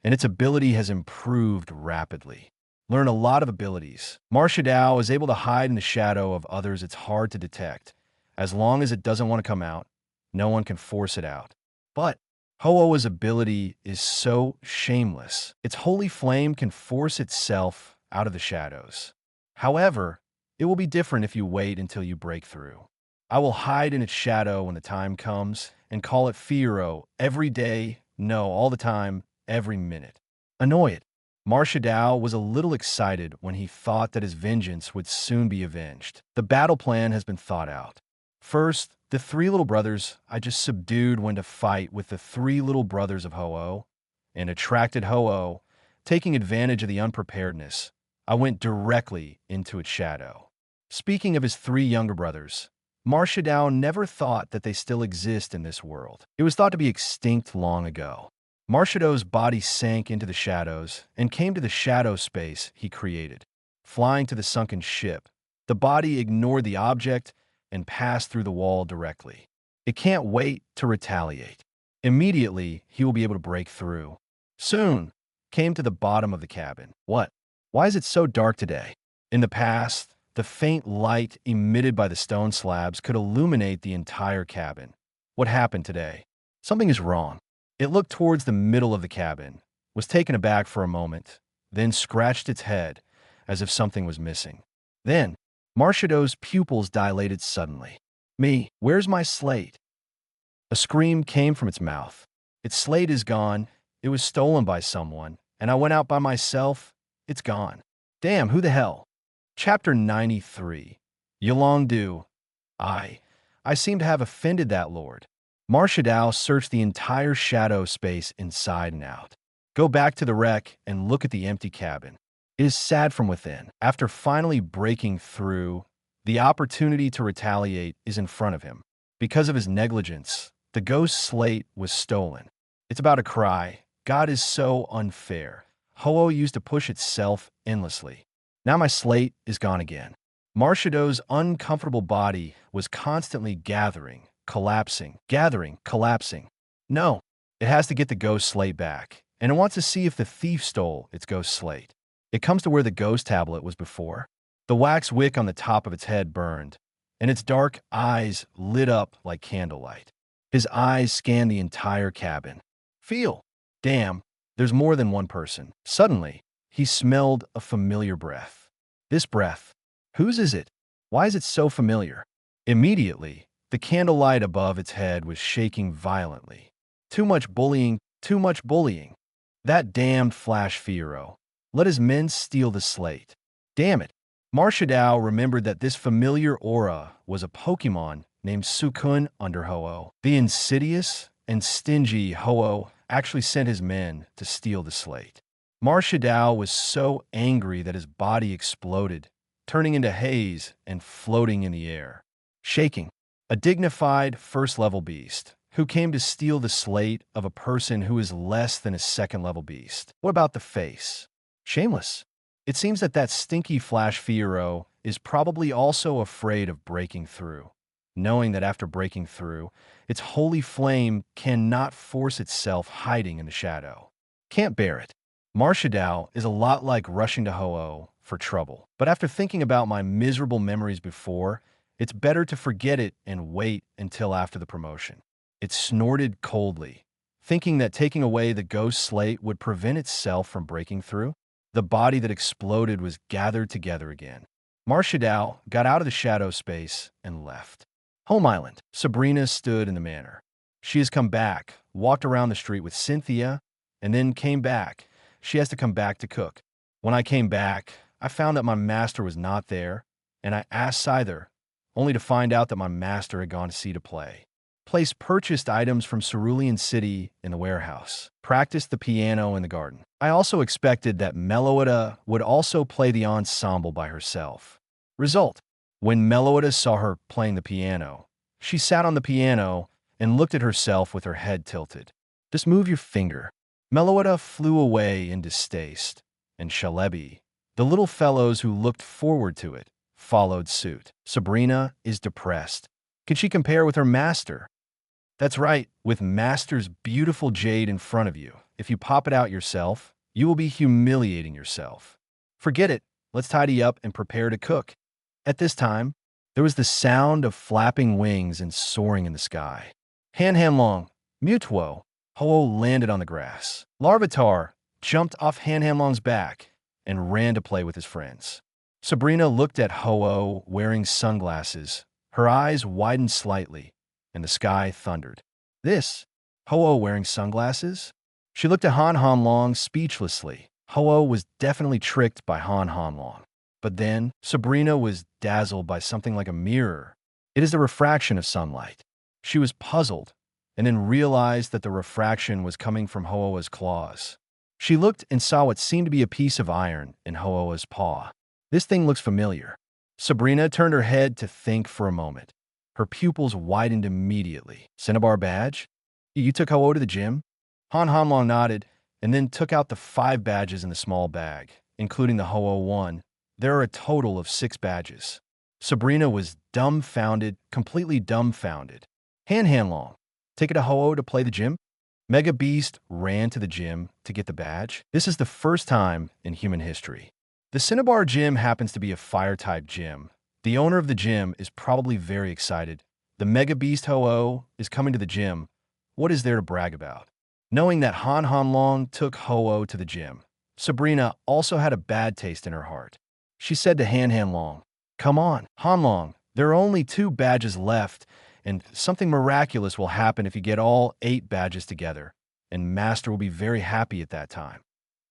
and its ability has improved rapidly. Learn a lot of abilities. Marshadao is able to hide in the shadow of others it's hard to detect. As long as it doesn't want to come out, no one can force it out. But Ho-Oh's ability is so shameless. Its holy flame can force itself out of the shadows. However, it will be different if you wait until you break through. I will hide in its shadow when the time comes and call it Fiero every day, no, all the time, every minute. Annoy it. Marshadao was a little excited when he thought that his vengeance would soon be avenged. The battle plan has been thought out. First, the 3 little brothers I just subdued went to fight with the 3 little brothers of Ho-Oh and attracted Ho-Oh, taking advantage of the unpreparedness. I went directly into its shadow. Speaking of his 3 younger brothers, Marshadao never thought that they still exist in this world. It was thought to be extinct long ago. Marshado's body sank into the shadows and came to the shadow space he created. Flying to the sunken ship, the body ignored the object and passed through the wall directly. It can't wait to retaliate. Immediately, he will be able to break through. Soon, came to the bottom of the cabin. What? Why is it so dark today? In the past, the faint light emitted by the stone slabs could illuminate the entire cabin. What happened today? Something is wrong. It looked towards the middle of the cabin, was taken aback for a moment, then scratched its head as if something was missing. Then, Marshado's pupils dilated suddenly. Me, where's my slate? A scream came from its mouth. Its slate is gone. It was stolen by someone, and I went out by myself. It's gone. Damn, who the hell? Chapter 93. Yolongdu. I seem to have offended that lord. Marshadao searched the entire shadow space inside and out. Go back to the wreck and look at the empty cabin. It is sad from within. After finally breaking through, the opportunity to retaliate is in front of him. Because of his negligence, the ghost slate was stolen. It's about to cry. God is so unfair. Ho-Oh used to push itself endlessly. Now my slate is gone again. Marshado's uncomfortable body was constantly gathering, collapsing, gathering, collapsing. No, it has to get the ghost slate back, and it wants to see if the thief stole its ghost slate. It comes to where the ghost tablet was before. The wax wick on the top of its head burned, and its dark eyes lit up like candlelight. His eyes scanned the entire cabin. Feel. Damn, there's more than one person. Suddenly, he smelled a familiar breath. This breath. Whose is it? Why is it so familiar? Immediately, The candlelight above its head was shaking violently. Too much bullying, too much bullying. That damned Flash Fiero. Let his men steal the slate. Damn it. Marshadao remembered that this familiar aura was a Pokémon named Sukun under Ho-Oh. The insidious and stingy Ho-Oh actually sent his men to steal the slate. Marshadao was so angry that his body exploded, turning into haze and floating in the air. Shaking. A dignified first-level beast who came to steal the slate of a person who is less than a second-level beast. What about the face? Shameless. It seems that that stinky Flash Fiero is probably also afraid of breaking through, knowing that after breaking through, its holy flame cannot force itself hiding in the shadow. Can't bear it. Marshadao is a lot like rushing to Ho-Oh for trouble. But after thinking about my miserable memories before, it's better to forget it and wait until after the promotion. It snorted coldly, thinking that taking away the ghost slate would prevent itself from breaking through. The body that exploded was gathered together again. Marshadao got out of the shadow space and left. Home Island. Sabrina stood in the manor. She has come back, walked around the street with Cynthia, and then came back. She has to come back to cook. When I came back, I found that my master was not there, and I asked Scyther, only to find out that my master had gone to see to play. Placed purchased items from Cerulean City in the warehouse. Practiced the piano in the garden. I also expected that Meloetta would also play the ensemble by herself. Result: when Meloetta saw her playing the piano, she sat on the piano and looked at herself with her head tilted. Just move your finger. Meloetta flew away in distaste, and Shalebi, the little fellows who looked forward to it, followed suit. Sabrina is depressed. Can she compare with her master? That's right, with Master's beautiful jade in front of you. If you pop it out yourself, you will be humiliating yourself. Forget it. Let's tidy up and prepare to cook. At this time, there was the sound of flapping wings and soaring in the sky. Han-Han-Long, Mutuo, Ho-Oh landed on the grass. Larvitar jumped off Han-Han-Long's back and ran to play with his friends. Sabrina looked at Ho-Oh wearing sunglasses. Her eyes widened slightly, and the sky thundered. This? Ho-Oh wearing sunglasses? She looked at Han-Han-Long speechlessly. Ho-Oh was definitely tricked by Han-Han-Long. But then, Sabrina was dazzled by something like a mirror. It is the refraction of sunlight. She was puzzled, and then realized that the refraction was coming from Ho-Oh's claws. She looked and saw what seemed to be a piece of iron in Ho-Oh's paw. This thing looks familiar. Sabrina turned her head to think for a moment. Her pupils widened immediately. Cinnabar badge? You took Ho-Oh to the gym? Han-Han-Long nodded, and then took out the 5 badges in the small bag, including the Ho-Oh one. There are a total of 6 badges. Sabrina was dumbfounded, completely dumbfounded. Han-Han-Long, take it to Ho-Oh to play the gym? Mega Beast ran to the gym to get the badge. This is the first time in human history. The Cinnabar gym happens to be a fire-type gym. The owner of the gym is probably very excited. The Mega Beast Ho-Oh is coming to the gym. What is there to brag about? Knowing that Han-Han-Long took Ho-Oh to the gym, Sabrina also had a bad taste in her heart. She said to Han-Han-Long, "Come on, Han-Long, there are only 2 badges left, and something miraculous will happen if you get all 8 badges together, and Master will be very happy at that time.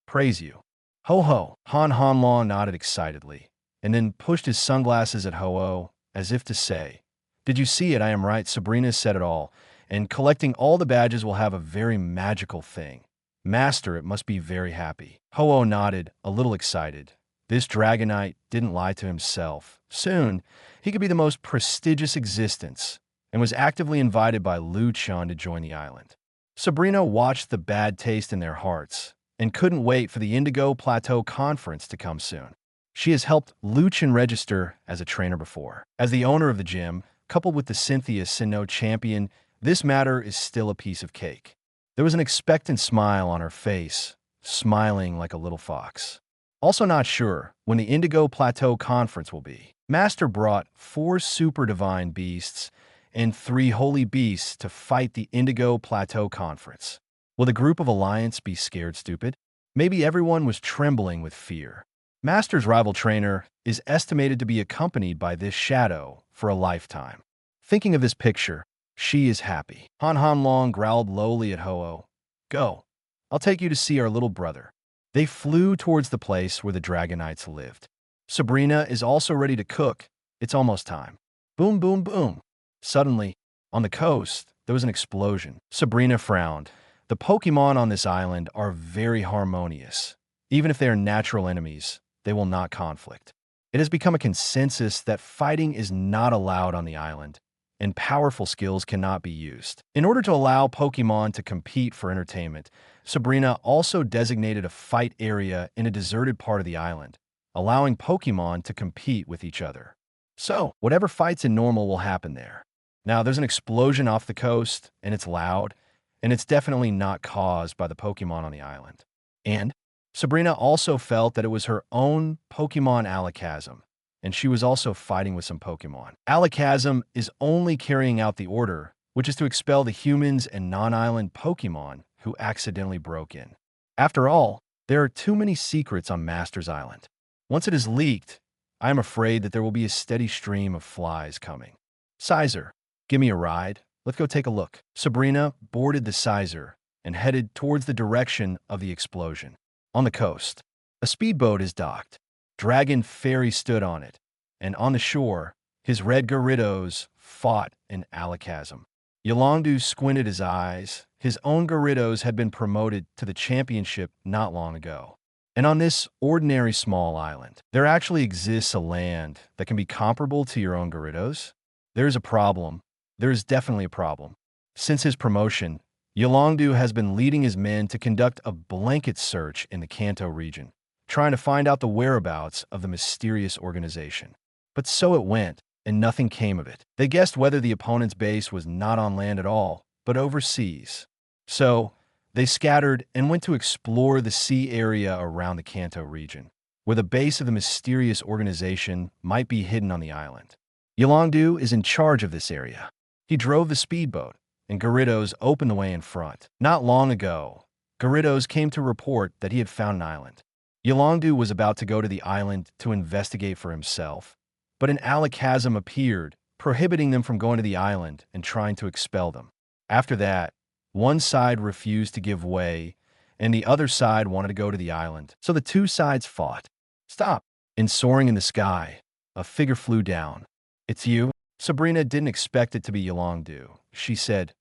Praise you." Ho-Ho, Han-Han-Long nodded excitedly, and then pushed his sunglasses at Ho-Oh, as if to say, "Did you see it? I am right." Sabrina said it all, and collecting all the badges will have a very magical thing. Master, it must be very happy. Ho-Oh nodded, a little excited. This Dragonite didn't lie to himself. Soon, he could be the most prestigious existence, and was actively invited by Chen to join the island. Sabrina watched the bad taste in their hearts, and couldn't wait for the Indigo Plateau Conference to come soon. She has helped Chen register as a trainer before. As the owner of the gym, coupled with the Cynthia Sinnoh champion, this matter is still a piece of cake. There was an expectant smile on her face, smiling like a little fox. Also not sure when the Indigo Plateau Conference will be. Master brought 4 super divine beasts and 3 holy beasts to fight the Indigo Plateau Conference. Will the group of Alliance be scared stupid? Maybe everyone was trembling with fear. Master's rival trainer is estimated to be accompanied by this shadow for a lifetime. Thinking of this picture, she is happy. Han Han Long growled lowly at Ho-Oh. Go. I'll take you to see our little brother. They flew towards the place where the Dragonites lived. Sabrina is also ready to cook. It's almost time. Boom, boom, boom. Suddenly, on the coast, there was an explosion. Sabrina frowned. The Pokémon on this island are very harmonious. Even if they are natural enemies, they will not conflict. It has become a consensus that fighting is not allowed on the island, and powerful skills cannot be used. In order to allow Pokémon to compete for entertainment, Sabrina also designated a fight area in a deserted part of the island, allowing Pokémon to compete with each other. So, whatever fights in normal will happen there. Now, there's an explosion off the coast, and it's loud, and it's definitely not caused by the Pokémon on the island. And Sabrina also felt that it was her own Pokémon Alakazam, and she was also fighting with some Pokémon. Alakazam is only carrying out the order, which is to expel the humans and non-island Pokémon who accidentally broke in. After all, there are too many secrets on Master's Island. Once it is leaked, I am afraid that there will be a steady stream of flies coming. Sizer, give me a ride. Let's go take a look. Sabrina boarded the Sizer and headed towards the direction of the explosion. On the coast, a speedboat is docked. Dragon Fairy stood on it, and on the shore, his red Gyarados fought an Alakazam. Yolondu squinted his eyes. His own Gyarados had been promoted to the championship not long ago. And on this ordinary small island, there actually exists a land that can be comparable to your own Gyarados. There is a problem. There is definitely a problem. Since his promotion, Yolondu has been leading his men to conduct a blanket search in the Kanto region, trying to find out the whereabouts of the mysterious organization. But so it went, and nothing came of it. They guessed whether the opponent's base was not on land at all, but overseas. So, they scattered and went to explore the sea area around the Kanto region, where the base of the mysterious organization might be hidden on the island. Yolondu is in charge of this area. He drove the speedboat, and Gyarados opened the way in front. Not long ago, Gyarados came to report that he had found an island. Yolondu was about to go to the island to investigate for himself, but an Alakazam appeared, prohibiting them from going to the island and trying to expel them. After that, one side refused to give way, and the other side wanted to go to the island. So the two sides fought. Stop! And soaring in the sky, a figure flew down. It's you? Sabrina didn't expect it to be Yolondu. She said,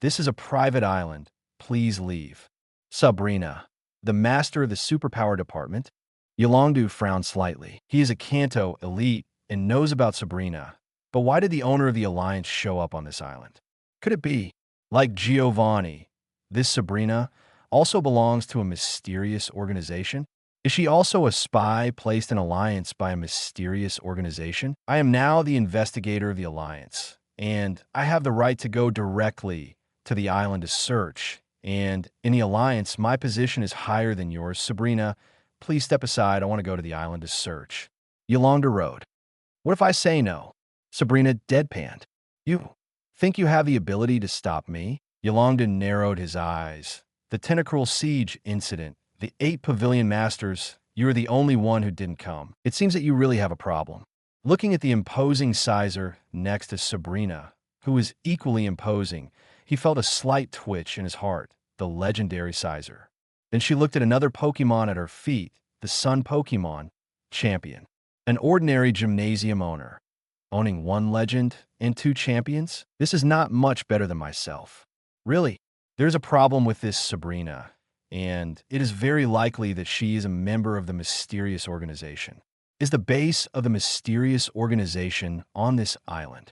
"This is a private island. Please leave." Sabrina, the master of the superpower department? Yolondu frowned slightly. He is a Kanto elite and knows about Sabrina. But why did the owner of the Alliance show up on this island? Could it be, like Giovanni, this Sabrina also belongs to a mysterious organization? Is she also a spy placed in Alliance by a mysterious organization? I am now the investigator of the Alliance, and I have the right to go directly to the island to search. And in the Alliance, my position is higher than yours. Sabrina, please step aside. I want to go to the island to search. Yolanda rode. What if I say no? Sabrina deadpanned. You think you have the ability to stop me? Yolanda narrowed his eyes. The Tentacruel Siege incident, the 8 Pavilion Masters, you are the only one who didn't come. It seems that you really have a problem. Looking at the imposing Sizer next to Sabrina, who is equally imposing, he felt a slight twitch in his heart, the legendary Sizer. Then she looked at another Pokemon at her feet, the Sun Pokemon, Champion. An ordinary gymnasium owner, owning 1 legend and 2 champions? This is not much better than myself. Really, there's a problem with this Sabrina, and it is very likely that she is a member of the mysterious organization. Is the base of the mysterious organization on this island?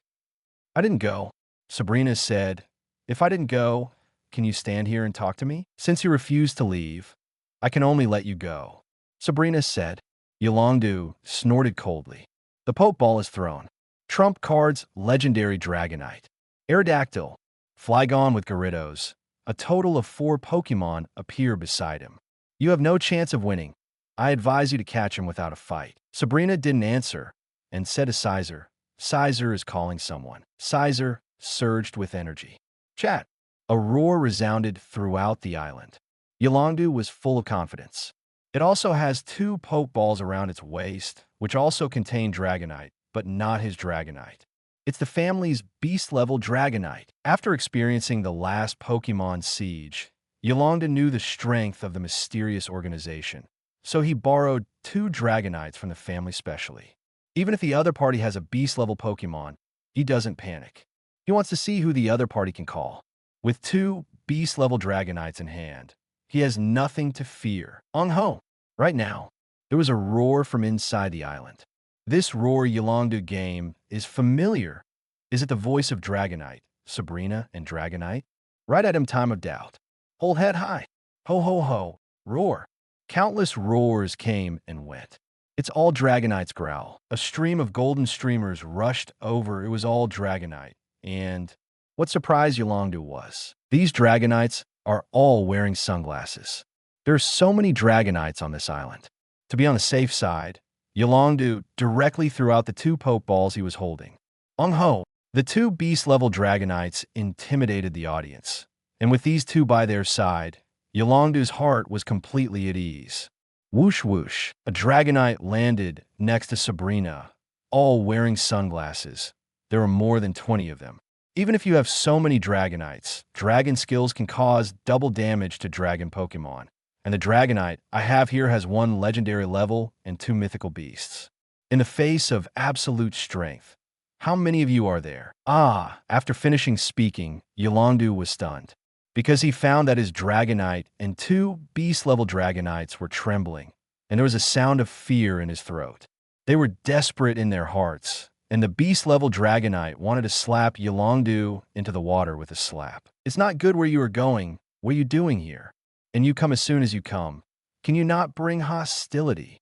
I didn't go. Sabrina said, if I didn't go, can you stand here and talk to me? Since you refused to leave, I can only let you go. Sabrina said. Yolondu snorted coldly. The Poke Ball is thrown. Trump cards legendary Dragonite. Aerodactyl, Flygon with Gyarados. A total of 4 Pokemon appear beside him. You have no chance of winning. I advise you to catch him without a fight. Sabrina didn't answer and said to Sizer, Sizer is calling someone. Sizer surged with energy. Chat. A roar resounded throughout the island. Yolondu was full of confidence. It also has 2 Poke Balls around its waist, which also contain Dragonite, but not his Dragonite. It's the family's beast-level Dragonite. After experiencing the last Pokémon siege, Yolanda knew the strength of the mysterious organization, so he borrowed 2 Dragonites from the family specially. Even if the other party has a beast-level Pokémon, he doesn't panic. He wants to see who the other party can call. With 2 beast-level Dragonites in hand, he has nothing to fear. Ho! Right now, there was a roar from inside the island. This roar Yolanda game is familiar. Is it the voice of Dragonite, Sabrina, and Dragonite? Right at him, time of doubt. Hold head high. Ho ho ho. Roar. Countless roars came and went. It's all Dragonite's growl. A stream of golden streamers rushed over. It was all Dragonite. And what surprised Yolanda was, these Dragonites are all wearing sunglasses. There are so many Dragonites on this island. To be on the safe side, Yolanda directly threw out the 2 Pokeballs he was holding. Ho! The 2 beast-level Dragonites intimidated the audience. And with these 2 by their side, Yolanda's heart was completely at ease. Whoosh whoosh, a Dragonite landed next to Sabrina, all wearing sunglasses. There were more than 20 of them. Even if you have so many Dragonites, dragon skills can cause double damage to dragon Pokémon. And the Dragonite I have here has 1 legendary level and 2 mythical beasts. In the face of absolute strength, how many of you are there? After finishing speaking, Yolanda was stunned, because he found that his Dragonite and 2 beast-level Dragonites were trembling, and there was a sound of fear in his throat. They were desperate in their hearts, and the beast-level Dragonite wanted to slap Yolanda into the water with a slap. It's not good where you are going. What are you doing here? And you come as soon as you come. Can you not bring hostility?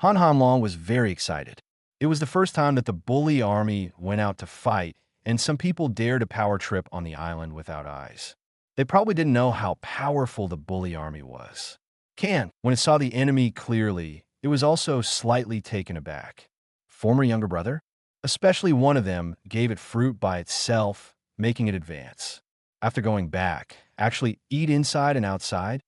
Han Hanlong was very excited. It was the first time that the bully army went out to fight, and some people dared to power trip on the island without eyes. They probably didn't know how powerful the bully army was. When it saw the enemy clearly, it was also slightly taken aback. Former younger brother? Especially one of them gave it fruit by itself, making it advance. After going back, actually eat inside and outside,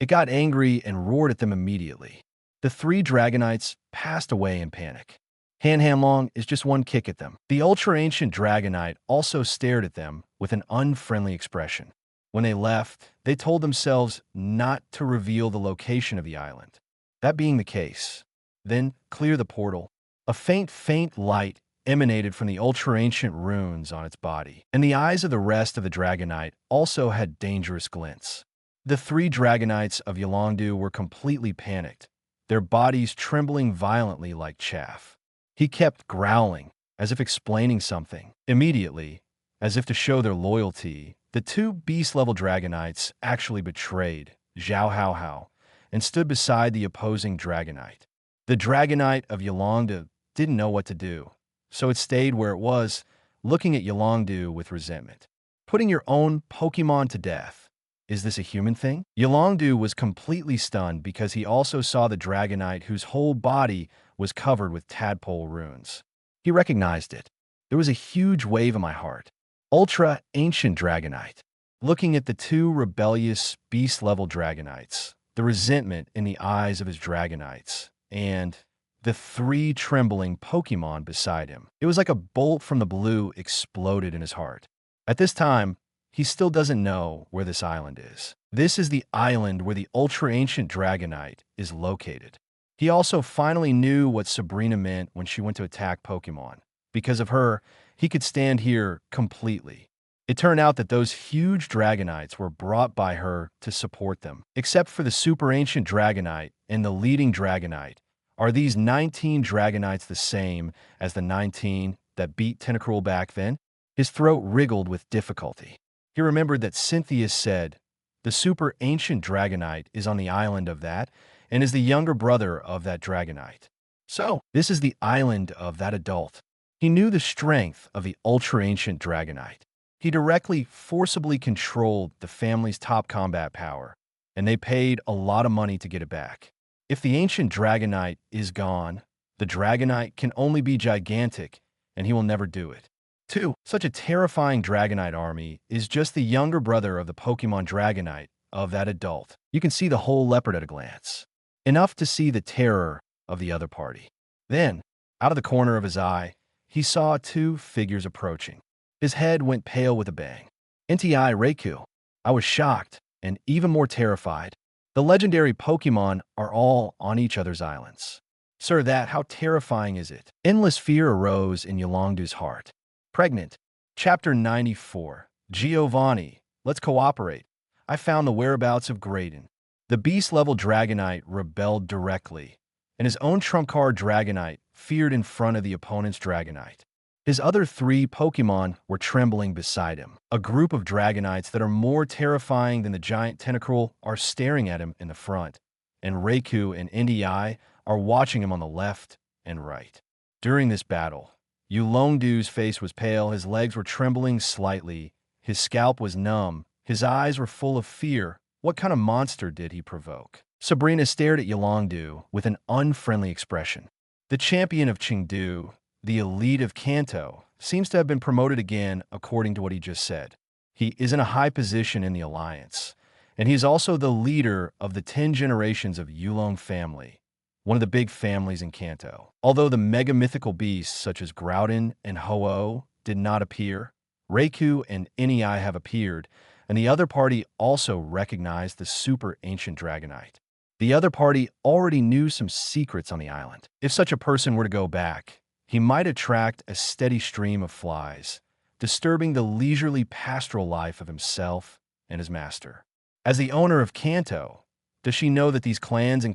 it got angry and roared at them immediately. The 3 Dragonites passed away in panic. Han Hanlong is just 1 kick at them. The ultra-ancient Dragonite also stared at them with an unfriendly expression. When they left, they told themselves not to reveal the location of the island. That being the case, then clear the portal. A faint light emanated from the ultra-ancient runes on its body, and the eyes of the rest of the Dragonite also had dangerous glints. The 3 Dragonites of Yolanda were completely panicked, their bodies trembling violently like chaff. He kept growling, as if explaining something. Immediately, as if to show their loyalty, the 2 beast-level Dragonites actually betrayed Zhao Hao Hao and stood beside the opposing Dragonite. The Dragonite of Yolanda didn't know what to do, so it stayed where it was, looking at Yolanda with resentment. Putting your own Pokémon to death. Is this a human thing? Yolanda was completely stunned because he also saw the Dragonite whose whole body was covered with tadpole runes. He recognized it. There was a huge wave in my heart. Ultra-ancient Dragonite. Looking at the 2 rebellious beast-level Dragonites, the resentment in the eyes of his Dragonites, and the 3 trembling Pokémon beside him. It was like a bolt from the blue exploded in his heart. At this time, he still doesn't know where this island is. This is the island where the ultra-ancient Dragonite is located. He also finally knew what Sabrina meant when she went to attack Pokémon. Because of her, he could stand here completely. It turned out that those huge Dragonites were brought by her to support them. Except for the super ancient Dragonite and the leading Dragonite, are these 19 Dragonites the same as the 19 that beat Tentacruel back then? His throat wriggled with difficulty. He remembered that Cynthia said, the super ancient Dragonite is on the island of that, and is the younger brother of that Dragonite. So, this is the island of that adult. He knew the strength of the ultra-ancient Dragonite. He directly, forcibly controlled the family's top combat power, and they paid a lot of money to get it back. If the ancient Dragonite is gone, the Dragonite can only be gigantic, and he will never do it. 2. Such a terrifying Dragonite army is just the younger brother of the Pokemon Dragonite of that adult. You can see the whole leopard at a glance. Enough to see the terror of the other party. Then, out of the corner of his eye, he saw two figures approaching. His head went pale with a bang. NTI Raikou. I was shocked and even more terrified. The legendary Pokémon are all on each other's islands. Sir, how terrifying is it? Endless fear arose in Yolongdu's heart. Pregnant. Chapter 94. Giovanni, let's cooperate. I found the whereabouts of Guladon. The beast-level Dragonite rebelled directly, and his own trump card Dragonite feared in front of the opponent's Dragonite. His other three Pokémon were trembling beside him. A group of Dragonites that are more terrifying than the giant tentacruel are staring at him in the front, and Raikou and NDI are watching him on the left and right. During this battle, Yolongdu's face was pale, his legs were trembling slightly, his scalp was numb, his eyes were full of fear. What kind of monster did he provoke? Sabrina stared at Yolongdu with an unfriendly expression. The champion of Chengdu, the elite of Kanto, seems to have been promoted again according to what he just said. He is in a high position in the alliance, and he's also the leader of the 10 generations of Yulong family, one of the big families in Kanto. Although the mega mythical beasts such as Groudon and Ho-Oh did not appear, Raikou and NEI have appeared, and the other party also recognized the super ancient Dragonite. The other party already knew some secrets on the island. If such a person were to go back, he might attract a steady stream of flies, disturbing the leisurely pastoral life of himself and his master. As the owner of Kanto, does she know that these clans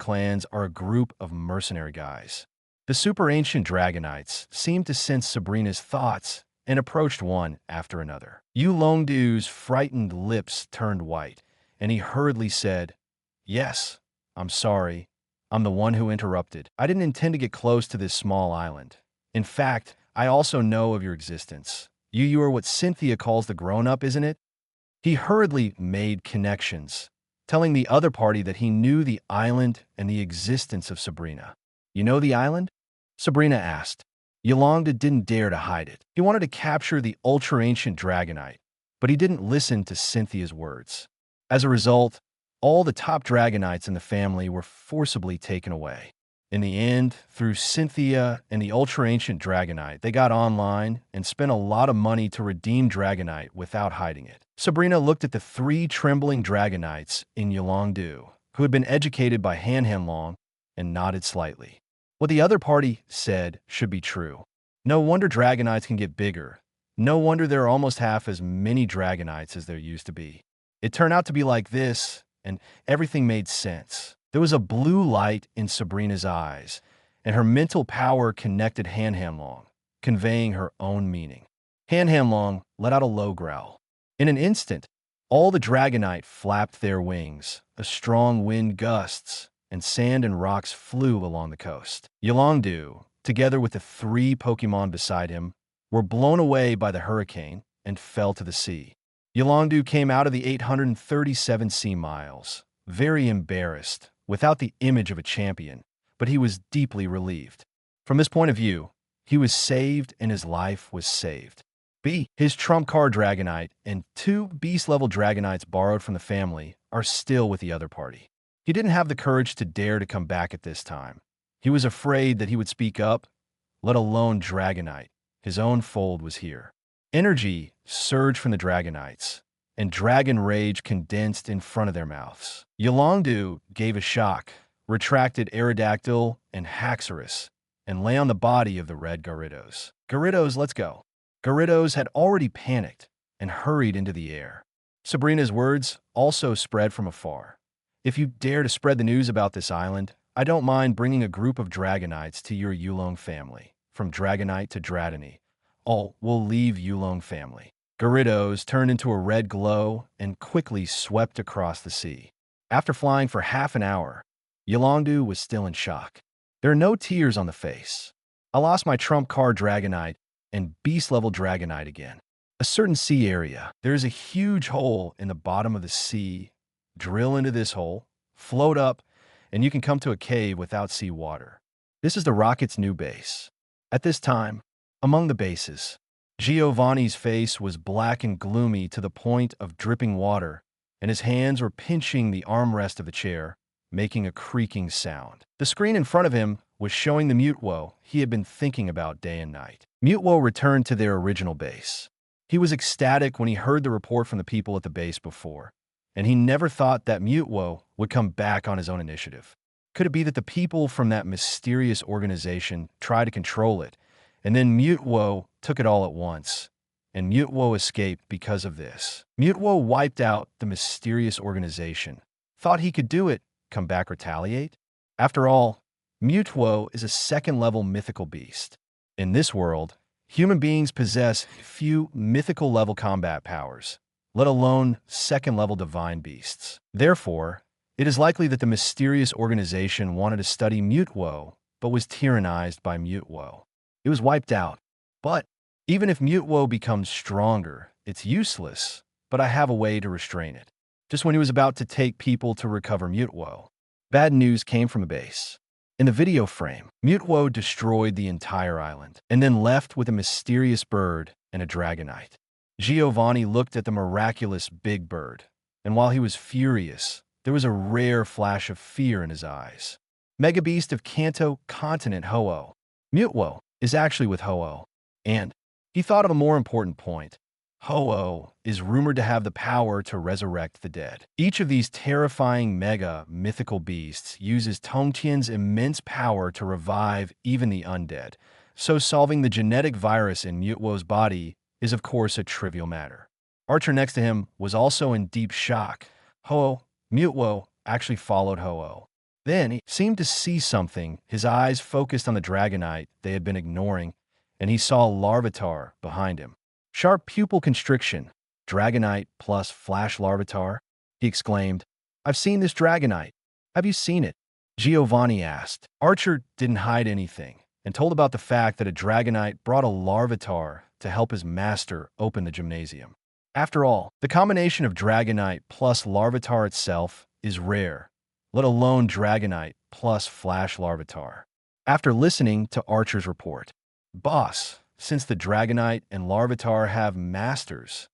are a group of mercenary guys? The super ancient Dragonites seemed to sense Sabrina's thoughts and approached one after another. Yolongdu's frightened lips turned white, and he hurriedly said, "Yes, I'm sorry. I'm the one who interrupted. I didn't intend to get close to this small island. In fact, I also know of your existence. You are what Cynthia calls the grown-up, isn't it?" He hurriedly made connections, telling the other party that he knew the island and the existence of Sabrina. "You know the island?" Sabrina asked. Yolongdu didn't dare to hide it. He wanted to capture the ultra-ancient Dragonite, but he didn't listen to Cynthia's words. As a result, all the top Dragonites in the family were forcibly taken away. In the end, through Cynthia and the ultra-ancient Dragonite, they got online and spent a lot of money to redeem Dragonite without hiding it. Sabrina looked at the three trembling Dragonites in Yolongdu, who had been educated by Han, and nodded slightly. What the other party said should be true. No wonder Dragonites can get bigger. No wonder there are almost half as many Dragonites as there used to be. It turned out to be like this, and everything made sense. There was a blue light in Sabrina's eyes, and her mental power connected Han, conveying her own meaning. Han let out a low growl. In an instant, all the Dragonite flapped their wings, a strong wind gusts, and sand and rocks flew along the coast. Yolongdu, together with the three Pokémon beside him, were blown away by the hurricane and fell to the sea. Yolongdu came out of the 837 sea miles, very embarrassed, without the image of a champion, but he was deeply relieved. From this point of view, he was saved and his life was saved. His trump card Dragonite and two beast-level Dragonites borrowed from the family are still with the other party. He didn't have the courage to dare to come back at this time. He was afraid that he would speak up, let alone Dragonite. His own fold was here. Energy surged from the Dragonites, and dragon rage condensed in front of their mouths. Yolongdu gave a shock, retracted Aerodactyl and Haxorus, and lay on the body of the red Gyarados. "Gyarados, let's go." Gyarados had already panicked and hurried into the air. Sabrina's words also spread from afar. "If you dare to spread the news about this island, I don't mind bringing a group of Dragonites to your Yulong family. From Dragonite to Dratini. All will leave Yulong family." Gyarados turned into a red glow and quickly swept across the sea. After flying for half an hour, Yolongdu was still in shock. There are no tears on the face. "I lost my trump card Dragonite and beast-level Dragonite again. A certain sea area. There is a huge hole in the bottom of the sea. Drill into this hole, float up, and you can come to a cave without sea water. This is the rocket's new base." At this time, among the bases, Giovanni's face was black and gloomy to the point of dripping water, and his hands were pinching the armrest of the chair, making a creaking sound. The screen in front of him was showing the Mutwo he had been thinking about day and night. Mutwo returned to their original base. He was ecstatic when he heard the report from the people at the base before, and he never thought that Mutwo would come back on his own initiative. Could it be that the people from that mysterious organization tried to control it, and then Mutwo took it all at once, and Mutwo escaped because of this? Mutwo wiped out the mysterious organization, thought he could do it, come back retaliate? After all, Mutwo is a second-level mythical beast. In this world, human beings possess few mythical-level combat powers, let alone second-level divine beasts. Therefore, it is likely that the mysterious organization wanted to study Mutwo, but was tyrannized by Mutwo. It was wiped out. But even if Mutwo becomes stronger, it's useless, but I have a way to restrain it. Just when he was about to take people to recover Mutwo, bad news came from the base. In the video frame, Mutwo destroyed the entire island, and then left with a mysterious bird and a Dragonite. Giovanni looked at the miraculous big bird, and while he was furious, there was a rare flash of fear in his eyes. Mega Beast of Kanto Continent Ho-Oh. Mutwo is actually with Ho-Oh, and he thought of a more important point. Ho-Oh is rumored to have the power to resurrect the dead. Each of these terrifying mega mythical beasts uses Tongtian's immense power to revive even the undead, so solving the genetic virus in Mutwo's body is of course a trivial matter. Archer next to him was also in deep shock. Mutwo actually followed Ho-Oh. Then he seemed to see something. His eyes focused on the Dragonite they had been ignoring, and he saw Larvitar behind him. Sharp pupil constriction, Dragonite plus Flash Larvitar, he exclaimed. I've seen this Dragonite. Have you seen it? Giovanni asked. Archer didn't hide anything and told about the fact that a Dragonite brought a Larvitar to help his master open the gymnasium. After all, the combination of Dragonite plus Larvitar itself is rare, let alone Dragonite plus Flash Larvitar. After listening to Archer's report, Boss, since the Dragonite and Larvitar have masters.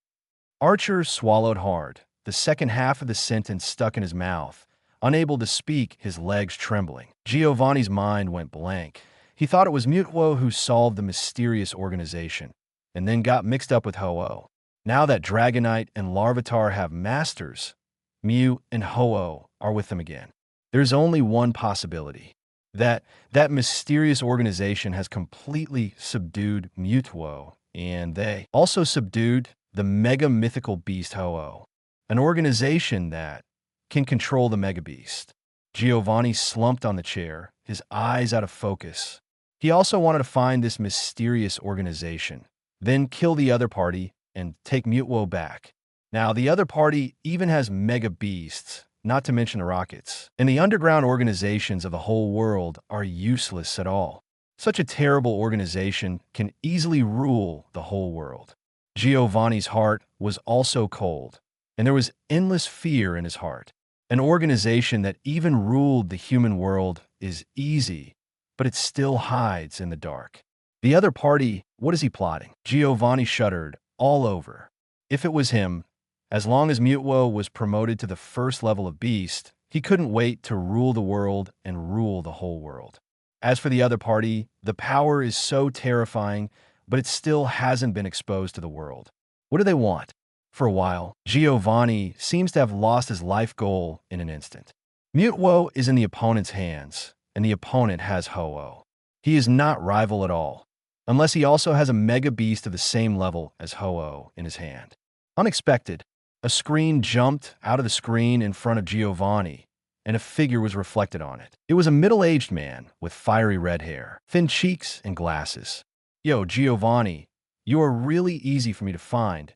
Archer swallowed hard, the second half of the sentence stuck in his mouth, unable to speak, his legs trembling. Giovanni's mind went blank. He thought it was Mutwo who solved the mysterious organization, and then got mixed up with Ho-Oh. Now that Dragonite and Larvitar have masters, Mew and Ho-Oh are with them again. There's only one possibility. That mysterious organization has completely subdued Mutwo, and they also subdued the mega mythical beast Ho-Oh, an organization that can control the mega beast. Giovanni slumped on the chair, his eyes out of focus. He also wanted to find this mysterious organization, then kill the other party and take Mutwo back. Now, the other party even has mega beasts, not to mention the rockets, and the underground organizations of the whole world are useless at all. Such a terrible organization can easily rule the whole world. Giovanni's heart was also cold, and there was endless fear in his heart. An organization that even ruled the human world is easy, but it still hides in the dark. The other party, what is he plotting? Giovanni shuddered all over. If it was him, as long as Mutwo was promoted to the first level of beast, he couldn't wait to rule the world and rule the whole world. As for the other party, the power is so terrifying, but it still hasn't been exposed to the world. What do they want? For a while, Giovanni seems to have lost his life goal in an instant. Mutwo is in the opponent's hands, and the opponent has Ho-Oh. He is not rival at all, unless he also has a mega beast of the same level as Ho-Oh in his hand. Unexpected, a screen jumped out of the screen in front of Giovanni, and a figure was reflected on it. It was a middle-aged man with fiery red hair, thin cheeks, and glasses. Yo, Giovanni, you are really easy for me to find.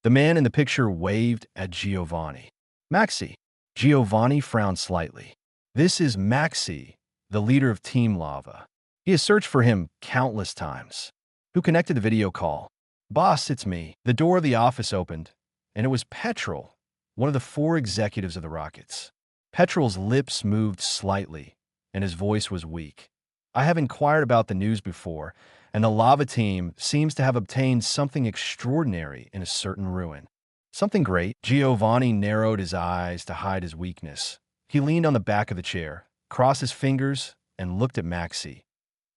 The man in the picture waved at Giovanni. Maxi. Giovanni frowned slightly. This is Maxi, the leader of Team Lava. He has searched for him countless times. Who connected the video call? Boss, it's me. The door of the office opened, and it was Petrol, one of the 4 executives of the Rockets. Petrol's lips moved slightly, and his voice was weak. I have inquired about the news before, and the Lava team seems to have obtained something extraordinary in a certain ruin. Something great? Giovanni narrowed his eyes to hide his weakness. He leaned on the back of the chair, crossed his fingers, and looked at Maxi.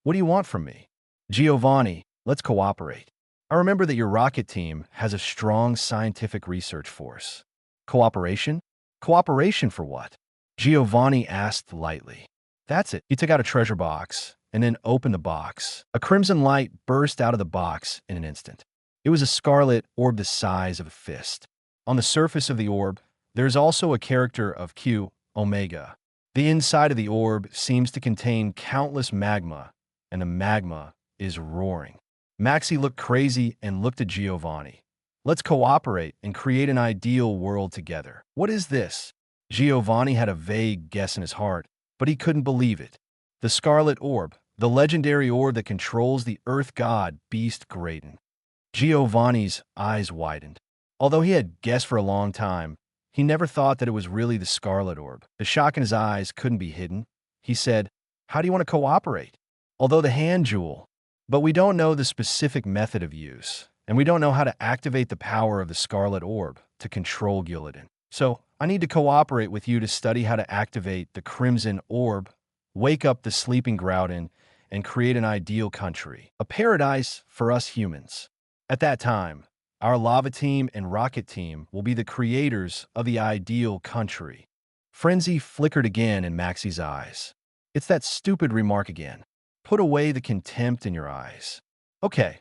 What do you want from me? Giovanni, let's cooperate. I remember that your rocket team has a strong scientific research force. Cooperation? Cooperation for what? Giovanni asked lightly. That's it. He took out a treasure box and then opened the box. A crimson light burst out of the box in an instant. It was a scarlet orb the size of a fist. On the surface of the orb, there's also a character of Q, Omega. The inside of the orb seems to contain countless magma, and the magma is roaring. Maxi looked crazy and looked at Giovanni. Let's cooperate and create an ideal world together. What is this? Giovanni had a vague guess in his heart, but he couldn't believe it. The Scarlet Orb, the legendary orb that controls the Earth God Beast Guladon. Giovanni's eyes widened. Although he had guessed for a long time, he never thought that it was really the Scarlet Orb. The shock in his eyes couldn't be hidden. He said, "How do you want to cooperate?" Although the hand jewel, but we don't know the specific method of use, and we don't know how to activate the power of the Scarlet Orb to control Guladon. So, I need to cooperate with you to study how to activate the Crimson Orb, wake up the sleeping Groudon, and create an ideal country, a paradise for us humans. At that time, our Lava Team and Rocket Team will be the creators of the ideal country. Frenzy flickered again in Maxi's eyes. It's that stupid remark again. Put away the contempt in your eyes. Okay,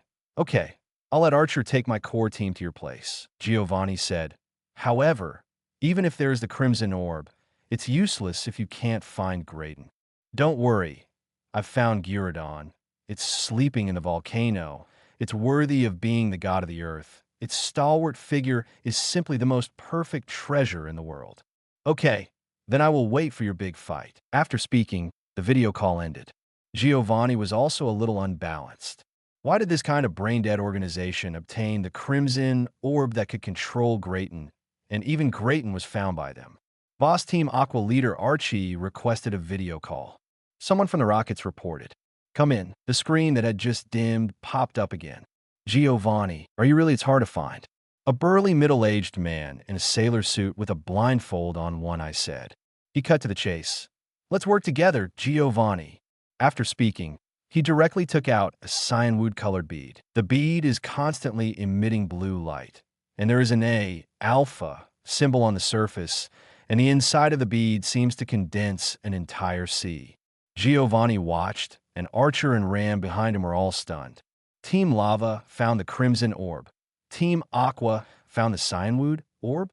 I'll let Archer take my core team to your place, Giovanni said. However, even if there's the Crimson Orb, it's useless if you can't find Guladon. Don't worry, I've found Guladon. It's sleeping in the volcano. It's worthy of being the god of the earth. Its stalwart figure is simply the most perfect treasure in the world. Okay, then I will wait for your big fight. After speaking, the video call ended. Giovanni was also a little unbalanced. Why did this kind of brain-dead organization obtain the Crimson Orb that could control Guladon, and even Guladon was found by them? Boss Team Aqua leader Archie requested a video call. Someone from the Rockets reported. Come in. The screen that had just dimmed popped up again. Giovanni, are you really? It's hard to find. A burly middle-aged man in a sailor suit with a blindfold on one eye said. He cut to the chase. Let's work together, Giovanni. After speaking, he directly took out a cyanwood-colored bead. The bead is constantly emitting blue light, and there is an alpha symbol on the surface, and the inside of the bead seems to condense an entire sea. Giovanni watched, and Archer and Ram behind him were all stunned. Team Lava found the Crimson Orb. Team Aqua found the Cyanwood Orb.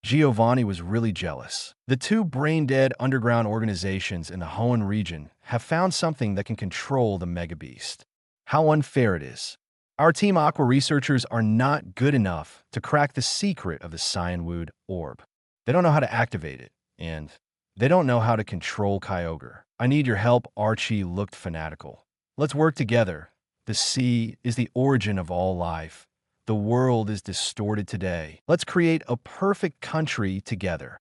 Giovanni was really jealous. The two brain-dead underground organizations in the Hoenn region have found something that can control the Mega Beast. How unfair it is. Our Team Aqua researchers are not good enough to crack the secret of the Cyanwood Orb. They don't know how to activate it, and they don't know how to control Kyogre. I need your help. Archie looked fanatical. Let's work together. The sea is the origin of all life. The world is distorted today. Let's create a perfect country together.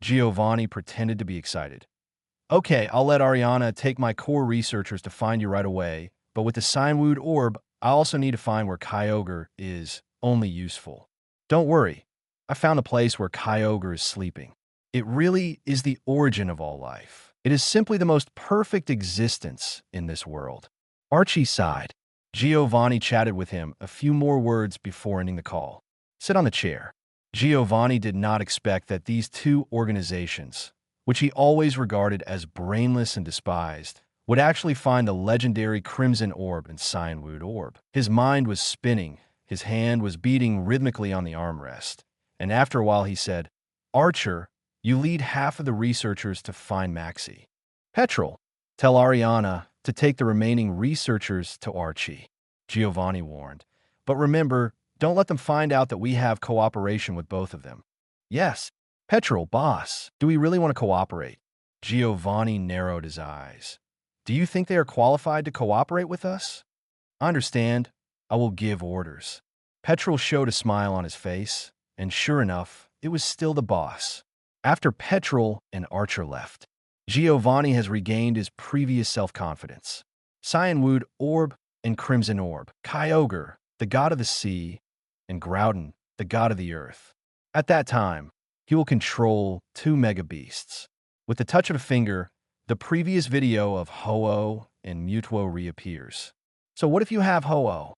Giovanni pretended to be excited. Okay, I'll let Ariana take my core researchers to find you right away, but with the Cyanwood Orb, I also need to find where Kyogre is only useful. Don't worry, I found a place where Kyogre is sleeping. It really is the origin of all life. It is simply the most perfect existence in this world. Archie sighed. Giovanni chatted with him a few more words before ending the call. Sit on the chair. Giovanni did not expect that these two organizations, which he always regarded as brainless and despised, would actually find the legendary Crimson Orb and Cyanwood Orb. His mind was spinning, his hand was beating rhythmically on the armrest, and after a while he said, Archer, you lead half of the researchers to find Maxi. Petrol, tell Ariana to take the remaining researchers to Archie, Giovanni warned. But remember, don't let them find out that we have cooperation with both of them. Yes, Petrol, boss, do we really want to cooperate? Giovanni narrowed his eyes. Do you think they are qualified to cooperate with us? I understand. I will give orders. Petrol showed a smile on his face, and sure enough, it was still the boss. After Petrol and Archer left, Giovanni has regained his previous self-confidence. Cyanwood Orb and Crimson Orb, Kyogre, the god of the sea, and Groudon, the god of the earth. At that time, he will control two Mega Beasts. With the touch of a finger, The previous video of Ho-Oh and Mutwo reappears. So what if you have Ho-Oh?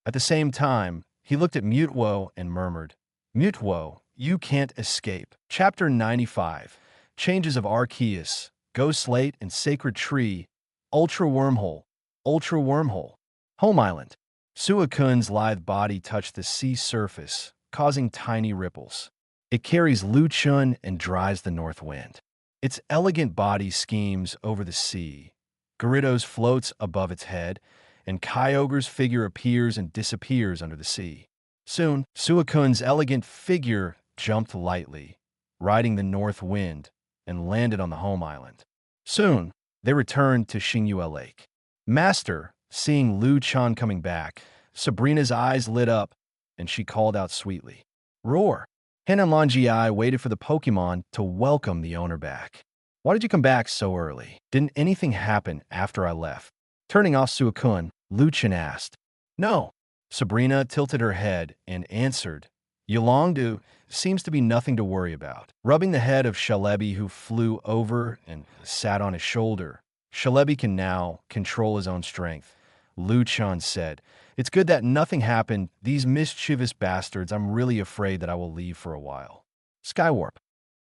At the same time, he looked at Mutwo and murmured, "Mutwo, you can't escape." Chapter 95. Changes of Arceus, Ghost Slate and Sacred Tree, Ultra Wormhole, Ultra Wormhole. Home Island. Suikun's lithe body touched the sea surface, causing tiny ripples. It carries Luchun and drives the north wind. Its elegant body schemes over the sea. Gyarados floats above its head, and Kyogre's figure appears and disappears under the sea. Soon, Suikun's elegant figure jumped lightly, riding the north wind, and landed on the home island. Soon, they returned to Xingyue Lake. Master, seeing Luchun coming back, Sabrina's eyes lit up, and she called out sweetly, "Roar!" Hen and Longi waited for the Pokémon to welcome the owner back. "Why did you come back so early? Didn't anything happen after I left?" Turning off Suicune, Luchin asked. "No." Sabrina tilted her head and answered, "Yolongdu seems to be nothing to worry about." Rubbing the head of Shalebi, who flew over and sat on his shoulder, Shalebi can now control his own strength. Luchan said, "It's good that nothing happened. These mischievous bastards, I'm really afraid that I will leave for a while." Skywarp.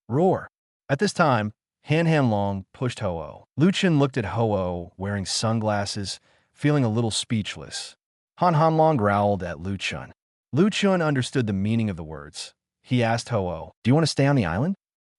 Roar. At this time, Han Hanlong pushed Ho-Oh. Luchin looked at Ho-Oh wearing sunglasses, feeling a little speechless. Han Hanlong growled at Luchin. Luchin understood the meaning of the words. He asked Ho-Oh, "Do you want to stay on the island?"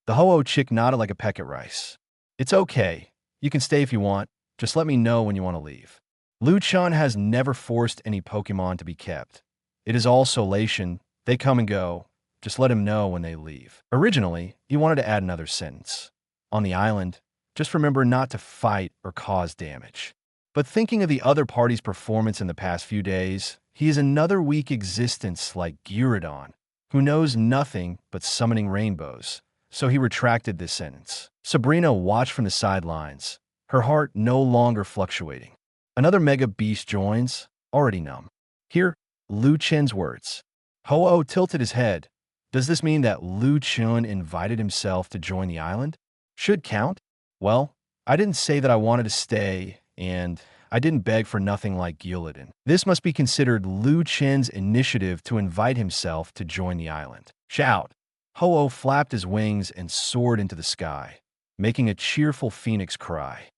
The Ho-Oh chick nodded like a peck at rice. "It's okay. You can stay if you want. Just let me know when you want to leave." Luchan has never forced any Pokémon to be kept. It is all solation. They come and go. Just let him know when they leave. Originally, he wanted to add another sentence. On the island, just remember not to fight or cause damage. But thinking of the other party's performance in the past few days, he is another weak existence like Guladon, who knows nothing but summoning rainbows. So he retracted this sentence. Sabrina watched from the sidelines, her heart no longer fluctuating. Another Mega Beast joins, already numb. Hear Lu Chen's words. Ho-Oh tilted his head. Does this mean that Lu Chen invited himself to join the island? Should count? Well, I didn't say that I wanted to stay, and I didn't beg for nothing like Guladon. This must be considered Lu Chen's initiative to invite himself to join the island. Shout! Ho-Oh flapped his wings and soared into the sky, making a cheerful phoenix cry.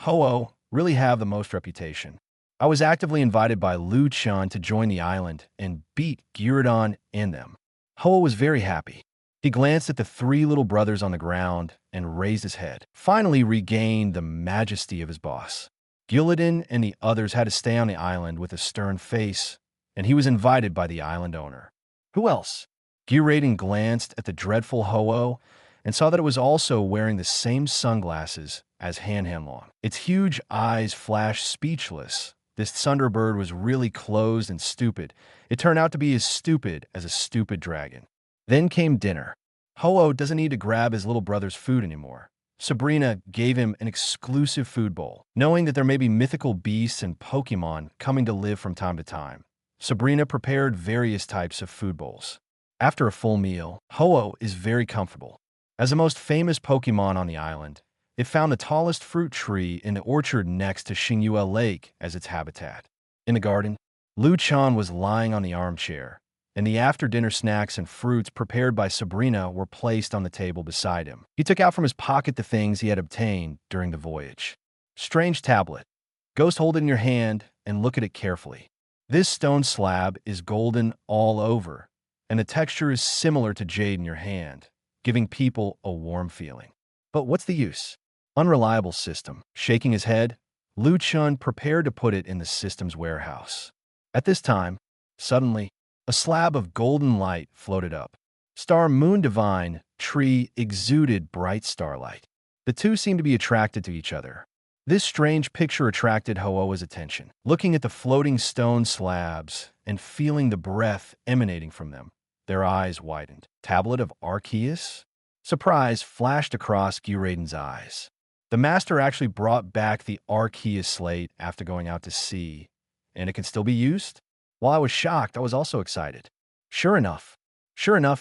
Ho-Oh, really have the most reputation. I was actively invited by Lu Chen to join the island and beat Guladon and them. Ho-Oh was very happy. He glanced at the three little brothers on the ground and raised his head, finally regained the majesty of his boss. Guladon and the others had to stay on the island with a stern face, and he was invited by the island owner. Who else? Guladon glanced at the dreadful Ho-Oh and saw that it was also wearing the same sunglasses as Han Hanlong. Its huge eyes flashed speechless. This Thunderbird was really closed and stupid. It turned out to be as stupid as a stupid dragon. Then came dinner. Ho-Oh doesn't need to grab his little brother's food anymore. Sabrina gave him an exclusive food bowl. Knowing that there may be mythical beasts and Pokémon coming to live from time to time, Sabrina prepared various types of food bowls. After a full meal, Ho-Oh is very comfortable. As the most famous Pokémon on the island, it found the tallest fruit tree in the orchard next to Xingyue Lake as its habitat. In the garden, Luchan was lying on the armchair, and the after-dinner snacks and fruits prepared by Sabrina were placed on the table beside him. He took out from his pocket the things he had obtained during the voyage. Strange tablet. Ghost, hold it in your hand and look at it carefully. This stone slab is golden all over, and the texture is similar to jade in your hand, giving people a warm feeling. But what's the use? Unreliable system. Shaking his head, Luchan prepared to put it in the system's warehouse. At this time, suddenly, a slab of golden light floated up. Star Moon Divine tree exuded bright starlight. The two seemed to be attracted to each other. This strange picture attracted Ho-Oh's attention. Looking at the floating stone slabs and feeling the breath emanating from them, their eyes widened. Tablet of Arceus? Surprise flashed across Guladon's eyes. The master actually brought back the Arceus slate after going out to sea, and it can still be used? While I was shocked, I was also excited. Sure enough,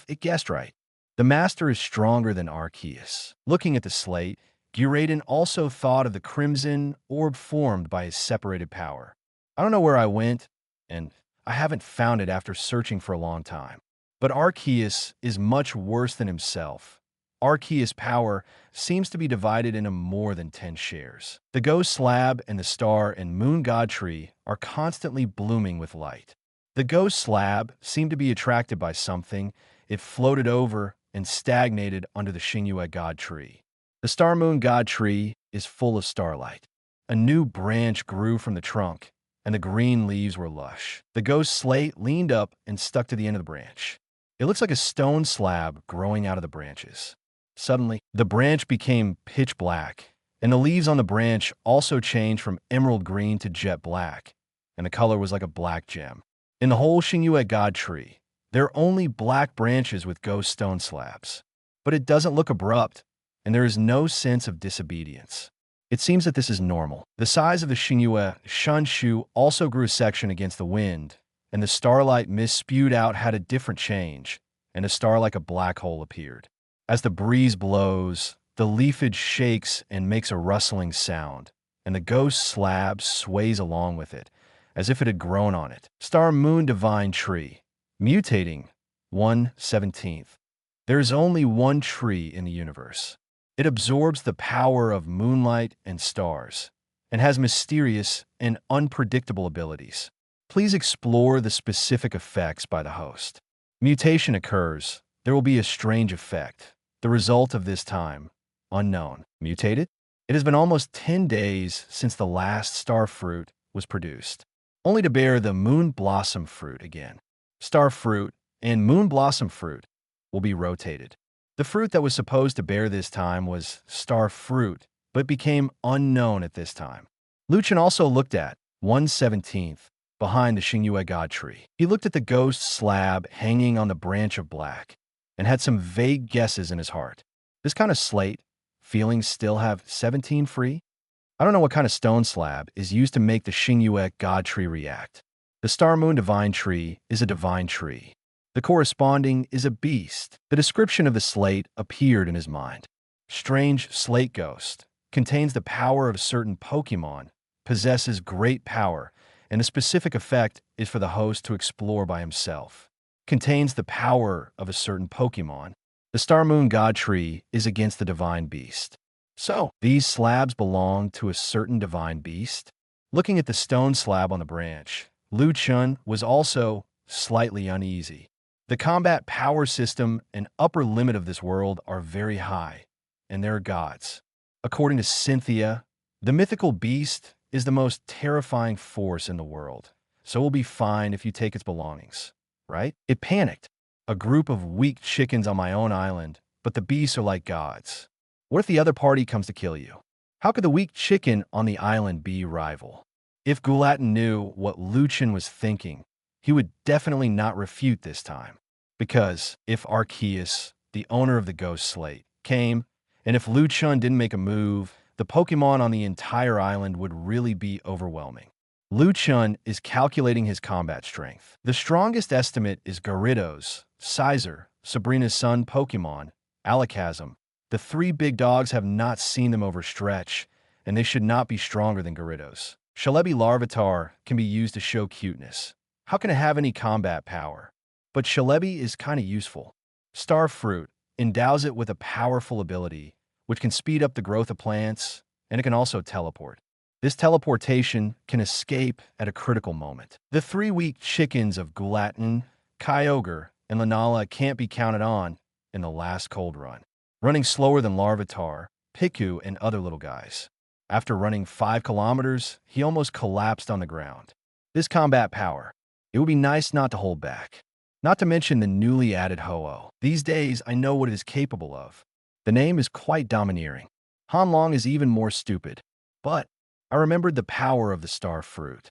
it guessed right. The master is stronger than Arceus. Looking at the slate, Guladon also thought of the crimson orb formed by his separated power. I don't know where I went, and I haven't found it after searching for a long time. But Arceus is much worse than himself. Arceus' power seems to be divided into more than 10 shares. The Ghost Slab and the Star and Moon God Tree are constantly blooming with light. The Ghost Slab seemed to be attracted by something. It floated over and stagnated under the Xingyue God Tree. The Star Moon God Tree is full of starlight. A new branch grew from the trunk, and the green leaves were lush. The Ghost Slate leaned up and stuck to the end of the branch. It looks like a stone slab growing out of the branches. Suddenly, the branch became pitch black, and the leaves on the branch also changed from emerald green to jet black, and the color was like a black gem. In the whole Xingyue God Tree, there are only black branches with ghost stone slabs. But it doesn't look abrupt, and there is no sense of disobedience. It seems that this is normal. The size of the Xingyue Shanshu also grew a section against the wind, and the starlight mist spewed out had a different change, and a star like a black hole appeared. As the breeze blows, the leafage shakes and makes a rustling sound, and the ghost slab sways along with it, as if it had grown on it. Star Moon Divine Tree. Mutating 1/17. There is only one tree in the universe. It absorbs the power of moonlight and stars, and has mysterious and unpredictable abilities. Please explore the specific effects by the host. Mutation occurs. There will be a strange effect. The result of this time, unknown. Mutated? It has been almost 10 days since the last star fruit was produced, only to bear the moon blossom fruit again. Star fruit and moon blossom fruit will be rotated. The fruit that was supposed to bear this time was star fruit, but became unknown at this time. Chen also looked at 1/17 behind the Xingyue God Tree. He looked at the ghost slab hanging on the branch of black, and had some vague guesses in his heart. This kind of slate, feelings still have 17 free? I don't know what kind of stone slab is used to make the Xingyue God Tree react. The Star Moon Divine Tree is a divine tree. The corresponding is a beast. The description of the slate appeared in his mind. Strange slate ghost. Contains the power of a certain Pokémon. Possesses great power, and a specific effect is for the host to explore by himself. Contains the power of a certain Pokémon. The Star Moon God Tree is against the divine beast. So, these slabs belong to a certain divine beast? Looking at the stone slab on the branch, Chen was also slightly uneasy. The combat power system and upper limit of this world are very high, and there are gods. According to Cynthia, the mythical beast is the most terrifying force in the world, so we'll be fine if you take its belongings. Right? It panicked. A group of weak chickens on my own island, but the beasts are like gods. What if the other party comes to kill you? How could the weak chicken on the island be rival? If Guladon knew what Chen was thinking, he would definitely not refute this time. Because if Arceus, the owner of the Ghost Slate, came, and if Chen didn't make a move, the Pokémon on the entire island would really be overwhelming. Chen is calculating his combat strength. The strongest estimate is Gyarados, Sizer, Sabrina's son Pokémon, Alakazam. The 3 big dogs have not seen them overstretch, and they should not be stronger than Gyarados. Celebi Larvitar can be used to show cuteness. How can it have any combat power? But Celebi is kinda useful. Starfruit endows it with a powerful ability, which can speed up the growth of plants, and it can also teleport. This teleportation can escape at a critical moment. The 3 weak chickens of Guladon, Kyogre, and Lunala can't be counted on in the last cold run, running slower than Larvitar, Pikachu, and other little guys. After running 5 kilometers, he almost collapsed on the ground. This combat power, it would be nice not to hold back. Not to mention the newly added Ho-Oh. These days, I know what it is capable of. The name is quite domineering. Hanlong is even more stupid. But I remembered the power of the star fruit.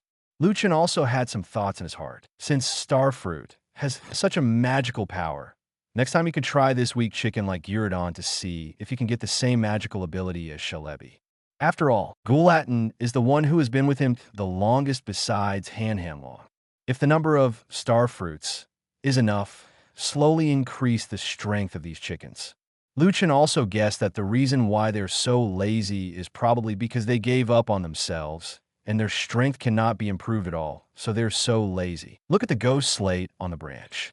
Chen also had some thoughts in his heart. Since star fruit has such a magical power, next time you can try this weak chicken like Guladon to see if you can get the same magical ability as Celebi. After all, Guladon is the one who has been with him the longest besides Hanlong. If the number of star fruits is enough, slowly increase the strength of these chickens. Chen also guessed that the reason why they're so lazy is probably because they gave up on themselves, and their strength cannot be improved at all, so they're so lazy. Look at the ghost slate on the branch.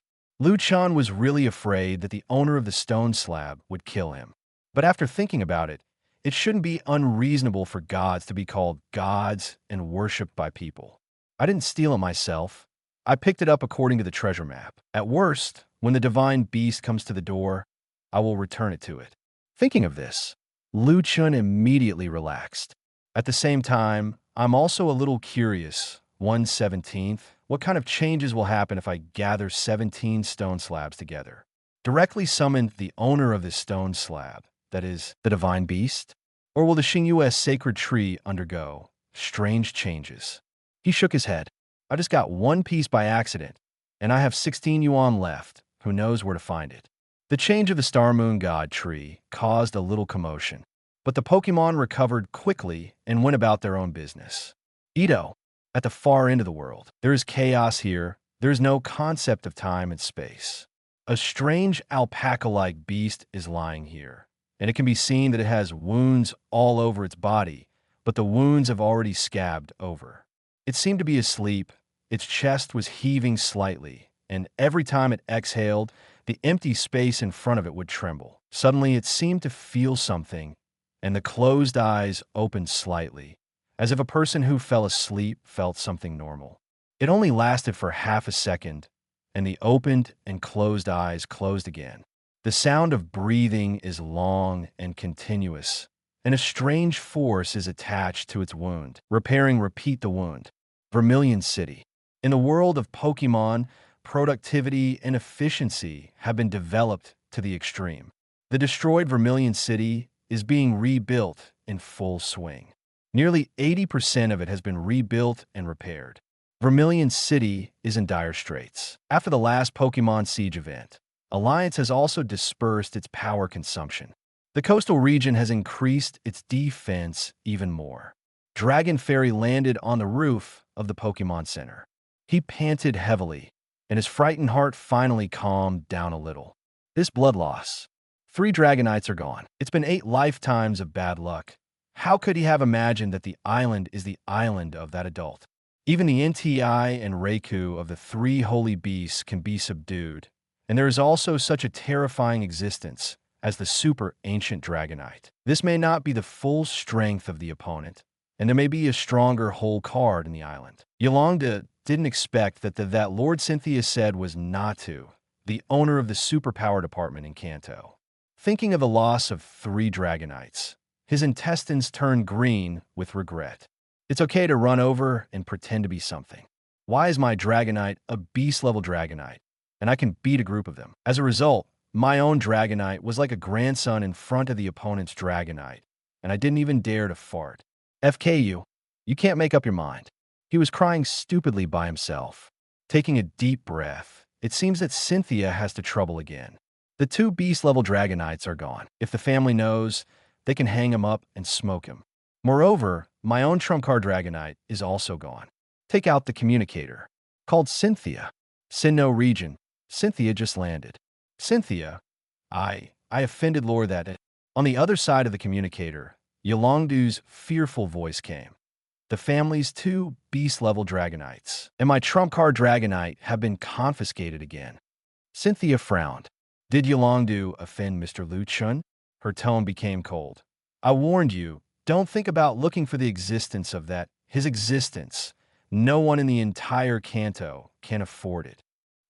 Chen was really afraid that the owner of the stone slab would kill him. But after thinking about it, it shouldn't be unreasonable for gods to be called gods and worshipped by people. I didn't steal it myself. I picked it up according to the treasure map. At worst, when the divine beast comes to the door, I will return it to it. Thinking of this, Chen immediately relaxed. At the same time, I'm also a little curious, 1/17, what kind of changes will happen if I gather 17 stone slabs together? Directly summon the owner of this stone slab, that is, the divine beast? Or will the Xingyue sacred tree undergo strange changes? He shook his head. I just got one piece by accident, and I have 16 yuan left. Who knows where to find it? The change of the Star Moon God tree caused a little commotion, but the Pokémon recovered quickly and went about their own business. Ito, at the far end of the world, there is chaos here. There is no concept of time and space. A strange alpaca-like beast is lying here, and it can be seen that it has wounds all over its body, but the wounds have already scabbed over. It seemed to be asleep. Its chest was heaving slightly, and every time it exhaled, the empty space in front of it would tremble. Suddenly, it seemed to feel something, and the closed eyes opened slightly, as if a person who fell asleep felt something normal. It only lasted for half a second, and the opened and closed eyes closed again. The sound of breathing is long and continuous, and a strange force is attached to its wound. Repeat the wound. Vermilion City. In the world of Pokémon, productivity and efficiency have been developed to the extreme. The destroyed Vermilion City is being rebuilt in full swing. Nearly 80% of it has been rebuilt and repaired. Vermilion City is in dire straits. After the last Pokémon Siege event, Alliance has also dispersed its power consumption. The coastal region has increased its defense even more. Dragon Fairy landed on the roof of the Pokémon Center. He panted heavily, and his frightened heart finally calmed down a little. This blood loss. 3 Dragonites are gone. It's been 8 lifetimes of bad luck. How could he have imagined that the island is the island of that adult? Even the NTI and Reiku of the 3 holy beasts can be subdued, and there is also such a terrifying existence as the super ancient Dragonite. This may not be the full strength of the opponent, and there may be a stronger whole card in the island. Yolanda didn't expect that Lord Cynthia said was Natu, the owner of the superpower department in Kanto. Thinking of the loss of 3 Dragonites, his intestines turned green with regret. It's okay to run over and pretend to be something. Why is my Dragonite a beast-level Dragonite, and I can beat a group of them? As a result, my own Dragonite was like a grandson in front of the opponent's Dragonite, and I didn't even dare to fart. FKU, you can't make up your mind. He was crying stupidly by himself. Taking a deep breath, it seems that Cynthia has to trouble again. The 2 beast-level Dragonites are gone. If the family knows, they can hang him up and smoke him. Moreover, my own trump card Dragonite is also gone. Take out the communicator. Called Cynthia. Sinnoh region. Cynthia just landed. Cynthia, I offended Lord that. On the other side of the communicator, Yolongdu's fearful voice came. The family's 2 beast-level Dragonites and my trump card Dragonite have been confiscated again. Cynthia frowned. Did Yolongdu offend Mr. Chen? Her tone became cold. I warned you, don't think about looking for the existence of that. His existence. No one in the entire Kanto can afford it.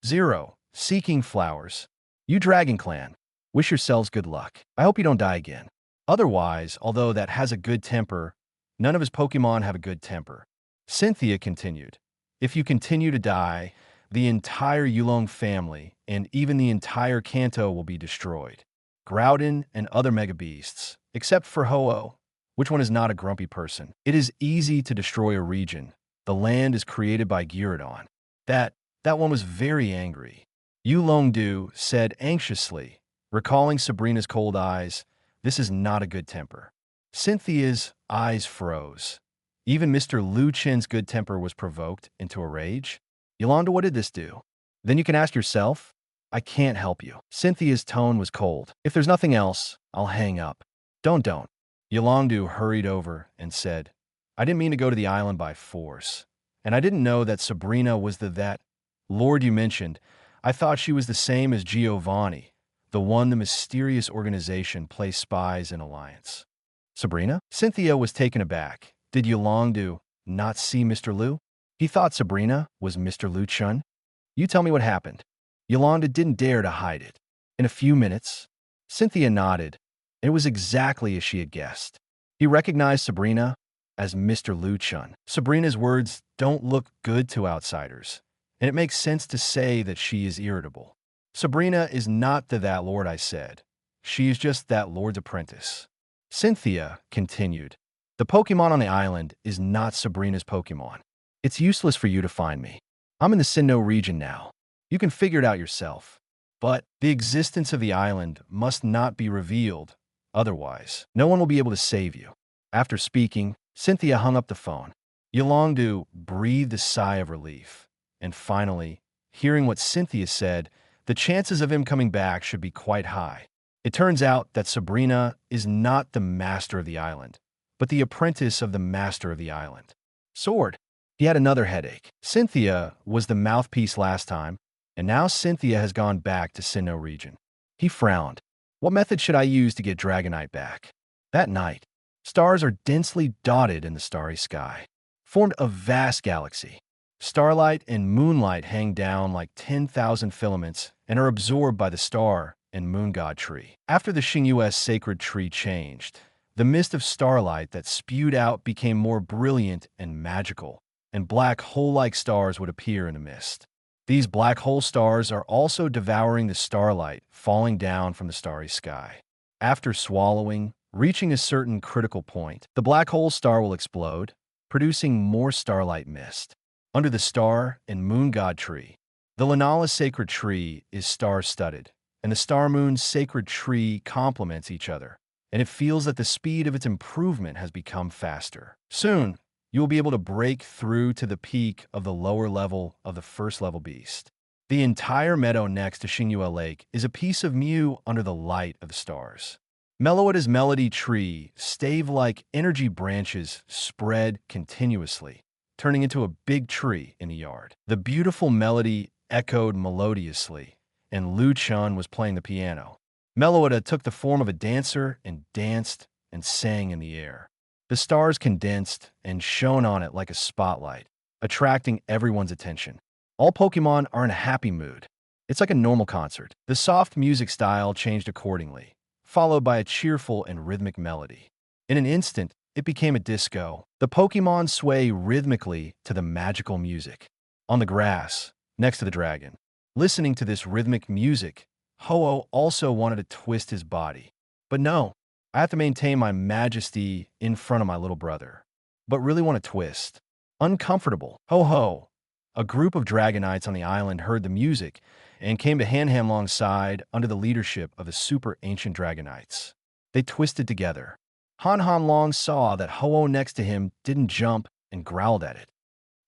0. Seeking flowers. You Dragon Clan, wish yourselves good luck. I hope you don't die again. Otherwise, although that has a good temper, none of his Pokémon have a good temper. Cynthia continued, if you continue to die, the entire Yulong family and even the entire Kanto will be destroyed. Groudon and other Mega Beasts, except for Ho-Oh, which one is not a grumpy person. It is easy to destroy a region. The land is created by Guladon. That one was very angry. Yulongdu said anxiously, recalling Sabrina's cold eyes, this is not a good temper. Cynthia's eyes froze. Even Mr. Chen's good temper was provoked into a rage. Yolanda, what did this do? Then you can ask yourself. I can't help you." Cynthia's tone was cold. "If there's nothing else, I'll hang up." Don't. Yolangdu hurried over and said, "I didn't mean to go to the island by force. And I didn't know that Sabrina was that Lord you mentioned. I thought she was the same as Giovanni, the one the mysterious organization placed spies in alliance." "Sabrina?" Cynthia was taken aback. Did Yolangdu not see Mr. Liu? He thought Sabrina was Mr. Liu Chen. "You tell me what happened." Yolanda didn't dare to hide it. "In a few minutes." Cynthia nodded. It was exactly as she had guessed. He recognized Sabrina as Mr. Liu Chen. Sabrina's words don't look good to outsiders, and it makes sense to say that she is irritable. "Sabrina is not that lord I said. She is just that lord's apprentice." Cynthia continued, "The Pokemon on the island is not Sabrina's Pokemon. It's useless for you to find me. I'm in the Sinnoh region now. You can figure it out yourself. But the existence of the island must not be revealed. Otherwise, no one will be able to save you." After speaking, Cynthia hung up the phone. Yolangdu breathed a sigh of relief. And finally, hearing what Cynthia said, the chances of him coming back should be quite high. It turns out that Sabrina is not the master of the island, but the apprentice of the master of the island. Sword. He had another headache. Cynthia was the mouthpiece last time, and now Cynthia has gone back to Sinnoh region. He frowned. What method should I use to get Dragonite back? That night, stars are densely dotted in the starry sky, formed a vast galaxy. Starlight and moonlight hang down like 10,000 filaments and are absorbed by the star and moon god tree. After the Xingyu's sacred tree changed, the mist of starlight that spewed out became more brilliant and magical, and black hole-like stars would appear in the mist. These black hole stars are also devouring the starlight falling down from the starry sky. After swallowing, reaching a certain critical point, the black hole star will explode, producing more starlight mist. Under the star and moon god tree, the Lunala sacred tree is star-studded, and the star moon sacred tree complements each other, and it feels that the speed of its improvement has become faster. Soon, you will be able to break through to the peak of the lower level of the first level beast. The entire meadow next to Xingyue Lake is a piece of Mew under the light of the stars. Meloida's melody tree, stave-like energy branches spread continuously, turning into a big tree in the yard. The beautiful melody echoed melodiously, and Liu Chen was playing the piano. Meloida took the form of a dancer and danced and sang in the air. The stars condensed and shone on it like a spotlight, attracting everyone's attention. All Pokemon are in a happy mood. It's like a normal concert. The soft music style changed accordingly, followed by a cheerful and rhythmic melody. In an instant, it became a disco. The Pokemon sway rhythmically to the magical music. On the grass, next to the dragon, listening to this rhythmic music, Ho-Oh also wanted to twist his body. But no, I have to maintain my majesty in front of my little brother. But really want to twist. Uncomfortable. Ho-Ho. A group of Dragonites on the island heard the music and came to Han-Han alongside under the leadership of the super ancient Dragonites. They twisted together. Han-Han Long saw that Ho-Oh next to him didn't jump and growled at it.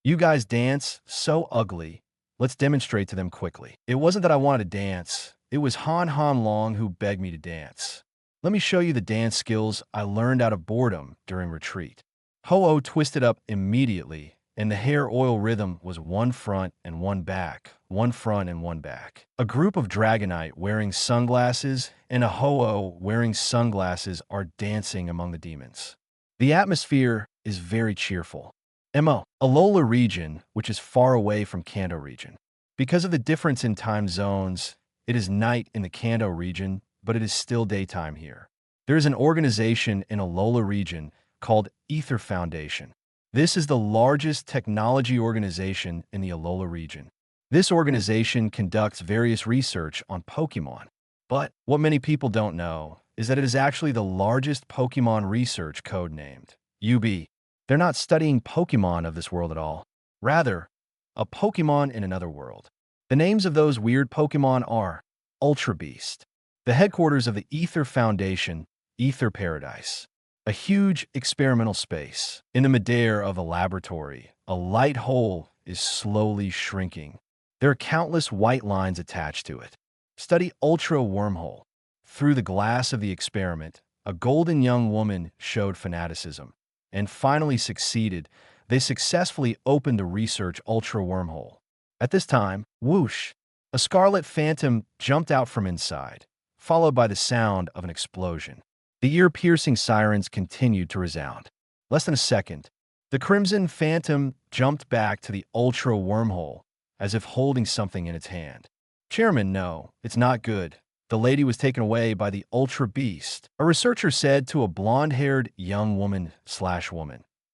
"You guys dance so ugly. Let's demonstrate to them quickly." It wasn't that I wanted to dance. It was Han-Han Long who begged me to dance. "Let me show you the dance skills I learned out of boredom during retreat." Ho-Oh twisted up immediately, and the hair oil rhythm was one front and one back, one front and one back. A group of Dragonite wearing sunglasses and a Ho-Oh wearing sunglasses are dancing among the demons. The atmosphere is very cheerful. Alola region, which is far away from Kanto region. Because of the difference in time zones, it is night in the Kanto region, but it is still daytime here. There is an organization in Alola region called Ether Foundation. This is the largest technology organization in the Alola region. This organization conducts various research on Pokemon. But what many people don't know is that it is actually the largest Pokemon research codenamed UB. They're not studying Pokemon of this world at all. Rather, a Pokemon in another world. The names of those weird Pokemon are Ultra Beast, the headquarters of the Ether Foundation, Ether Paradise, a huge experimental space. In the midair of a laboratory, a light hole is slowly shrinking. There are countless white lines attached to it. Study ultra wormhole. Through the glass of the experiment, a golden young woman showed fanaticism and finally succeeded. They successfully opened the research ultra wormhole. At this time, whoosh, a scarlet phantom jumped out from inside, followed by the sound of an explosion. The ear-piercing sirens continued to resound. Less than a second, the crimson phantom jumped back to the ultra wormhole, as if holding something in its hand. Chairman, no, it's not good. The lady was taken away by the ultra beast, a researcher said to a blonde-haired young woman,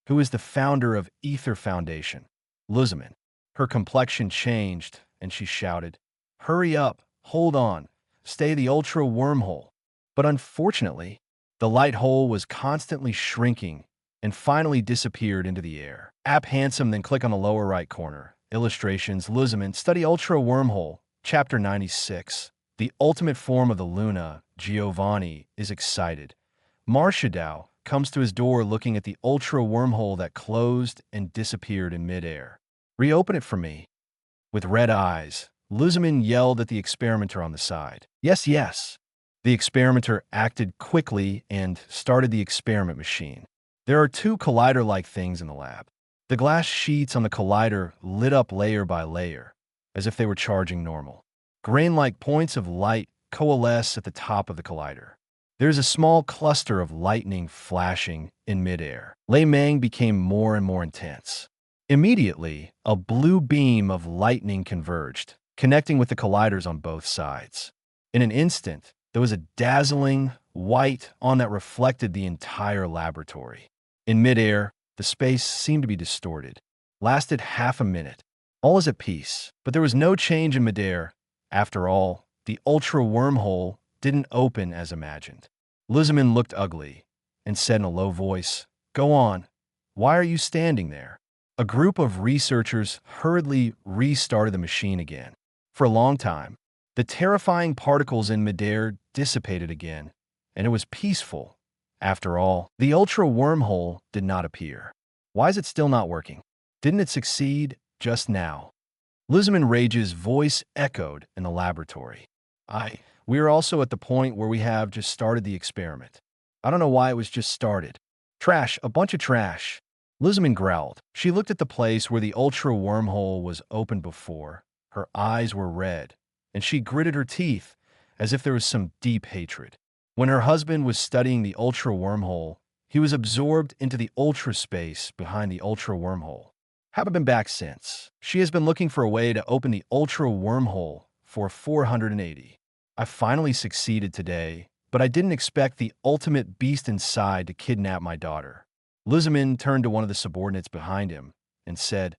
who is the founder of Ether Foundation, Luzman. Her complexion changed, and she shouted, "Hurry up, hold on, stay the ultra wormhole." But unfortunately, the light hole was constantly shrinking and finally disappeared into the air. App Handsome, then click on the lower right corner. Illustrations, Luzman, study ultra wormhole, chapter 96. The ultimate form of the Luna, Giovanni, is excited. Marshadao comes to his door looking at the ultra wormhole that closed and disappeared in midair. "Reopen it for me." With red eyes, Luzman yelled at the experimenter on the side. "Yes, yes." The experimenter acted quickly and started the experiment machine. There are two collider-like things in the lab. The glass sheets on the collider lit up layer by layer, as if they were charging normal. Grain-like points of light coalesce at the top of the collider. There is a small cluster of lightning flashing in midair. Lei Meng became more and more intense. Immediately, a blue beam of lightning converged, connecting with the colliders on both sides. In an instant, there was a dazzling white on that reflected the entire laboratory. In midair, the space seemed to be distorted. Lasted half a minute. All is at peace, but there was no change in midair. After all, the ultra wormhole didn't open as imagined. Luzman looked ugly and said in a low voice, "Go on. Why are you standing there?" A group of researchers hurriedly restarted the machine again. For a long time, the terrifying particles in midair dissipated again, and it was peaceful. After all, the ultra wormhole did not appear. Why is it still not working? Didn't it succeed just now? Luzman Rage's voice echoed in the laboratory. We are also at the point where we have just started the experiment. I don't know why it was just started. Trash, a bunch of trash. Luzman growled. She looked at the place where the ultra wormhole was opened before. Her eyes were red, and she gritted her teeth as if there was some deep hatred. When her husband was studying the ultra wormhole, he was absorbed into the ultra space behind the ultra wormhole. Haven't been back since. She has been looking for a way to open the ultra wormhole for 480. I finally succeeded today, but I didn't expect the ultimate beast inside to kidnap my daughter. Luzman turned to one of the subordinates behind him and said,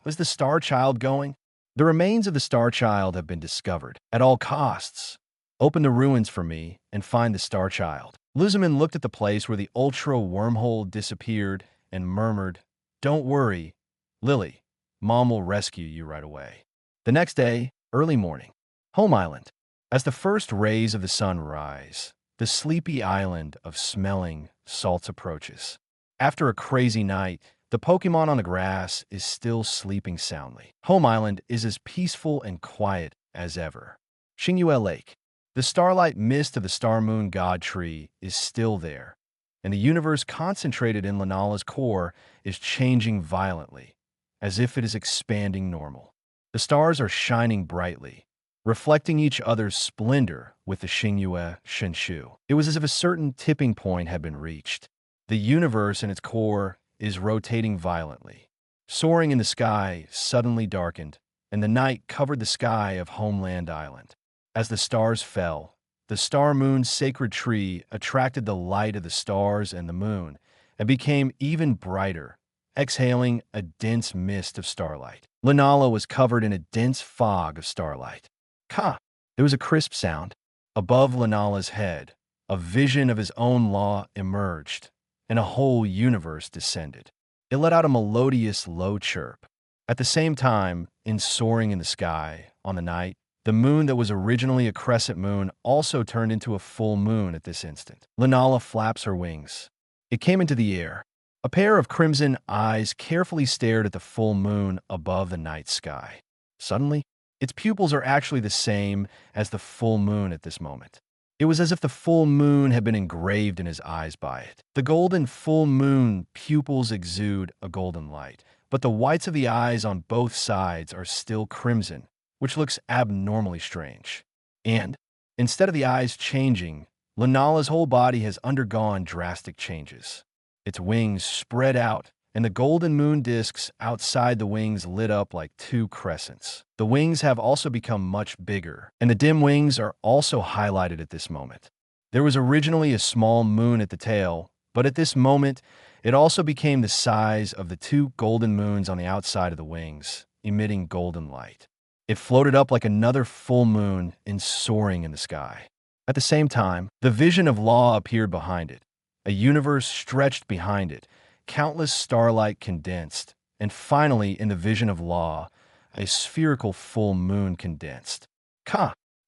"Was the Star Child going?" "The remains of the Star Child have been discovered. At all costs. Open the ruins for me and find the Star Child." Luzman looked at the place where the ultra wormhole disappeared and murmured, "Don't worry, Lily. Mom will rescue you right away." The next day, early morning. Home Island. As the first rays of the sun rise, the sleepy island of smelling salts approaches. After a crazy night, the Pokémon on the grass is still sleeping soundly. Home Island is as peaceful and quiet as ever. Xingyue Lake. The starlight mist of the Star Moon God Tree is still there, and the universe concentrated in Lunala's core is changing violently, as if it is expanding normal. The stars are shining brightly, reflecting each other's splendor with the Xingyue Shenshu. It was as if a certain tipping point had been reached. The universe in its core is rotating violently. Soaring in the sky suddenly darkened, and the night covered the sky of Homeland Island. As the stars fell, the Star Moon's sacred tree attracted the light of the stars and the moon and became even brighter, exhaling a dense mist of starlight. Lunala was covered in a dense fog of starlight. Ka! There was a crisp sound. Above Lunala's head, a vision of his own law emerged, and a whole universe descended. It let out a melodious low chirp. At the same time, in soaring in the sky, on the night, the moon that was originally a crescent moon also turned into a full moon at this instant. Lunala flaps her wings. It came into the air. A pair of crimson eyes carefully stared at the full moon above the night sky. Suddenly, Its pupils are actually the same as the full moon at this moment. It was as if the full moon had been engraved in his eyes by it. The golden full moon pupils exude a golden light, but the whites of the eyes on both sides are still crimson, which looks abnormally strange. And, instead of the eyes changing, Lunala's whole body has undergone drastic changes. Its wings spread out, and the golden moon discs outside the wings lit up like two crescents. The wings have also become much bigger, and the dim wings are also highlighted at this moment. There was originally a small moon at the tail, but at this moment, it also became the size of the two golden moons on the outside of the wings, emitting golden light. It floated up like another full moon and soaring in the sky. At the same time, the vision of Law appeared behind it. A universe stretched behind it, countless starlight condensed, and finally, in the vision of Law, a spherical full moon condensed.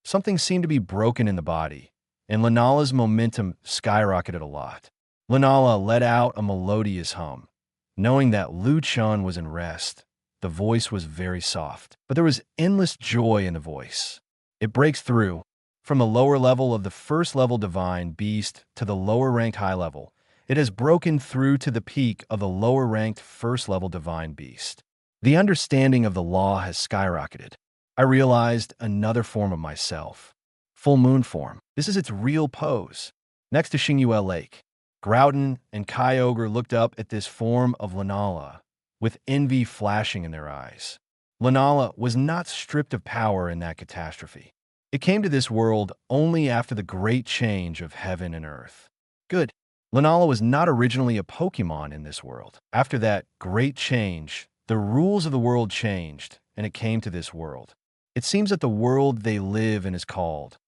Something seemed to be broken in the body, and Lunala's momentum skyrocketed a lot. Lunala let out a melodious hum. Knowing that Chen was in rest, the voice was very soft, but there was endless joy in the voice. It breaks through, from the lower level of the first level divine beast to the lower ranked high level. It has broken through to the peak of the lower ranked first level divine beast. The understanding of the law has skyrocketed. I realized another form of myself. Full moon form. This is its real pose. Next to Xingyue Lake, Groudon and Kyogre looked up at this form of Lunala, with envy flashing in their eyes. Lunala was not stripped of power in that catastrophe. It came to this world only after the great change of heaven and earth. Good. Lunala was not originally a Pokémon in this world. After that great change, the rules of the world changed, and it came to this world. It seems that the world they live in is called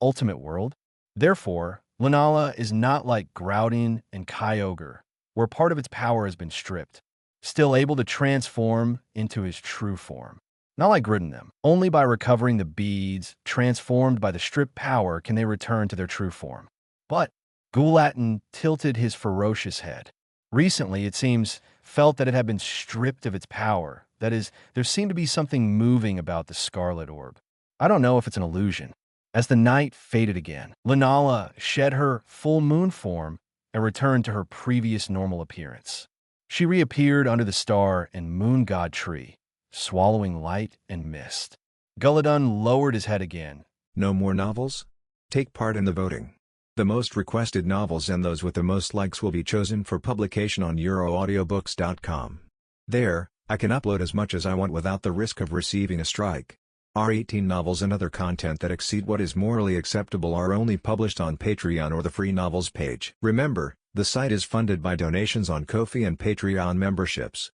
Ultimate World. Therefore, Lunala is not like Groudon and Kyogre, where part of its power has been stripped, still able to transform into his true form. Not like Groudon. Only by recovering the beads transformed by the stripped power can they return to their true form. But Guladon tilted his ferocious head. Recently, it seems, felt that it had been stripped of its power. That is, there seemed to be something moving about the scarlet orb. I don't know if it's an illusion. As the night faded again, Lunala shed her full moon form and returned to her previous normal appearance. She reappeared under the star and moon god tree, swallowing light and mist. Guladon lowered his head again. No more novels? Take part in the voting. The most requested novels and those with the most likes will be chosen for publication on euroaudiobooks.com. There, I can upload as much as I want without the risk of receiving a strike. Our 18 novels and other content that exceed what is morally acceptable are only published on Patreon or the free novels page. Remember, the site is funded by donations on Ko-fi and Patreon memberships.